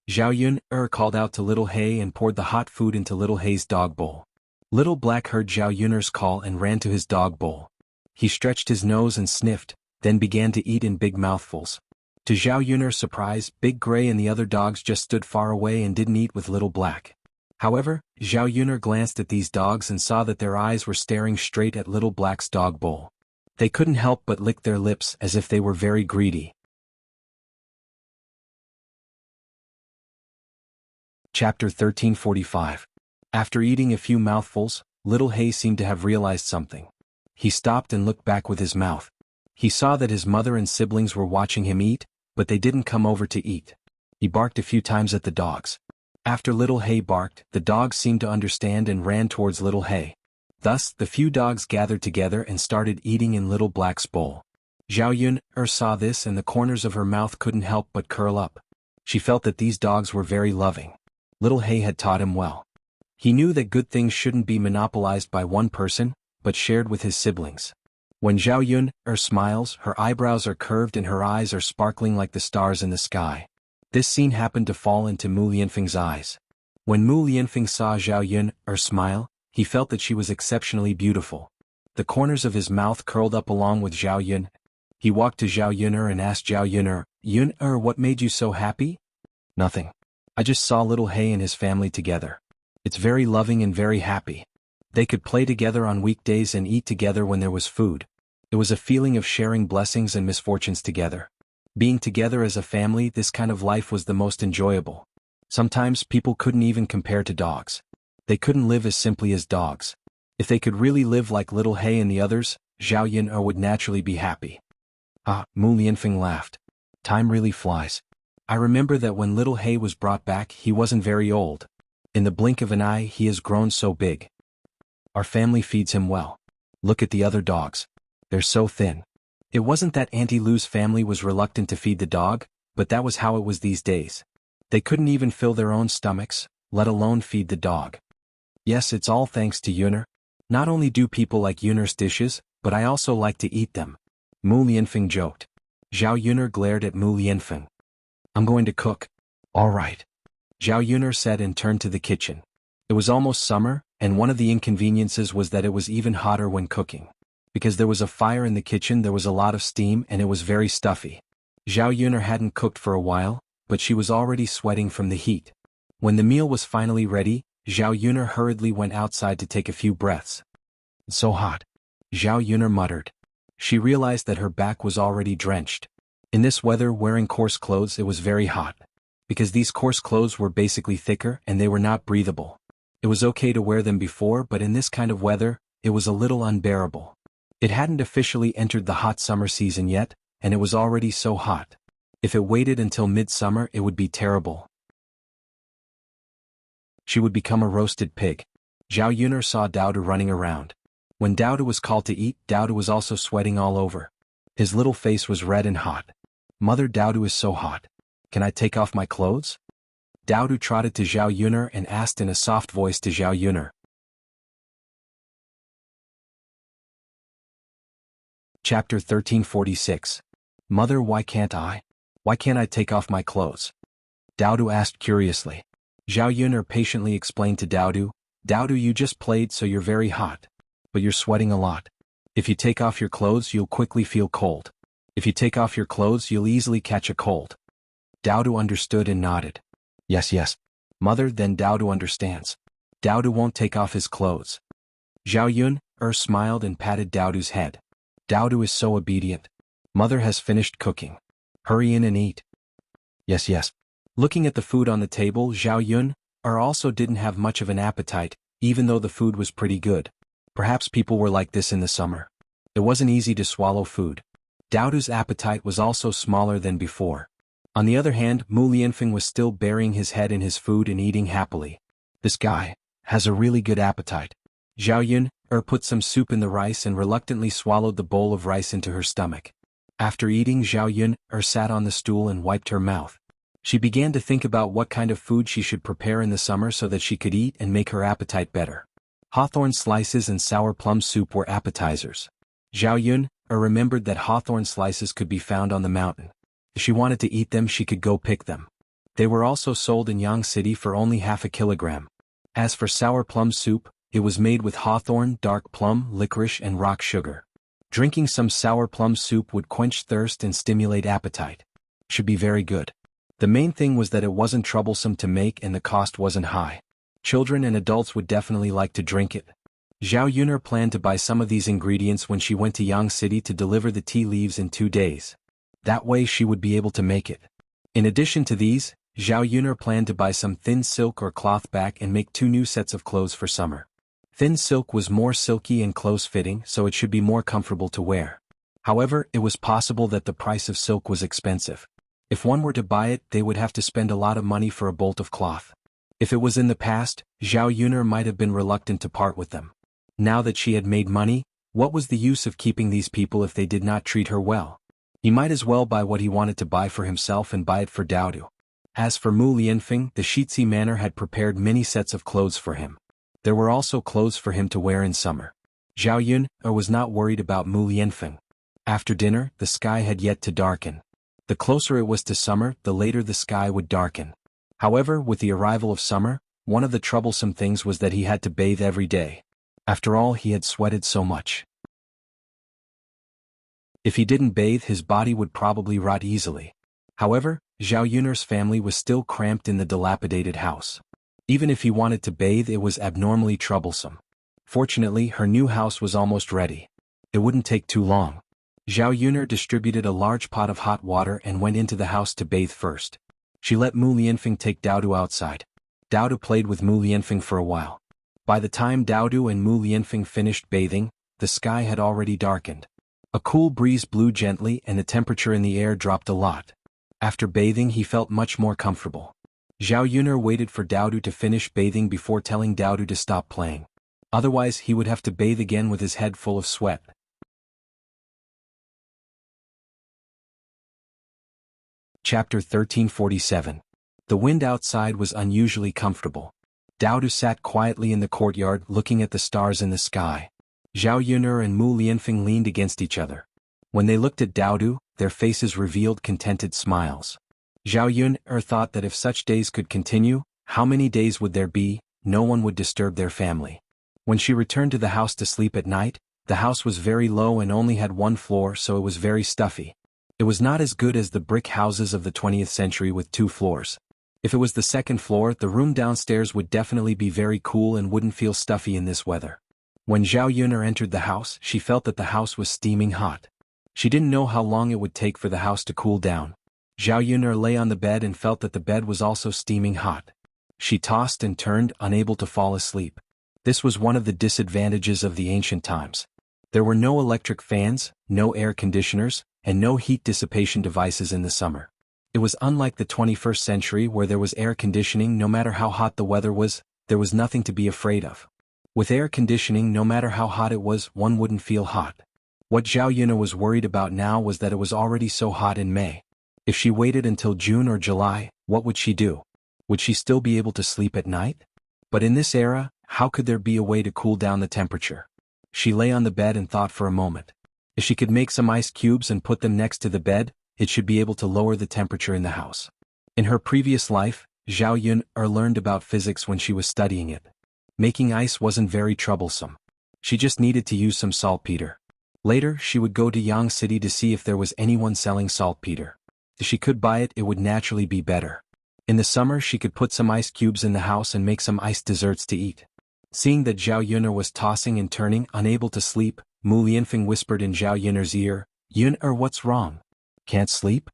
Zhao Yun called out to Little Hay and poured the hot food into Little Hay's dog bowl. Little Black heard Zhao Yuner's call and ran to his dog bowl. He stretched his nose and sniffed, then began to eat in big mouthfuls. To Zhao Yuner's surprise, Big Gray and the other dogs just stood far away and didn't eat with Little Black. However, Zhao Yuner glanced at these dogs and saw that their eyes were staring straight at Little Black's dog bowl. They couldn't help but lick their lips as if they were very greedy. Chapter 1345. After eating a few mouthfuls, Little Hay seemed to have realized something. He stopped and looked back with his mouth. He saw that his mother and siblings were watching him eat, but they didn't come over to eat. He barked a few times at the dogs. After Little Hay barked, the dogs seemed to understand and ran towards Little Hay. Thus, the few dogs gathered together and started eating in Little Black's bowl. Zhao Yun saw this and the corners of her mouth couldn't help but curl up. She felt that these dogs were very loving. Little Hay had taught him well. He knew that good things shouldn't be monopolized by one person, but shared with his siblings. When Zhao Yun smiles, her eyebrows are curved and her eyes are sparkling like the stars in the sky. This scene happened to fall into Mu Lianfeng's eyes. When Mu Lianfeng saw Zhao Yun smile, he felt that she was exceptionally beautiful. The corners of his mouth curled up along with Zhao Yun. He walked to Zhao Yun and asked Zhao Yun, what made you so happy? Nothing. I just saw Little Hay and his family together. It's very loving and very happy. They could play together on weekdays and eat together when there was food. It was a feeling of sharing blessings and misfortunes together. Being together as a family, this kind of life was the most enjoyable. Sometimes people couldn't even compare to dogs. They couldn't live as simply as dogs. If they could really live like Little Hay and the others, Zhao Yun would naturally be happy. Mu Lianfeng laughed. Time really flies. I remember that when Little Hay was brought back, he wasn't very old. In the blink of an eye, he has grown so big. Our family feeds him well. Look at the other dogs. They're so thin. It wasn't that Auntie Lou's family was reluctant to feed the dog, but that was how it was these days. They couldn't even fill their own stomachs, let alone feed the dog. Yes, it's all thanks to Yuner. Not only do people like Yuner's dishes, but I also like to eat them. Mu Lianfeng joked. Zhao Yuner glared at Mu Lianfeng. I'm going to cook. All right. Zhao Yuner said and turned to the kitchen. It was almost summer, and one of the inconveniences was that it was even hotter when cooking. Because there was a fire in the kitchen, there was a lot of steam and it was very stuffy. Zhao Yuner hadn't cooked for a while, but she was already sweating from the heat. When the meal was finally ready, Zhao Yuner hurriedly went outside to take a few breaths. It's so hot. Zhao Yuner muttered. She realized that her back was already drenched. In this weather, wearing coarse clothes, it was very hot. Because these coarse clothes were basically thicker and they were not breathable. It was okay to wear them before, but in this kind of weather, it was a little unbearable. It hadn't officially entered the hot summer season yet, and it was already so hot. If it waited until midsummer, it would be terrible. She would become a roasted pig. Zhao Yuner saw Daodu running around. When Daodu was called to eat, Daodu was also sweating all over. His little face was red and hot. Mother, Daodu is so hot. Can I take off my clothes? Daodu trotted to Zhao Yuner and asked in a soft voice to Zhao Yuner. Chapter 1346. Mother, why can't I? Why can't I take off my clothes? Daodu asked curiously. Zhao Yuner patiently explained to Daodu, Daodu, you just played so you're very hot. But you're sweating a lot. If you take off your clothes, you'll quickly feel cold. If you take off your clothes, you'll easily catch a cold. Daodu understood and nodded. Yes. Mother, then Daodu understands. Daodu won't take off his clothes. Zhao Yun smiled and patted Daodu's head. Daodu is so obedient. Mother has finished cooking. Hurry in and eat. Yes. Looking at the food on the table, Zhao Yun also didn't have much of an appetite, even though the food was pretty good. Perhaps people were like this in the summer. It wasn't easy to swallow food. Daodu's appetite was also smaller than before. On the other hand, Mu Lianfeng was still burying his head in his food and eating happily. This guy has a really good appetite. Zhao Yun put some soup in the rice and reluctantly swallowed the bowl of rice into her stomach. After eating, Zhao Yun sat on the stool and wiped her mouth. She began to think about what kind of food she should prepare in the summer so that she could eat and make her appetite better. Hawthorn slices and sour plum soup were appetizers. Zhao Yun remembered that hawthorn slices could be found on the mountain. If she wanted to eat them, she could go pick them. They were also sold in Yang City for only half a kilogram. As for sour plum soup, it was made with hawthorn, dark plum, licorice and rock sugar. Drinking some sour plum soup would quench thirst and stimulate appetite. Should be very good. The main thing was that it wasn't troublesome to make and the cost wasn't high. Children and adults would definitely like to drink it. Zhao Yuner planned to buy some of these ingredients when she went to Yang City to deliver the tea leaves in 2 days. That way she would be able to make it. In addition to these, Zhao Yuner planned to buy some thin silk or cloth back and make 2 new sets of clothes for summer. Thin silk was more silky and close-fitting, so it should be more comfortable to wear. However, it was possible that the price of silk was expensive. If one were to buy it, they would have to spend a lot of money for a bolt of cloth. If it was in the past, Zhao Yuner might have been reluctant to part with them. Now that she had made money, what was the use of keeping these people if they did not treat her well? He might as well buy what he wanted to buy for himself and buy it for Daodu. As for Mu Lianfeng, the Shitzi manor had prepared many sets of clothes for him. There were also clothes for him to wear in summer. Zhao Yuner was not worried about Mu Lianfeng. After dinner, the sky had yet to darken. The closer it was to summer, the later the sky would darken. However, with the arrival of summer, one of the troublesome things was that he had to bathe every day. After all, he had sweated so much. If he didn't bathe, his body would probably rot easily. However, Zhao Yuner's family was still cramped in the dilapidated house. Even if he wanted to bathe, it was abnormally troublesome. Fortunately, her new house was almost ready. It wouldn't take too long. Zhao Yuner distributed a large pot of hot water and went into the house to bathe first. She let Mu Lianfeng take Daodu outside. Daodu played with Mu Lianfeng for a while. By the time Daodu and Mu Lianfeng finished bathing, the sky had already darkened. A cool breeze blew gently and the temperature in the air dropped a lot. After bathing, he felt much more comfortable. Zhao Yuner waited for Daodu to finish bathing before telling Daodu to stop playing. Otherwise, he would have to bathe again with his head full of sweat. Chapter 1347. The wind outside was unusually comfortable. Daodu sat quietly in the courtyard looking at the stars in the sky. Zhao Yuner and Mu Lianfeng leaned against each other. When they looked at Daodu, their faces revealed contented smiles. Zhao Yuner thought that if such days could continue, how many days would there be? No one would disturb their family. When she returned to the house to sleep at night, the house was very low and only had one floor, so it was very stuffy. It was not as good as the brick houses of the 20th century with 2 floors. If it was the second floor, the room downstairs would definitely be very cool and wouldn't feel stuffy in this weather. When Zhao Yuner entered the house, she felt that the house was steaming hot. She didn't know how long it would take for the house to cool down. Zhao Yuner lay on the bed and felt that the bed was also steaming hot. She tossed and turned, unable to fall asleep. This was one of the disadvantages of the ancient times. There were no electric fans, no air conditioners, and no heat dissipation devices in the summer. It was unlike the 21st century where there was air conditioning. No matter how hot the weather was, there was nothing to be afraid of. With air conditioning, no matter how hot it was, one wouldn't feel hot. What Zhao Yuner was worried about now was that it was already so hot in May. If she waited until June or July, what would she do? Would she still be able to sleep at night? But in this era, how could there be a way to cool down the temperature? She lay on the bed and thought for a moment. If she could make some ice cubes and put them next to the bed, it should be able to lower the temperature in the house. In her previous life, Zhao Yuner learned about physics when she was studying it. Making ice wasn't very troublesome. She just needed to use some saltpeter. Later, she would go to Yang City to see if there was anyone selling saltpeter. If she could buy it, it would naturally be better. In the summer, she could put some ice cubes in the house and make some iced desserts to eat. Seeing that Zhao Yuner was tossing and turning, unable to sleep, Mu Lianfeng whispered in Zhao Yuner's ear, "Yuner, what's wrong? Can't sleep?"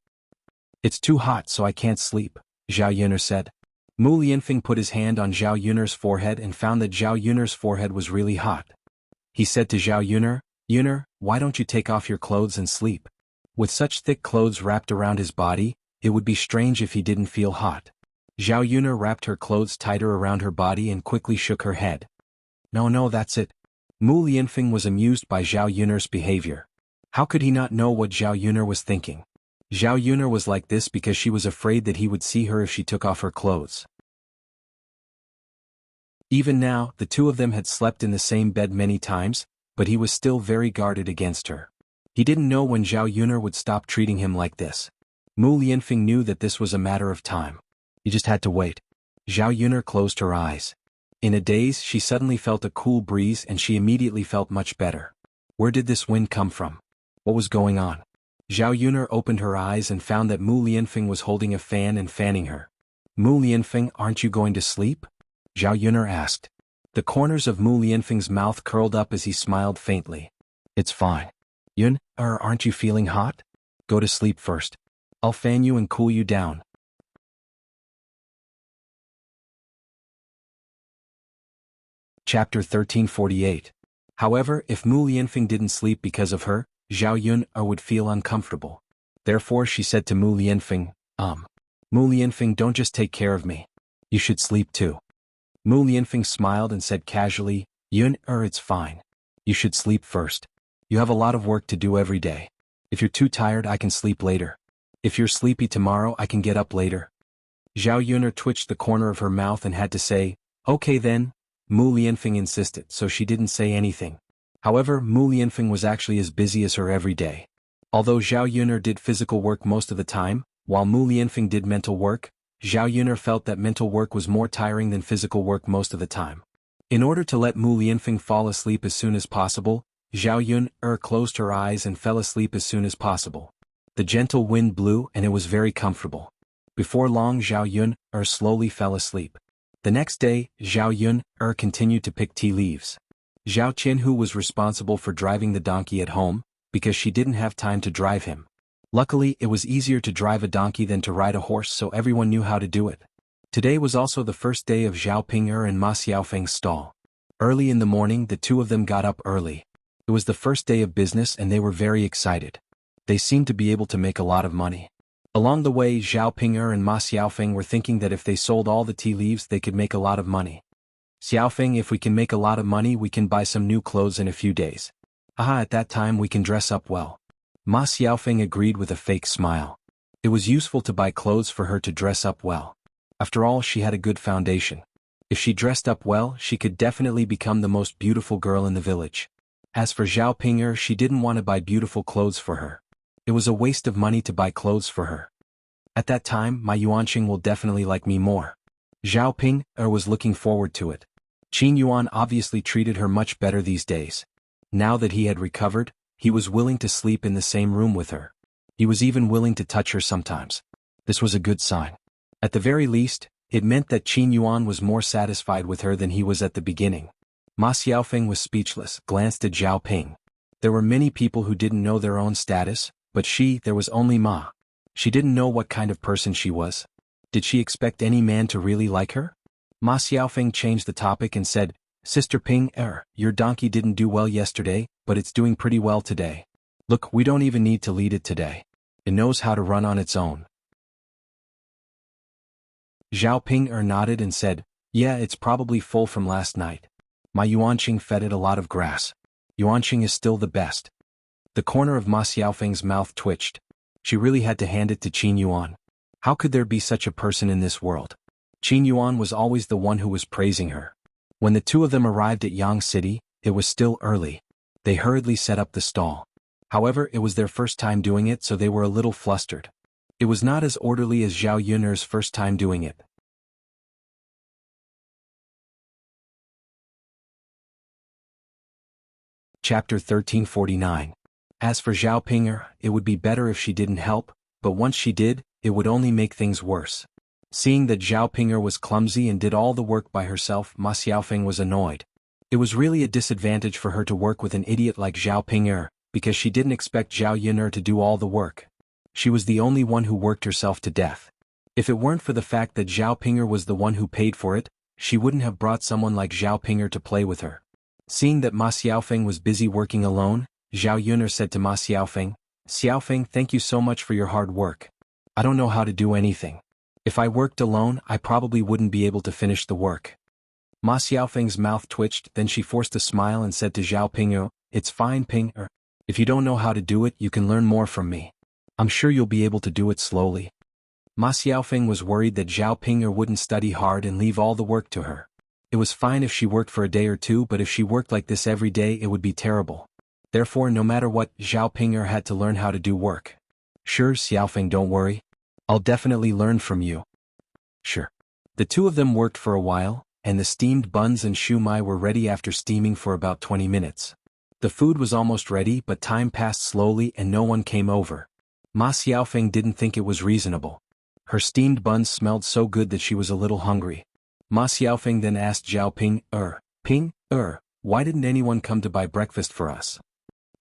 "It's too hot, so I can't sleep," Zhao Yuner said. Mu Lianfeng put his hand on Zhao Yuner's forehead and found that Zhao Yuner's forehead was really hot. He said to Zhao Yuner, "Yuner, why don't you take off your clothes and sleep?" With such thick clothes wrapped around his body, it would be strange if he didn't feel hot. Zhao Yuner wrapped her clothes tighter around her body and quickly shook her head. No, that's it." Mu Lianfeng was amused by Zhao Yuner's behavior. How could he not know what Zhao Yuner was thinking? Zhao Yuner was like this because she was afraid that he would see her if she took off her clothes. Even now, the two of them had slept in the same bed many times, but he was still very guarded against her. He didn't know when Zhao Yuner would stop treating him like this. Mu Lianfeng knew that this was a matter of time. He just had to wait. Zhao Yuner closed her eyes. In a daze, she suddenly felt a cool breeze and she immediately felt much better. Where did this wind come from? What was going on? Zhao Yuner opened her eyes and found that Mu Lianfeng was holding a fan and fanning her. "Mu Lianfeng, aren't you going to sleep?" Zhao Yuner asked. The corners of Mu Lianfeng's mouth curled up as he smiled faintly. "It's fine. Yuner, aren't you feeling hot? Go to sleep first. I'll fan you and cool you down." Chapter 1348. However, if Mu Lianfeng didn't sleep because of her, Zhao Yuner would feel uncomfortable. Therefore she said to Mu Lianfeng, Mu Lianfeng, don't just take care of me. You should sleep too. Mu Lianfeng smiled and said casually, it's fine. You should sleep first. You have a lot of work to do every day. If you're too tired, I can sleep later. If you're sleepy tomorrow, I can get up later. Zhao Yuner twitched the corner of her mouth and had to say, okay then. Mu Lianfeng insisted, so she didn't say anything. However, Mu Lianfeng was actually as busy as her every day. Although Zhao Yuner did physical work most of the time, while Mu Lianfeng did mental work, Zhao Yuner felt that mental work was more tiring than physical work most of the time. In order to let Mu Lianfeng fall asleep as soon as possible, Zhao Yuner closed her eyes and fell asleep as soon as possible. The gentle wind blew and it was very comfortable. Before long, Zhao Yuner slowly fell asleep. The next day, Zhao Yuner continued to pick tea leaves. Zhao Qinhu was responsible for driving the donkey at home, because she didn't have time to drive him. Luckily, it was easier to drive a donkey than to ride a horse, so everyone knew how to do it. Today was also the first day of Zhao Ping'er and Ma Xiaofeng's stall. Early in the morning, the two of them got up early. It was the first day of business and they were very excited. They seemed to be able to make a lot of money. Along the way, Zhao Ping'er and Ma Xiaofeng were thinking that if they sold all the tea leaves, they could make a lot of money. Xiaofeng, if we can make a lot of money, we can buy some new clothes in a few days. At that time we can dress up well. Ma Xiaofeng agreed with a fake smile. It was useful to buy clothes for her to dress up well. After all, she had a good foundation. If she dressed up well, she could definitely become the most beautiful girl in the village. As for Zhao Ping'er, she didn't want to buy beautiful clothes for her. It was a waste of money to buy clothes for her. At that time, my Yuanqing will definitely like me more. Zhao Ping'er was looking forward to it. Qin Yuan obviously treated her much better these days. Now that he had recovered, he was willing to sleep in the same room with her. He was even willing to touch her sometimes. This was a good sign. At the very least, it meant that Qin Yuan was more satisfied with her than he was at the beginning. Ma Xiaofeng was speechless, glanced at Zhao Ping. There were many people who didn't know their own status, but there was only Ma. She didn't know what kind of person she was. Did she expect any man to really like her? Ma Xiaofeng changed the topic and said, Sister Ping'er, your donkey didn't do well yesterday, but it's doing pretty well today. Look, we don't even need to lead it today. It knows how to run on its own. Zhao Ping'er nodded and said, yeah, it's probably full from last night. My Yuanqing fed it a lot of grass. Yuanqing is still the best. The corner of Ma Xiaofeng's mouth twitched. She really had to hand it to Qin Yuan. How could there be such a person in this world? Qin Yuan was always the one who was praising her. When the two of them arrived at Yang City, it was still early. They hurriedly set up the stall. However, it was their first time doing it, so they were a little flustered. It was not as orderly as Zhao Yuner's first time doing it. Chapter 1349. As for Zhao Ping'er, it would be better if she didn't help, but once she did, it would only make things worse. Seeing that Zhao Ping'er was clumsy and did all the work by herself, Ma Xiaofeng was annoyed. It was really a disadvantage for her to work with an idiot like Zhao Ping'er, because she didn't expect Zhao Yuner to do all the work. She was the only one who worked herself to death. If it weren't for the fact that Zhao Ping'er was the one who paid for it, she wouldn't have brought someone like Zhao Ping'er to play with her. Seeing that Ma Xiaofeng was busy working alone, Zhao Yuner said to Ma Xiaofeng, Xiaofeng, thank you so much for your hard work. I don't know how to do anything. If I worked alone, I probably wouldn't be able to finish the work. Ma Xiaofeng's mouth twitched, then she forced a smile and said to Zhao Ping'er, it's fine, Ping'er. If you don't know how to do it, you can learn more from me. I'm sure you'll be able to do it slowly. Ma Xiaofeng was worried that Zhao Ping'er wouldn't study hard and leave all the work to her. It was fine if she worked for a day or two, but if she worked like this every day, it would be terrible. Therefore, no matter what, Zhao Ping'er had to learn how to do work. Sure, Xiaofeng, don't worry. I'll definitely learn from you. Sure. The two of them worked for a while, and the steamed buns and shumai were ready after steaming for about 20 minutes. The food was almost ready, but time passed slowly and no one came over. Ma Xiaofeng didn't think it was reasonable. Her steamed buns smelled so good that she was a little hungry. Ma Xiaofeng then asked Zhao Ping'er, why didn't anyone come to buy breakfast for us?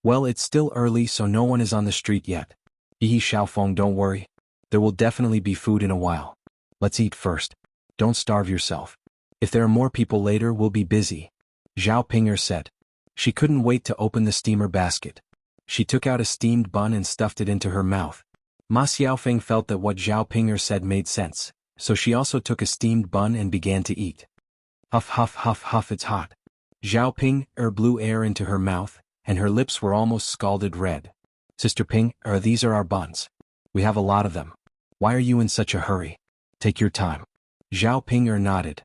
Well, it's still early, so no one is on the street yet. Xiaofeng, don't worry. There will definitely be food in a while. Let's eat first. Don't starve yourself. If there are more people later, we'll be busy. Zhao Ping'er said. She couldn't wait to open the steamer basket. She took out a steamed bun and stuffed it into her mouth. Ma Xiaofeng felt that what Zhao Ping'er said made sense. so she also took a steamed bun and began to eat. Huff huff huff huff, it's hot. Zhao Ping blew air into her mouth, and her lips were almost scalded red. Sister Ping, these are our buns. We have a lot of them. Why are you in such a hurry? Take your time. Zhao Ping nodded.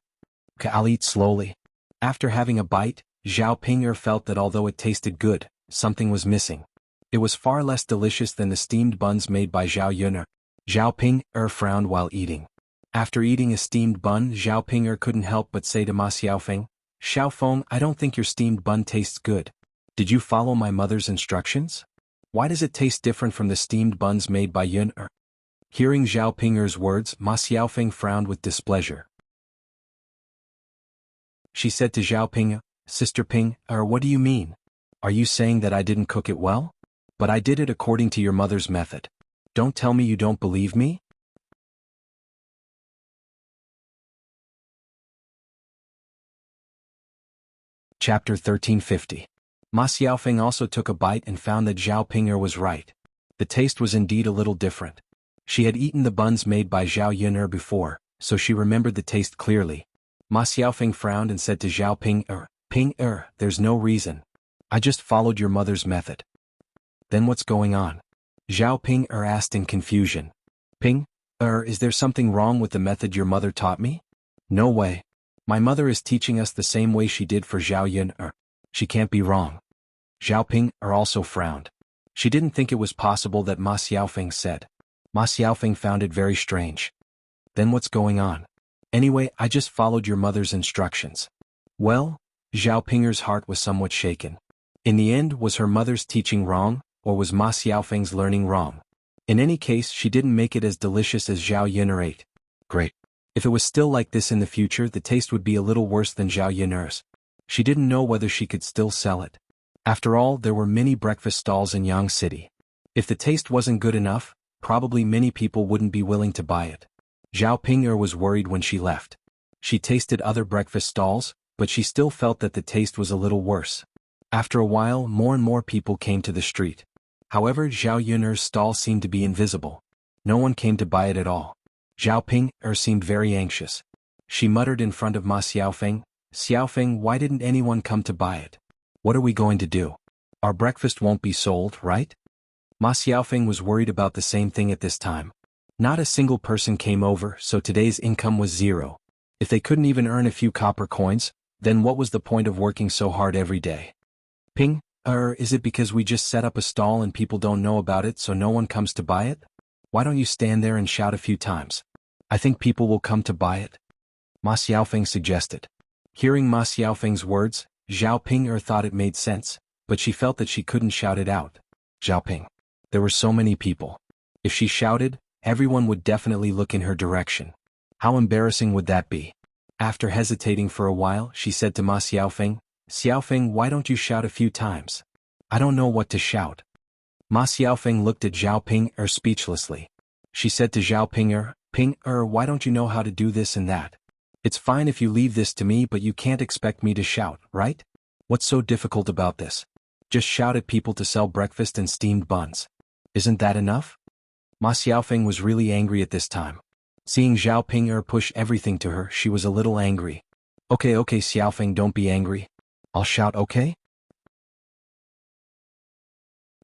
I'll eat slowly. After having a bite, Zhao Ping felt that although it tasted good, something was missing. It was far less delicious than the steamed buns made by Zhao Yun'er. Zhao Ping frowned while eating. After eating a steamed bun, Zhao Ping couldn't help but say to Ma Xiaofeng, Xiaofeng, I don't think your steamed bun tastes good. Did you follow my mother's instructions? Why does it taste different from the steamed buns made by Yun'er? Hearing Zhao Ping's words, Ma Xiaofeng frowned with displeasure. She said to Zhao Ping, Sister Ping, what do you mean? Are you saying that I didn't cook it well? But I did it according to your mother's method. Don't tell me you don't believe me? Chapter 1350. Ma Xiaofeng also took a bite and found that Zhao Ping was right. The taste was indeed a little different. She had eaten the buns made by Zhao Yun'er before, so she remembered the taste clearly. Ma Xiaofeng frowned and said to Zhao Ping, there's no reason. I just followed your mother's method. Then what's going on? Zhao Ping asked in confusion. Ping, is there something wrong with the method your mother taught me? No way. My mother is teaching us the same way she did for Zhao Yun'er. She can't be wrong. Zhao Ping also frowned. She didn't think it was possible that Ma Xiaofeng said. Ma Xiaofeng found it very strange. Then what's going on? Anyway, I just followed your mother's instructions. Well, Zhao Ping's heart was somewhat shaken. In the end, was her mother's teaching wrong, or was Ma Xiaofeng's learning wrong? In any case, she didn't make it as delicious as Zhao Yun'er ate. Great. If it was still like this in the future, the taste would be a little worse than Zhao Yun'er's. She didn't know whether she could still sell it. After all, there were many breakfast stalls in Yang City. If the taste wasn't good enough, probably many people wouldn't be willing to buy it. Zhao Ping was worried when she left. She tasted other breakfast stalls, but she still felt that the taste was a little worse. After a while, more and more people came to the street. However, Zhao Yun'er's stall seemed to be invisible. No one came to buy it at all. Zhao Ping seemed very anxious. She muttered in front of Ma Xiaofeng, Xiaofeng, why didn't anyone come to buy it? What are we going to do? Our breakfast won't be sold, right? Ma Xiaofeng was worried about the same thing at this time. Not a single person came over, so today's income was zero. If they couldn't even earn a few copper coins, then what was the point of working so hard every day? Ping, is it because we just set up a stall and people don't know about it so no one comes to buy it? Why don't you stand there and shout a few times? I think people will come to buy it. Ma Xiaofeng suggested. Hearing Ma Xiaofeng's words, Zhao Ping thought it made sense, but she felt that she couldn't shout it out. Zhao Ping. There were so many people. If she shouted, everyone would definitely look in her direction. How embarrassing would that be? After hesitating for a while, she said to Ma Xiaofeng, Xiaofeng, why don't you shout a few times? I don't know what to shout. Ma Xiaofeng looked at Zhao Ping speechlessly. She said to Zhao Ping, why don't you know how to do this and that? It's fine if you leave this to me, but you can't expect me to shout, right? What's so difficult about this? Just shout at people to sell breakfast and steamed buns. Isn't that enough? Ma Xiaofeng was really angry at this time. Seeing Zhao Ping push everything to her, she was a little angry. Okay, Xiaofeng, don't be angry. I'll shout, okay?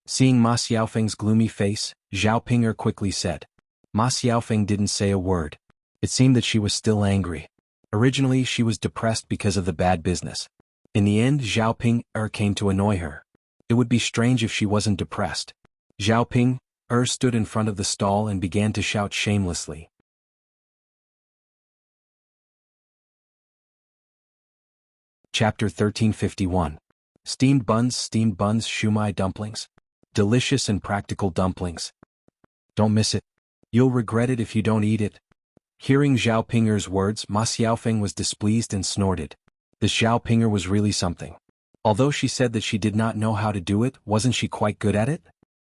Seeing Ma Xiaofeng's gloomy face, Zhao Ping quickly said. Ma Xiaofeng didn't say a word. It seemed that she was still angry. Originally, she was depressed because of the bad business. In the end, Zhao Ping came to annoy her. It would be strange if she wasn't depressed. Zhao Ping stood in front of the stall and began to shout shamelessly. Chapter 1351. Steamed buns, shumai dumplings. Delicious and practical dumplings. Don't miss it. You'll regret it if you don't eat it. Hearing Zhao Ping's words, Ma Xiaofeng was displeased and snorted. This Zhao Ping was really something. Although she said that she did not know how to do it, wasn't she quite good at it?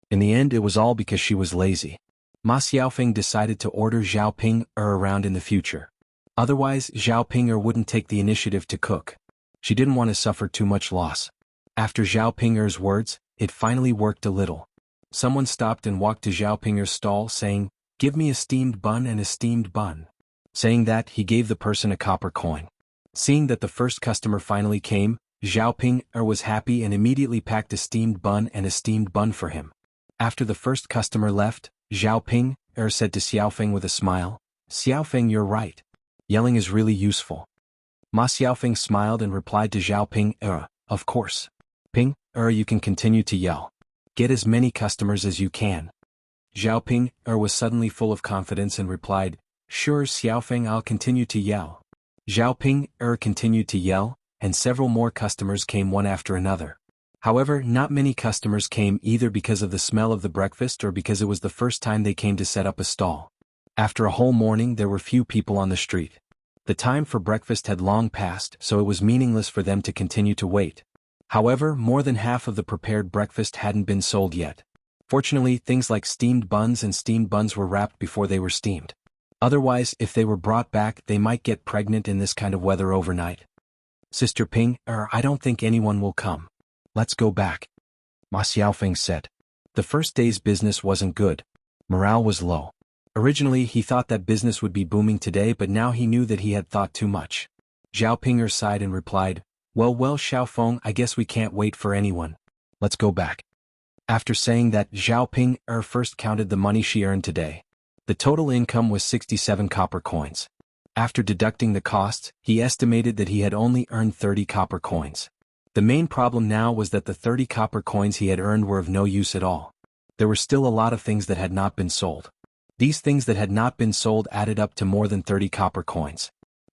In the end, it was all because she was lazy. Ma Xiaofeng decided to order Zhao Ping around in the future. Otherwise, Zhao Ping wouldn't take the initiative to cook. She didn't want to suffer too much loss. After Zhao Ping's words, it finally worked a little. Someone stopped and walked to Zhao Ping's stall saying, "Give me a steamed bun and a steamed bun." Saying that, he gave the person a copper coin. Seeing that the first customer finally came, Zhao Ping was happy and immediately packed a steamed bun and a steamed bun for him. After the first customer left, Zhao Ping said to Xiaofeng with a smile, "Xiaofeng, you're right. Yelling is really useful." Ma Xiaofeng smiled and replied to Zhao Ping, "Of course. Ping, you can continue to yell. Get as many customers as you can." Zhao Ping was suddenly full of confidence and replied, "Sure, Xiaofeng, I'll continue to yell." Zhao Ping continued to yell, and several more customers came one after another. However, not many customers came either because of the smell of the breakfast or because it was the first time they came to set up a stall. After a whole morning there were few people on the street. The time for breakfast had long passed, so it was meaningless for them to continue to wait. However, more than half of the prepared breakfast hadn't been sold yet. Fortunately, things like steamed buns and steamed buns were wrapped before they were steamed. Otherwise, if they were brought back, they might get pregnant in this kind of weather overnight. "Sister Ping, I don't think anyone will come. Let's go back," Ma Xiaofeng said. The first day's business wasn't good. Morale was low. Originally, he thought that business would be booming today, but now he knew that he had thought too much. Zhao Ping sighed and replied, Well, Xiaofeng, I guess we can't wait for anyone. Let's go back." After saying that, Zhao Ping first counted the money she earned today. The total income was 67 copper coins. After deducting the costs, he estimated that he had only earned 30 copper coins. The main problem now was that the 30 copper coins he had earned were of no use at all. There were still a lot of things that had not been sold. These things that had not been sold added up to more than 30 copper coins.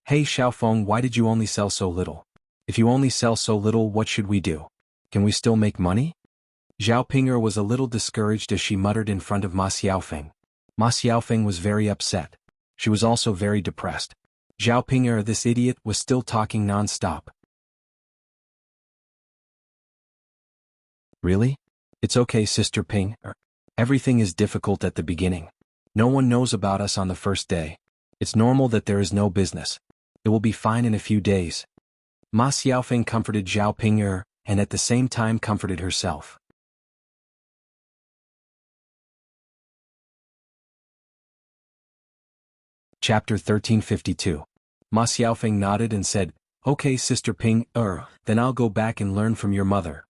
"Hey Xiaofeng, why did you only sell so little? If you only sell so little, what should we do? Can we still make money?" Zhao Ping was a little discouraged as she muttered in front of Ma Xiaofeng. Ma Xiaofeng was very upset. She was also very depressed. Zhao Ping, this idiot, was still talking non-stop. "Really? It's okay, Sister Ping. Everything is difficult at the beginning. No one knows about us on the first day. It's normal that there is no business. It will be fine in a few days." Ma Xiaofeng comforted Zhao Ping and at the same time comforted herself. Chapter 1352. Ma Xiaofeng nodded and said, "Okay, Sister Ping, then I'll go back and learn from your mother."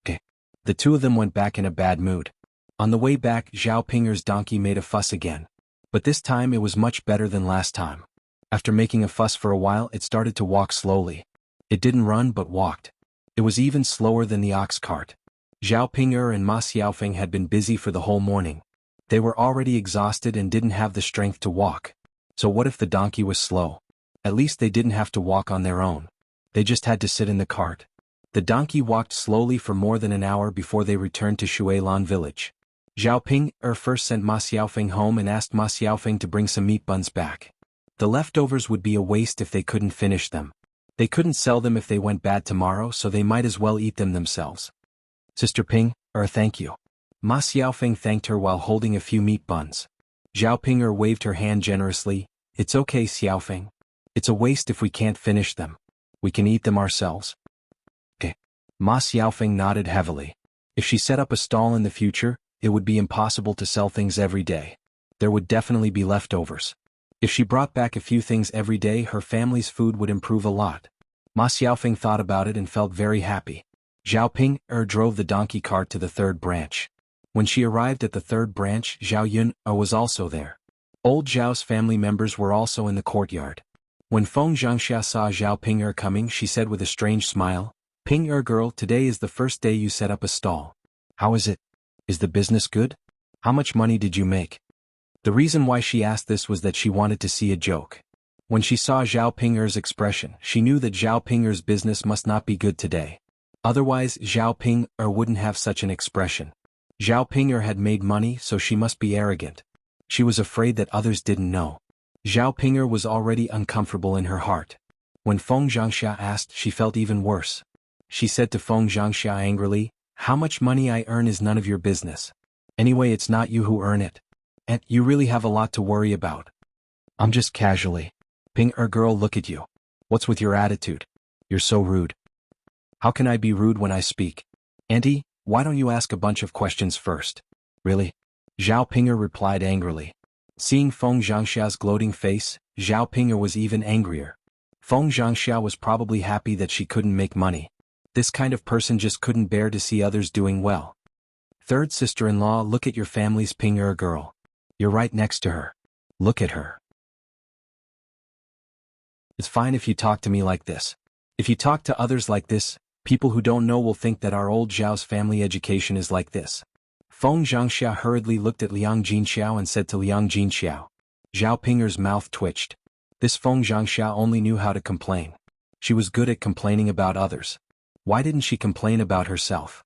Okay. The two of them went back in a bad mood. On the way back, Zhao Ping's donkey made a fuss again. But this time it was much better than last time. After making a fuss for a while, it started to walk slowly. It didn't run but walked. It was even slower than the ox cart. Zhao Ping and Ma Xiaofeng had been busy for the whole morning. They were already exhausted and didn't have the strength to walk. So what if the donkey was slow? At least they didn't have to walk on their own. They just had to sit in the cart. The donkey walked slowly for more than an hour before they returned to Shuilan village. Zhao Ping first sent Ma Xiaofeng home and asked Ma Xiaofeng to bring some meat buns back. The leftovers would be a waste if they couldn't finish them. They couldn't sell them if they went bad tomorrow, so they might as well eat them themselves. "Sister Ping, thank you." Ma Xiaofeng thanked her while holding a few meat buns. Zhao Ping waved her hand generously. "It's okay, Xiaofeng. It's a waste if we can't finish them. We can eat them ourselves." Okay. Ma Xiaofeng nodded heavily. If she set up a stall in the future, it would be impossible to sell things every day. There would definitely be leftovers. If she brought back a few things every day, her family's food would improve a lot. Ma Xiaofeng thought about it and felt very happy. Zhao Ping drove the donkey cart to the third branch. When she arrived at the third branch, Zhao Yun was also there. Old Zhao's family members were also in the courtyard. When Feng Zhangxia saw Zhao Ping coming, she said with a strange smile, "Ping girl, today is the first day you set up a stall. How is it? Is the business good? How much money did you make?" The reason why she asked this was that she wanted to see a joke. When she saw Zhao Ping's expression, she knew that Zhao Ping's business must not be good today. Otherwise, Zhao Ping wouldn't have such an expression. Zhao Ping had made money, so she must be arrogant. She was afraid that others didn't know. Zhao Ping was already uncomfortable in her heart. When Feng Zhangxia asked, she felt even worse. She said to Feng Zhangxia angrily, "How much money I earn is none of your business. Anyway, it's not you who earn it. And you really have a lot to worry about." "I'm just casually." "Ping girl, look at you. What's with your attitude? You're so rude." "How can I be rude when I speak? Auntie, why don't you ask a bunch of questions first?" "Really?" Zhao Ping replied angrily. Seeing Feng Zhangxiao's gloating face, Zhao Ping'er was even angrier. Feng Zhangxiao was probably happy that she couldn't make money. This kind of person just couldn't bear to see others doing well. Third sister-in-law, look at your family's Ping'er girl. You're right next to her. Look at her. It's fine if you talk to me like this. If you talk to others like this, people who don't know will think that our old Zhao's family education is like this. Feng Zhangxia hurriedly looked at Liang Jinxiao and said to Liang Jinxiao. Zhao Ping'er's mouth twitched. This Feng Zhangxia only knew how to complain. She was good at complaining about others. Why didn't she complain about herself?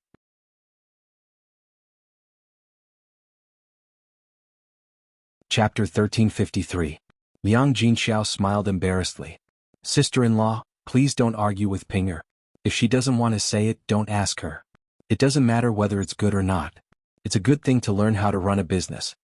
Chapter 1353. Liang Jinxiao smiled embarrassedly. Sister-in-law, please don't argue with Ping'er. If she doesn't want to say it, don't ask her. It doesn't matter whether it's good or not. It's a good thing to learn how to run a business.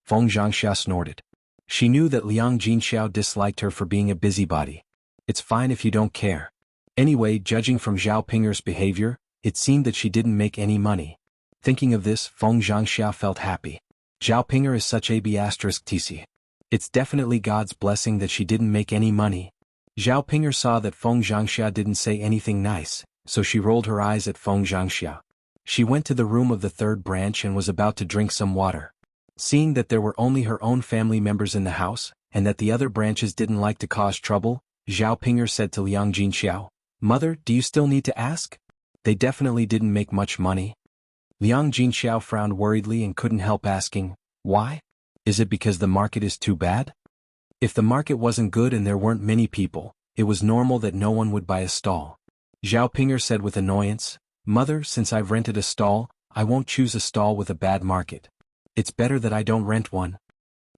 Feng Zhangxia snorted. She knew that Liang Jinxiao disliked her for being a busybody. It's fine if you don't care. Anyway, judging from Zhao Ping'er's behavior, it seemed that she didn't make any money. Thinking of this, Feng Zhangxia felt happy. Zhao Ping'er is such a b*tc. It's definitely God's blessing that she didn't make any money. Zhao Ping'er saw that Feng Zhangxia didn't say anything nice, so she rolled her eyes at Feng Zhangxia. She went to the room of the third branch and was about to drink some water. Seeing that there were only her own family members in the house, and that the other branches didn't like to cause trouble, Zhao Ping'er said to Liang Jinxiao, Mother, do you still need to ask? They definitely didn't make much money. Liang Jinxiao frowned worriedly and couldn't help asking, why? Is it because the market is too bad? If the market wasn't good and there weren't many people, it was normal that no one would buy a stall. Zhao Ping'er said with annoyance, Mother, since I've rented a stall, I won't choose a stall with a bad market. It's better that I don't rent one.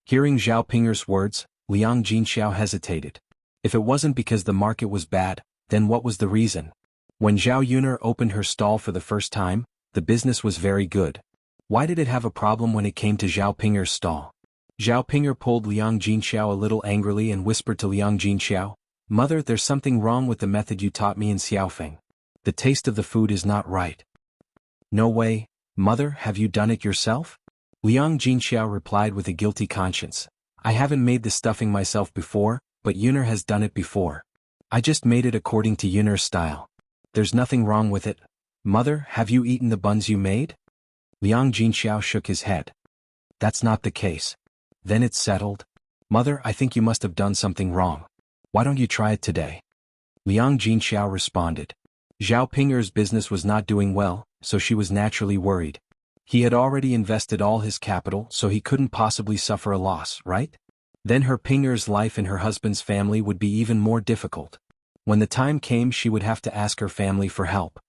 Hearing Zhao Ping'er's words, Liang Jinxiao hesitated. If it wasn't because the market was bad, then what was the reason? When Zhao Yuner opened her stall for the first time, the business was very good. Why did it have a problem when it came to Zhao Ping'er's stall? Zhao Ping'er pulled Liang Jinxiao a little angrily and whispered to Liang Jinxiao, Mother, there's something wrong with the method you taught me in Xiaofeng. The taste of the food is not right. No way, Mother, have you done it yourself? Liang Jinxiao replied with a guilty conscience. I haven't made the stuffing myself before, but Yuner has done it before. I just made it according to Yuner's style. There's nothing wrong with it. Mother, have you eaten the buns you made? Liang Jinxiao shook his head. That's not the case. Then it's settled. Mother, I think you must have done something wrong. Why don't you try it today? Liang Jinxiao responded. Zhao Ping'er's business was not doing well, so she was naturally worried. He had already invested all his capital, so he couldn't possibly suffer a loss, right? Then her Ping'er's life and her husband's family would be even more difficult. When the time came, she would have to ask her family for help.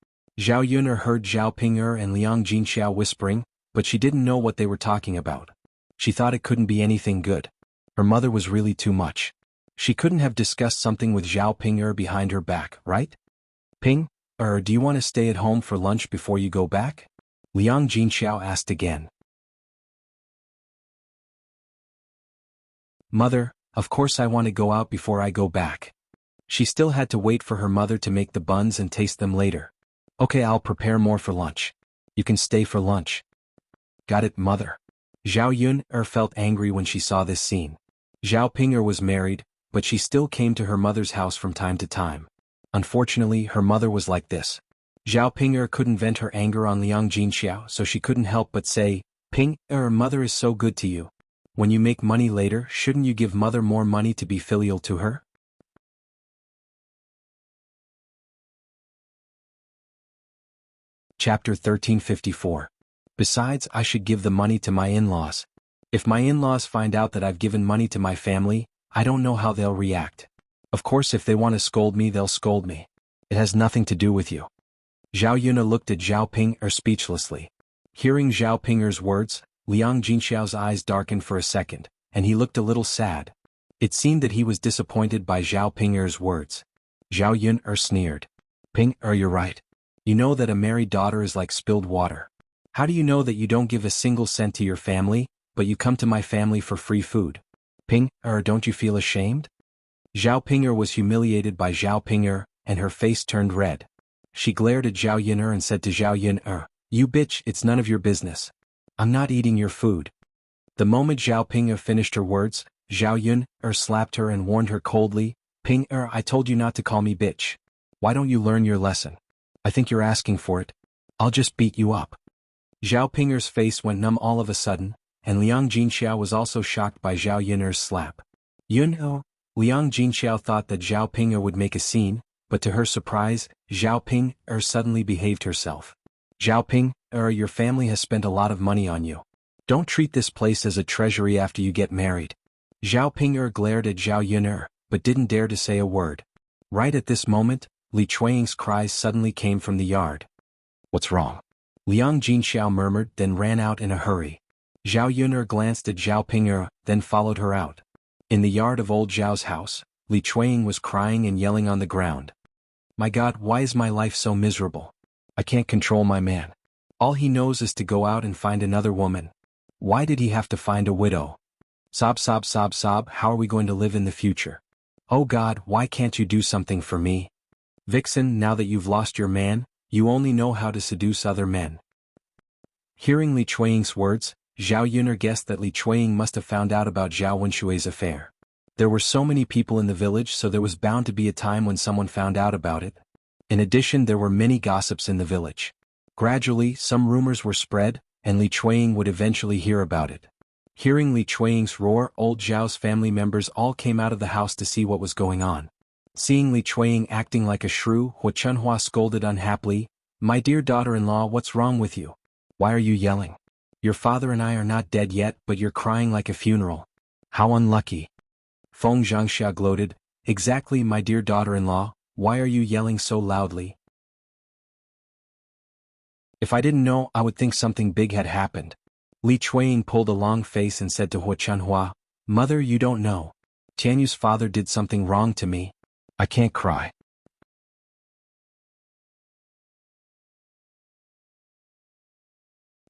Zhao Yuner heard Zhao Ping'er and Liang Jinxiao whispering, but she didn't know what they were talking about. She thought it couldn't be anything good. Her mother was really too much. She couldn't have discussed something with Zhao Ping'er behind her back, right? Do you want to stay at home for lunch before you go back? Liang Jinxiao asked again. Mother, of course I want to go out before I go back. She still had to wait for her mother to make the buns and taste them later. Okay, I'll prepare more for lunch. You can stay for lunch. Got it, Mother. Zhao Yuner felt angry when she saw this scene. Zhao Ping'er was married, but she still came to her mother's house from time to time. Unfortunately, her mother was like this. Zhao Ping'er couldn't vent her anger on Liang Jinxiao, so she couldn't help but say, Ping'er, Mother is so good to you. When you make money later, shouldn't you give Mother more money to be filial to her? Chapter 1354. Besides, I should give the money to my in-laws. If my in-laws find out that I've given money to my family, I don't know how they'll react. Of course, if they want to scold me, they'll scold me. It has nothing to do with you. Zhao Yuner looked at Zhao Ping'er speechlessly. Hearing Zhao Ping'er's words, Liang Jinxiao's eyes darkened for a second, and he looked a little sad. It seemed that he was disappointed by Zhao Ping'er's words. Zhao Yuner sneered. Ping'er, you're right. You know that a married daughter is like spilled water. How do you know that you don't give a single cent to your family, but you come to my family for free food? Ping'er, don't you feel ashamed? Zhao Ping'er was humiliated by Zhao Ping'er, and her face turned red. She glared at Zhao Yuner and said to Zhao Yuner, You bitch, it's none of your business. I'm not eating your food. The moment Zhao Ping finished her words, Zhao Yun slapped her and warned her coldly, Ping I told you not to call me bitch. Why don't you learn your lesson? I think you're asking for it. I'll just beat you up. Zhao Pinger's face went numb all of a sudden, and Liang Jinxiao was also shocked by Zhao Yun's slap. Liang Jinxiao thought that Zhao Pinger would make a scene, but to her surprise, Zhao Ping suddenly behaved herself. Zhao Ping, your family has spent a lot of money on you. Don't treat this place as a treasury after you get married. Zhao Ping glared at Zhao Yun but didn't dare to say a word. Right at this moment, Li Chuanying's cries suddenly came from the yard. What's wrong? Liang Jinxiao murmured, then ran out in a hurry. Zhao Yun glanced at Zhao Ping then followed her out. In the yard of old Zhao's house, Li Chuanying was crying and yelling on the ground. My God, why is my life so miserable? I can't control my man. All he knows is to go out and find another woman. Why did he have to find a widow? Sob, sob, sob, sob, how are we going to live in the future? Oh God, why can't you do something for me? Vixen, now that you've lost your man, you only know how to seduce other men. Hearing Li Chuanying's words, Zhao Yun guessed that Li Chuanying must have found out about Zhao Wenshui's affair. There were so many people in the village, so there was bound to be a time when someone found out about it. In addition, there were many gossips in the village. Gradually, some rumors were spread, and Li Chuanying would eventually hear about it. Hearing Li Chuanying's roar, old Zhao's family members all came out of the house to see what was going on. Seeing Li Chuanying acting like a shrew, Hua Chunhua scolded unhappily, My dear daughter-in-law, what's wrong with you? Why are you yelling? Your father and I are not dead yet, but you're crying like a funeral. How unlucky. Feng Zhangxia gloated, Exactly, my dear daughter-in-law, why are you yelling so loudly? If I didn't know, I would think something big had happened. Li Chuanying pulled a long face and said to Hua Chunhua, Mother, you don't know. Tianyu's father did something wrong to me. I can't cry.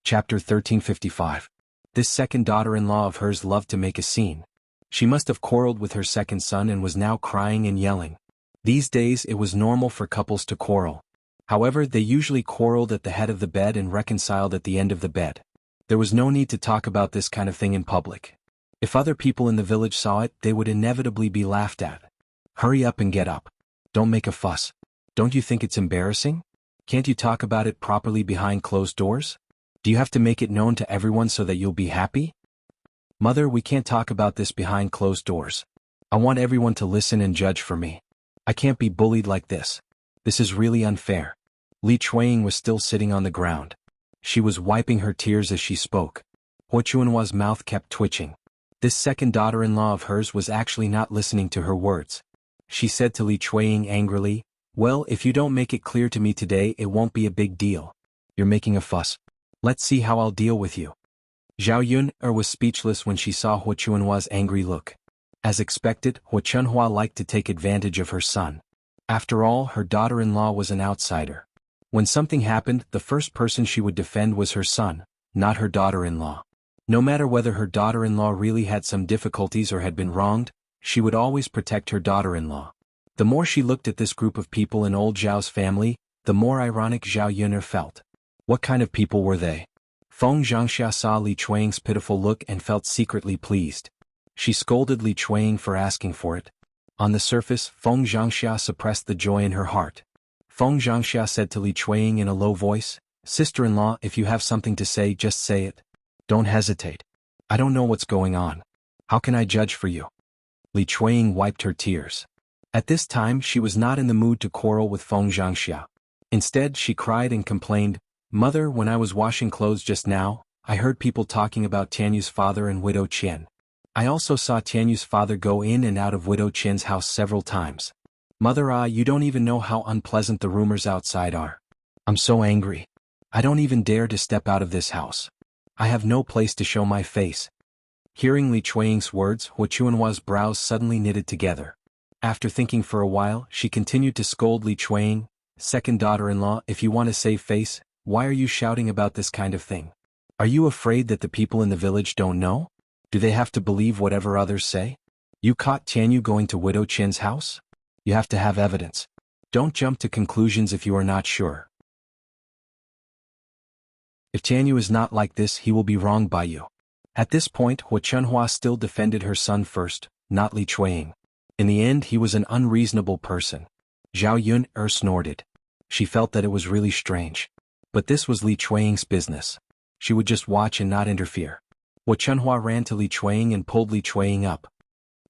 Chapter 1355. This second daughter-in-law of hers loved to make a scene. She must have quarreled with her second son and was now crying and yelling. These days it was normal for couples to quarrel. However, they usually quarreled at the head of the bed and reconciled at the end of the bed. There was no need to talk about this kind of thing in public. If other people in the village saw it, they would inevitably be laughed at. Hurry up and get up. Don't make a fuss. Don't you think it's embarrassing? Can't you talk about it properly behind closed doors? Do you have to make it known to everyone so that you'll be happy? Mother, we can't talk about this behind closed doors. I want everyone to listen and judge for me. I can't be bullied like this. This is really unfair. Li Chuanying was still sitting on the ground. She was wiping her tears as she spoke. Hua Chunhua's mouth kept twitching. This second daughter-in-law of hers was actually not listening to her words. She said to Li Chuanying angrily, Well, if you don't make it clear to me today, it won't be a big deal. You're making a fuss. Let's see how I'll deal with you. Zhao Yun was speechless when she saw Hua Chunhua's angry look. As expected, Hua Chunhua liked to take advantage of her son. After all, her daughter-in-law was an outsider. When something happened, the first person she would defend was her son, not her daughter-in-law. No matter whether her daughter-in-law really had some difficulties or had been wronged, she would always protect her daughter-in-law. The more she looked at this group of people in old Zhao's family, the more ironic Zhao Yun felt. What kind of people were they? Feng Zhangxia saw Li Chuanying's pitiful look and felt secretly pleased. She scolded Li Chuanying for asking for it. On the surface, Feng Zhangxia suppressed the joy in her heart. Feng Zhangxia said to Li Chuanying in a low voice, Sister-in-law, if you have something to say, just say it. Don't hesitate. I don't know what's going on. How can I judge for you? Li Chuanying wiped her tears. At this time, she was not in the mood to quarrel with Feng Zhangxia. Instead, she cried and complained, Mother, when I was washing clothes just now, I heard people talking about Tianyu's father and Widow Qian. I also saw Tianyu's father go in and out of Widow Qian's house several times. Mother, you don't even know how unpleasant the rumors outside are. I'm so angry. I don't even dare to step out of this house. I have no place to show my face. Hearing Li Chuanying's words, Hua Chunhua's brows suddenly knitted together. After thinking for a while, she continued to scold Li Chuanying, Second daughter-in-law, if you want to save face, why are you shouting about this kind of thing? Are you afraid that the people in the village don't know? Do they have to believe whatever others say? You caught Tianyu going to Widow Qian's house? You have to have evidence. Don't jump to conclusions if you are not sure. If Tianyu is not like this, he will be wronged by you. At this point, Hua Chunhua still defended her son first, not Li Chuanying. In the end, he was an unreasonable person. Zhao Yun snorted. She felt that it was really strange. But this was Li Chuanying's business. She would just watch and not interfere. Hua Chunhua ran to Li Chuanying and pulled Li Chuanying up.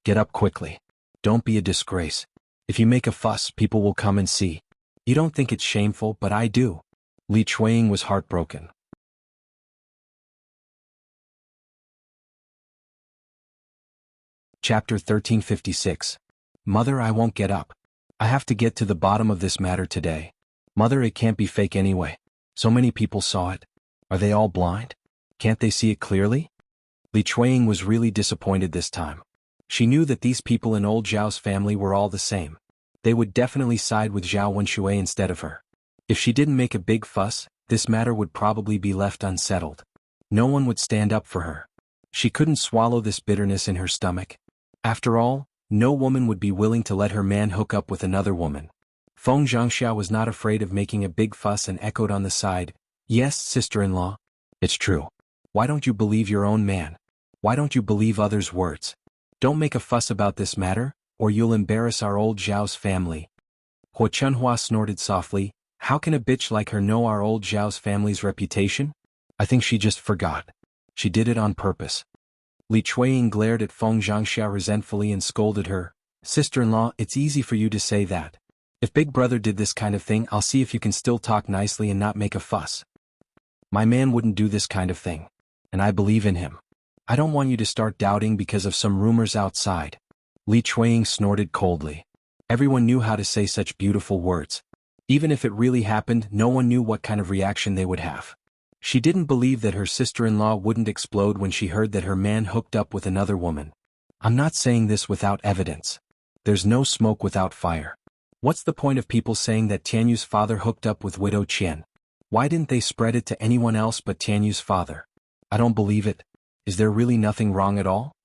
Get up quickly. Don't be a disgrace. If you make a fuss, people will come and see. You don't think it's shameful, but I do. Li Chuanying was heartbroken. Chapter 1356. Mother, I won't get up. I have to get to the bottom of this matter today. Mother, it can't be fake anyway. So many people saw it. Are they all blind? Can't they see it clearly? Li Chuanying was really disappointed this time. She knew that these people in old Zhao's family were all the same. They would definitely side with Zhao Wenshui instead of her. If she didn't make a big fuss, this matter would probably be left unsettled. No one would stand up for her. She couldn't swallow this bitterness in her stomach. After all, no woman would be willing to let her man hook up with another woman. Feng Zhangxia was not afraid of making a big fuss and echoed on the side, "Yes, sister-in-law. It's true. Why don't you believe your own man? Why don't you believe others' words? Don't make a fuss about this matter, or you'll embarrass our old Zhao's family." Hua Chunhua snorted softly. How can a bitch like her know our old Zhao's family's reputation? I think she just forgot. She did it on purpose. Li Chuanying glared at Feng Zhangxia resentfully and scolded her. Sister-in-law, it's easy for you to say that. If Big Brother did this kind of thing, I'll see if you can still talk nicely and not make a fuss. My man wouldn't do this kind of thing. And I believe in him. I don't want you to start doubting because of some rumors outside. Li Chuanying snorted coldly. Everyone knew how to say such beautiful words. Even if it really happened, no one knew what kind of reaction they would have. She didn't believe that her sister-in-law wouldn't explode when she heard that her man hooked up with another woman. I'm not saying this without evidence. There's no smoke without fire. What's the point of people saying that Tianyu's father hooked up with widow Qian? Why didn't they spread it to anyone else but Tianyu's father? I don't believe it. Is there really nothing wrong at all?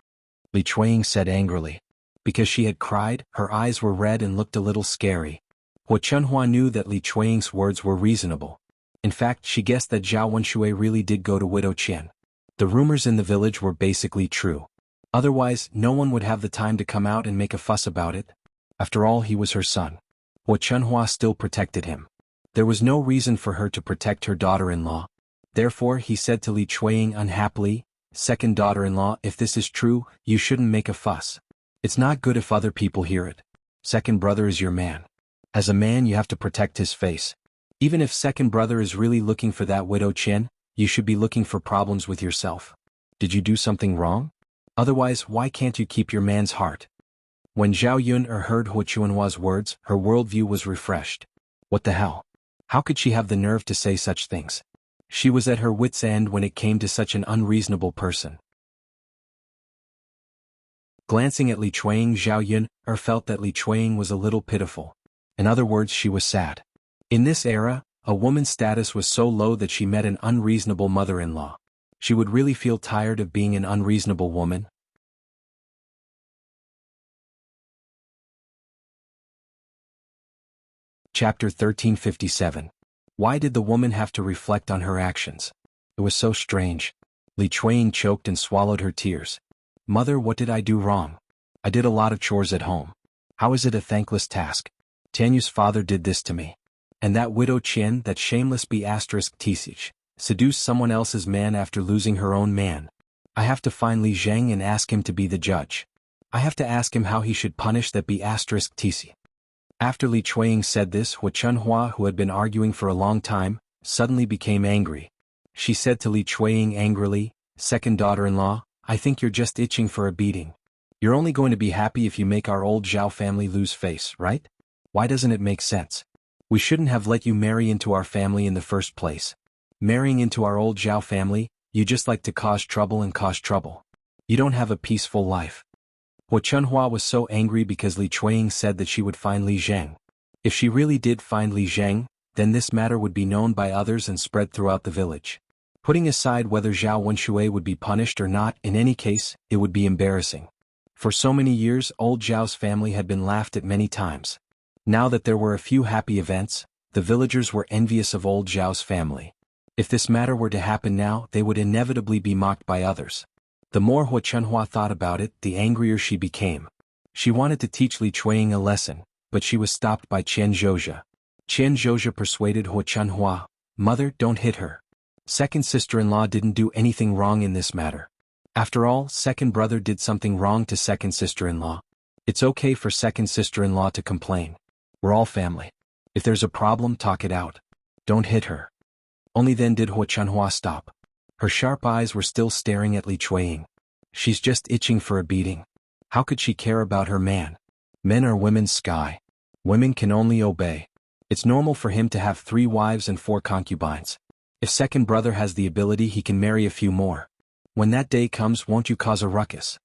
Li Chuanying said angrily. Because she had cried, her eyes were red and looked a little scary. Hua Chunhua knew that Li Chuanying's words were reasonable. In fact, she guessed that Zhao Wenshui really did go to widow Qian. The rumors in the village were basically true. Otherwise, no one would have the time to come out and make a fuss about it. After all, he was her son. Hua Chunhua still protected him. There was no reason for her to protect her daughter-in-law. Therefore, he said to Li Chuanying unhappily, "Second daughter-in-law, if this is true, you shouldn't make a fuss. It's not good if other people hear it. Second brother is your man. As a man, you have to protect his face. Even if second brother is really looking for that widow Qian, you should be looking for problems with yourself. Did you do something wrong? Otherwise, why can't you keep your man's heart?" When Zhao Yun heard Hua Chunhua's words, her worldview was refreshed. What the hell? How could she have the nerve to say such things? She was at her wit's end when it came to such an unreasonable person. Glancing at Li Chuanying, Zhao Yun felt that Li Chuanying was a little pitiful. In other words, she was sad. In this era, a woman's status was so low that she met an unreasonable mother-in-law. She would really feel tired of being an unreasonable woman. Chapter 1357. Why did the woman have to reflect on her actions? It was so strange. Li Chuanying choked and swallowed her tears. Mother, what did I do wrong? I did a lot of chores at home. How is it a thankless task? Tianyu's father did this to me. And that widow Qian, that shameless B*Tsich, seduced someone else's man after losing her own man. I have to find Li Zheng and ask him to be the judge. I have to ask him how he should punish that B*Tsich. After Li Chuanying said this, Hua Chunhua, who had been arguing for a long time, suddenly became angry. She said to Li Chuanying angrily, "Second daughter-in-law, I think you're just itching for a beating. You're only going to be happy if you make our old Zhao family lose face, right? Why doesn't it make sense? We shouldn't have let you marry into our family in the first place. Marrying into our old Zhao family, you just like to cause trouble and cause trouble. You don't have a peaceful life." Hua Chunhua was so angry because Li Chuanying said that she would find Li Zheng. If she really did find Li Zheng, then this matter would be known by others and spread throughout the village. Putting aside whether Zhao Wenshui would be punished or not, in any case, it would be embarrassing. For so many years, old Zhao's family had been laughed at many times. Now that there were a few happy events, the villagers were envious of old Zhao's family. If this matter were to happen now, they would inevitably be mocked by others. The more Hua Chunhua thought about it, the angrier she became. She wanted to teach Li Chuanying a lesson, but she was stopped by Qian Zhozha. Qian Zhozha persuaded Hua Chunhua, "Mother, don't hit her. Second sister-in-law didn't do anything wrong in this matter. After all, second brother did something wrong to second sister-in-law. It's okay for second sister-in-law to complain. We're all family. If there's a problem, talk it out. Don't hit her." Only then did Hua Chunhua stop. Her sharp eyes were still staring at Li Chuanying. She's just itching for a beating. How could she care about her man? Men are women's sky. Women can only obey. It's normal for him to have 3 wives and 4 concubines. If second brother has the ability, he can marry a few more. When that day comes, won't you cause a ruckus?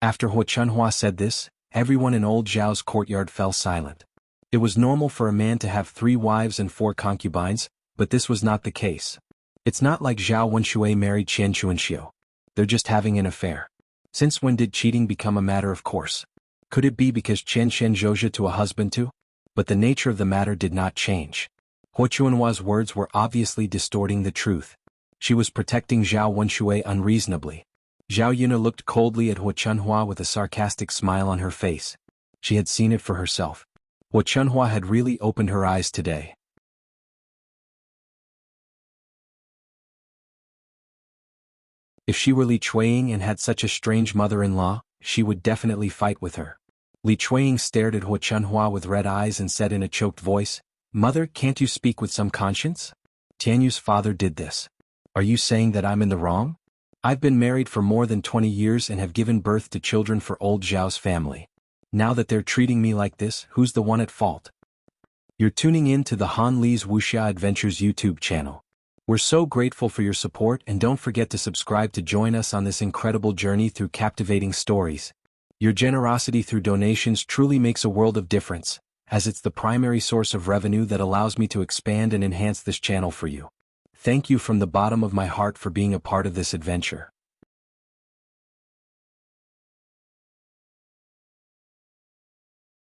After Hua Chunhua said this, everyone in old Zhao's courtyard fell silent. It was normal for a man to have 3 wives and 4 concubines, but this was not the case. It's not like Zhao Wenshui married Qian Chuanxiu. They're just having an affair. Since when did cheating become a matter of course? Could it be because Qian Zhozha to a husband too? But the nature of the matter did not change. Hua Chunhua's words were obviously distorting the truth. She was protecting Zhao Wenshui unreasonably. Zhao Yuna looked coldly at Hua Chunhua with a sarcastic smile on her face. She had seen it for herself. Hua Chunhua had really opened her eyes today. If she were Li Chuanying and had such a strange mother-in-law, she would definitely fight with her. Li Chuanying stared at Hua Chunhua with red eyes and said in a choked voice, "Mother, can't you speak with some conscience? Tianyu's father did this. Are you saying that I'm in the wrong? I've been married for more than 20 years and have given birth to children for old Zhao's family. Now that they're treating me like this, who's the one at fault?" You're tuning in to the Han Li's Wuxia Adventures YouTube channel. We're so grateful for your support, and don't forget to subscribe to join us on this incredible journey through captivating stories. Your generosity through donations truly makes a world of difference, as it's the primary source of revenue that allows me to expand and enhance this channel for you. Thank you from the bottom of my heart for being a part of this adventure.